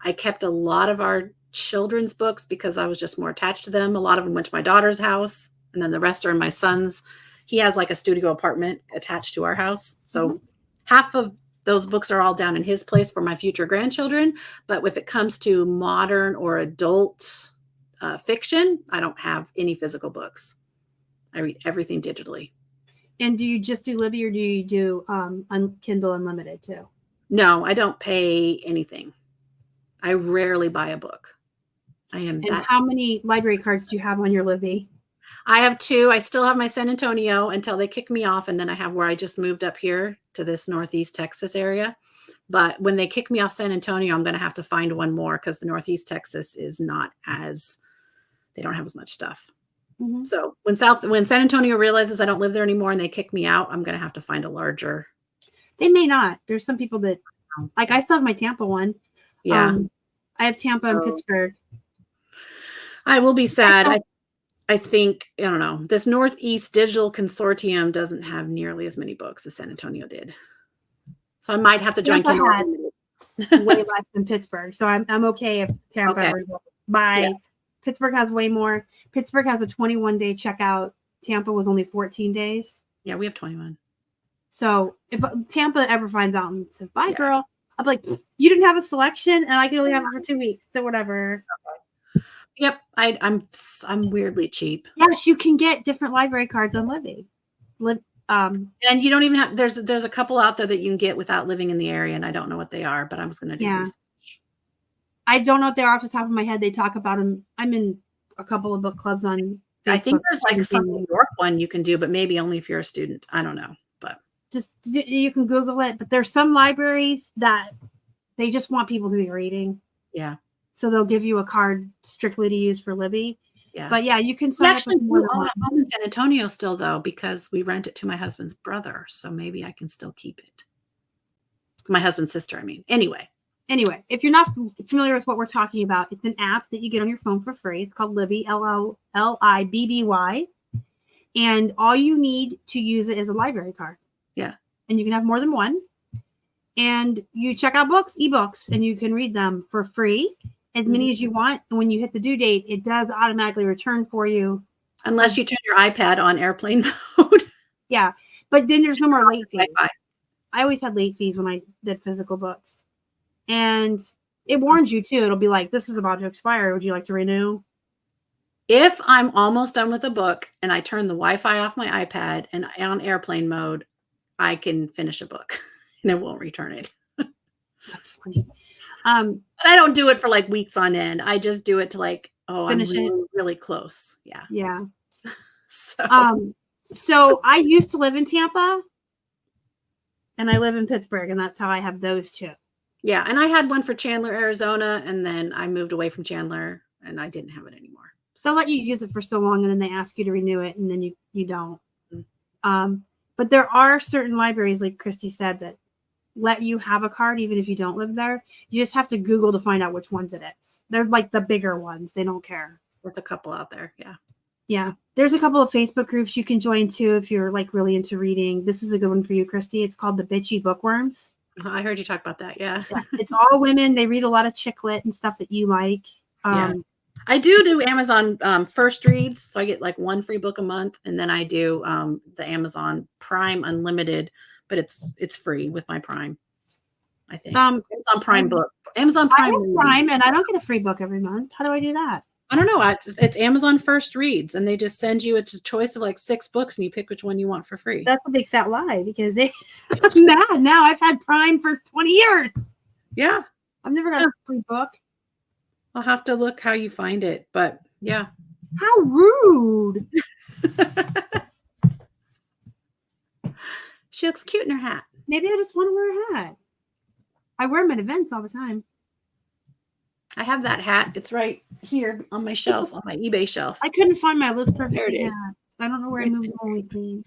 I kept a lot of our children's books because I was just more attached to them. A lot of them went to my daughter's house, and then the rest are in my son's. He has like a studio apartment attached to our house. So half of those books are all down in his place for my future grandchildren. But if it comes to modern or adult fiction, I don't have any physical books. I read everything digitally. And do you just do Libby, or do you do Kindle Unlimited too? No, I don't pay anything. I rarely buy a book. And how many library cards do you have on your Libby? I have 2. I still have my San Antonio until they kick me off. And then I have where I just moved up here to this Northeast Texas area. But when they kick me off San Antonio, I'm going to have to find one more because the Northeast Texas is not as, they don't have as much stuff. Mm-hmm. So when San Antonio realizes I don't live there anymore and they kick me out, I'm going to have to find a larger. They may not. There's some people that, like, I still have my Tampa one. Yeah. I have Tampa and Pittsburgh. I will be sad. I think, I don't know, this Northeast Digital Consortium doesn't have nearly as many books as San Antonio did. So I might have to join Tampa had way less than Pittsburgh. So I'm okay if Tampa Pittsburgh has way more. Pittsburgh has a 21-day checkout. Tampa was only 14 days. Yeah, we have 21. So if Tampa ever finds out and says, bye, girl, I'll be like, you didn't have a selection and I can only have it for 2 weeks. So whatever. Okay. Yep. I'm weirdly cheap. Yes, you can get different library cards on Libby. And you don't even have, there's a couple out there that you can get without living in the area, and I don't know what they are, but I was going to do research. I don't know if they're off the top of my head. They talk about them. I'm in a couple of book clubs on Facebook. I think there's like some New York one you can do, but maybe only if you're a student. I don't know, but just you can Google it. But there's some libraries that they just want people to be reading. Yeah. So they'll give you a card strictly to use for Libby. Yeah. But yeah, you can actually own a home in San Antonio still though, because we rent it to my husband's brother. So maybe I can still keep it. My husband's sister, I mean. Anyway, if you're not familiar with what we're talking about, it's an app that you get on your phone for free. It's called Libby, Libby. And all you need to use it is a library card. Yeah. And you can have more than one. And you check out books, ebooks, and you can read them for free, as many as you want. And when you hit the due date, it does automatically return for you. Unless you turn your iPad on airplane mode. Yeah. But then there's no more late fees. I always had late fees when I did physical books. And it warns you too. It'll be like, this is about to expire. Would you like to renew? If I'm almost done with a book and I turn the Wi-Fi off my iPad and on airplane mode, I can finish a book and it won't return it. That's funny. But I don't do it for like weeks on end. I just do it to like, finish I'm really close. Yeah. Yeah. So I used to live in Tampa and I live in Pittsburgh, and that's how I have those two. Yeah. And I had one for Chandler, Arizona, and then I moved away from Chandler and I didn't have it anymore. So they'll let you use it for so long and then they ask you to renew it and then you don't. But there are certain libraries, like Christy said, that let you have a card even if you don't live there. You just have to Google to find out which ones it is. They're like the bigger ones. They don't care. There's a couple out there. Yeah. Yeah. There's a couple of Facebook groups you can join too if you're like really into reading. This is a good one for you, Christy. It's called the Bitchy Bookworms. I heard you talk about that. Yeah. It's all women. They read a lot of chick lit and stuff that you like. I do Amazon first reads. So I get like one free book a month. And then I do the Amazon Prime Unlimited, but it's free with my Prime, I think. Amazon Prime book. Amazon Prime. I have Prime and I don't get a free book every month. How do I do that? I don't know. It's Amazon First Reads, and they just send you a choice of like 6 books, and you pick which one you want for free. That's a big fat lie because I'm mad now. I've had Prime for 20 years. Yeah. I've never got a free book. I'll have to look how you find it, but yeah. How rude. She looks cute in her hat. Maybe I just want to wear a hat. I wear them at events all the time. I have that hat. It's right here on my shelf, on my eBay shelf. I couldn't find my Liz Perfect There it is. hat. I don't know where I moved it when we cleaned.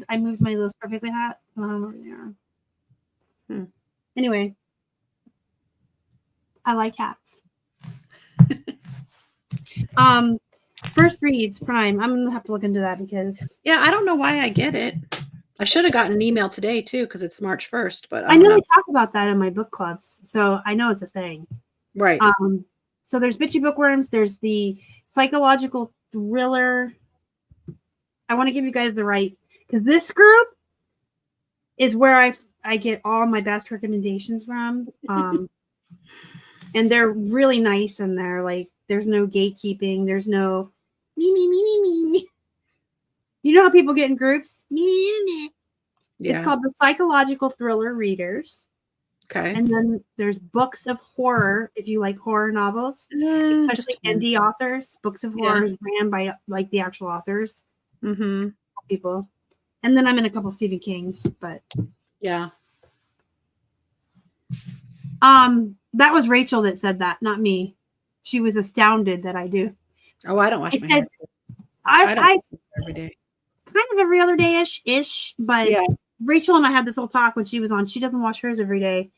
I moved my Liz Perfectly hat. I don't know where they are. Anyway, I like hats. First Reads Prime. I'm gonna have to look into that because I don't know why I get it. I should have gotten an email today too because it's March 1st. But I know they talk about that in my book clubs, so I know it's a thing. Right. So there's bitchy bookworms. There's the psychological thriller. I want to give you guys the right, because this group is where I get all my best recommendations from. And they're really nice, and they're like, there's no gatekeeping. There's no me. You know how people get in groups? Me. Yeah. It's called the Psychological Thriller Readers. Okay. And then there's books of horror, if you like horror novels, especially indie authors. Books of horror is ran by like the actual authors. Mm-hmm. People. And then I'm in a couple Stephen Kings, but yeah. That was Rachel that said that, not me. She was astounded that I do. Oh, I don't wash my hair. I don't every day. Kind of every other day ish, but yeah. Rachel and I had this whole talk when she was on. She doesn't wash hers every day.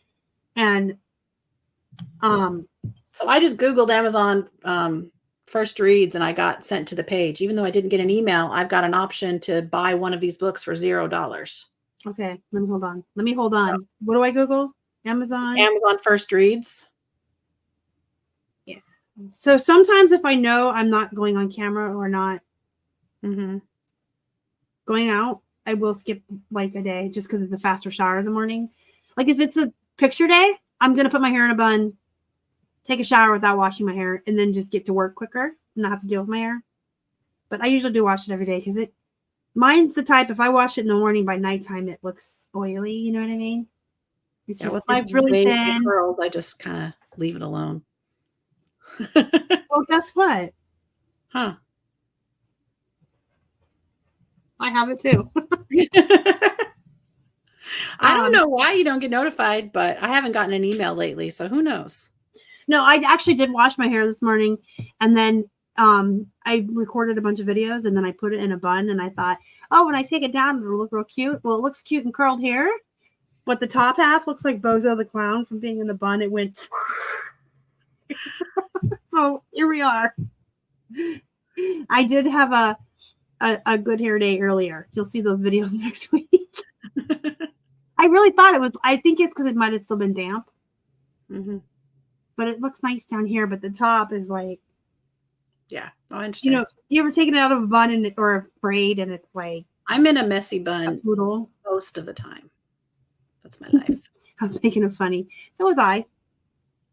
And so I just Googled Amazon first reads and I got sent to the page. Even though I didn't get an email, I've got an option to buy one of these books for $0. Okay, let me hold on. Oh. What do I Google? Amazon first reads. Yeah. So sometimes if I know I'm not going on camera or not going out, I will skip like a day just because it's a faster shower in the morning. Like if it's a picture day, I'm going to put my hair in a bun, take a shower without washing my hair, and then just get to work quicker and not have to deal with my hair. But I usually do wash it every day because mine's the type, if I wash it in the morning, by nighttime, it looks oily. You know what I mean? It's just, with my it's really thin. curls, I just kind of leave it alone. Well, guess what? Huh. I have it too. I don't know why you don't get notified, but I haven't gotten an email lately, so who knows? No, I actually did wash my hair this morning, and then I recorded a bunch of videos, and then I put it in a bun, and I thought, oh, when I take it down, it'll look real cute. Well, it looks cute and curled here, but the top half looks like Bozo the Clown from being in the bun. It went. So here we are. I did have a good hair day earlier. You'll see those videos next week. I really thought it was. I think it's because it might have still been damp. But it looks nice down here. But the top is like. Yeah, I understand. You know, you ever taken it out of a bun or a braid, and it's like. I'm in a messy bun most of the time. That's my life. I was making it funny. So was I.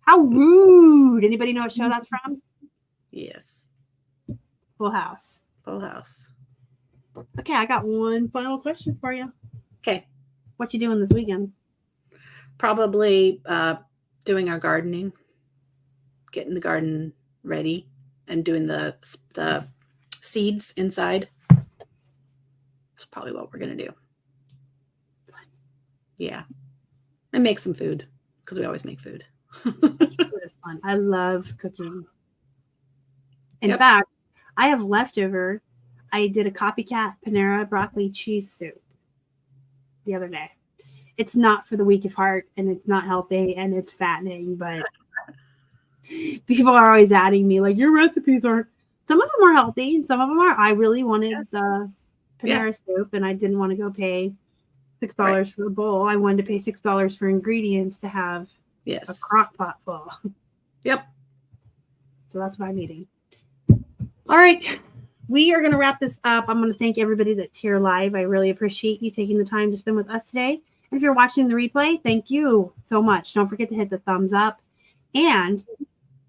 How rude! Anybody know what show that's from? Yes. Full House. Full House. Okay, I got one final question for you. Okay. What you doing this weekend? Probably doing our gardening, getting the garden ready, and doing the seeds inside. That's probably what we're gonna do. Yeah, and make some food because we always make food. Food is fun. I love cooking. In fact, I have leftover. I did a copycat Panera broccoli cheese soup the other day. It's not for the weak of heart, and it's not healthy, and it's fattening, but people are always adding me like, your recipes aren't. Some of them are healthy, and some of them are. I really wanted the Panera soup, and I didn't want to go pay $6 for a bowl. I wanted to pay $6 for ingredients to have a crock pot full. Yep. So that's what I'm eating. All right. We are going to wrap this up. I'm going to thank everybody that's here live. I really appreciate you taking the time to spend with us today. And if you're watching the replay, thank you so much. Don't forget to hit the thumbs up. And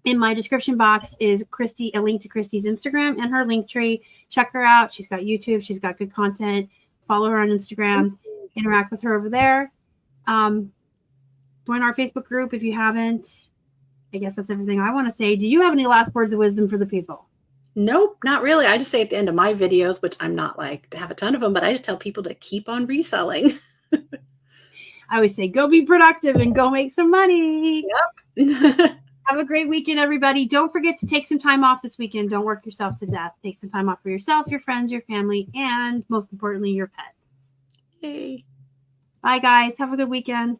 in my description box is a link to Christy's Instagram and her link tree. Check her out. She's got YouTube. She's got good content. Follow her on Instagram. Interact with her over there. Join our Facebook group if you haven't. I guess that's everything I want to say. Do you have any last words of wisdom for the people? Nope, not really. I just say at the end of my videos, which I'm not like to have a ton of them, but I just tell people to keep on reselling. I always say, go be productive and go make some money. Yep. Have a great weekend, everybody. Don't forget to take some time off this weekend. Don't work yourself to death. Take some time off for yourself, your friends, your family, and most importantly, your pets. Yay. Bye, guys. Have a good weekend.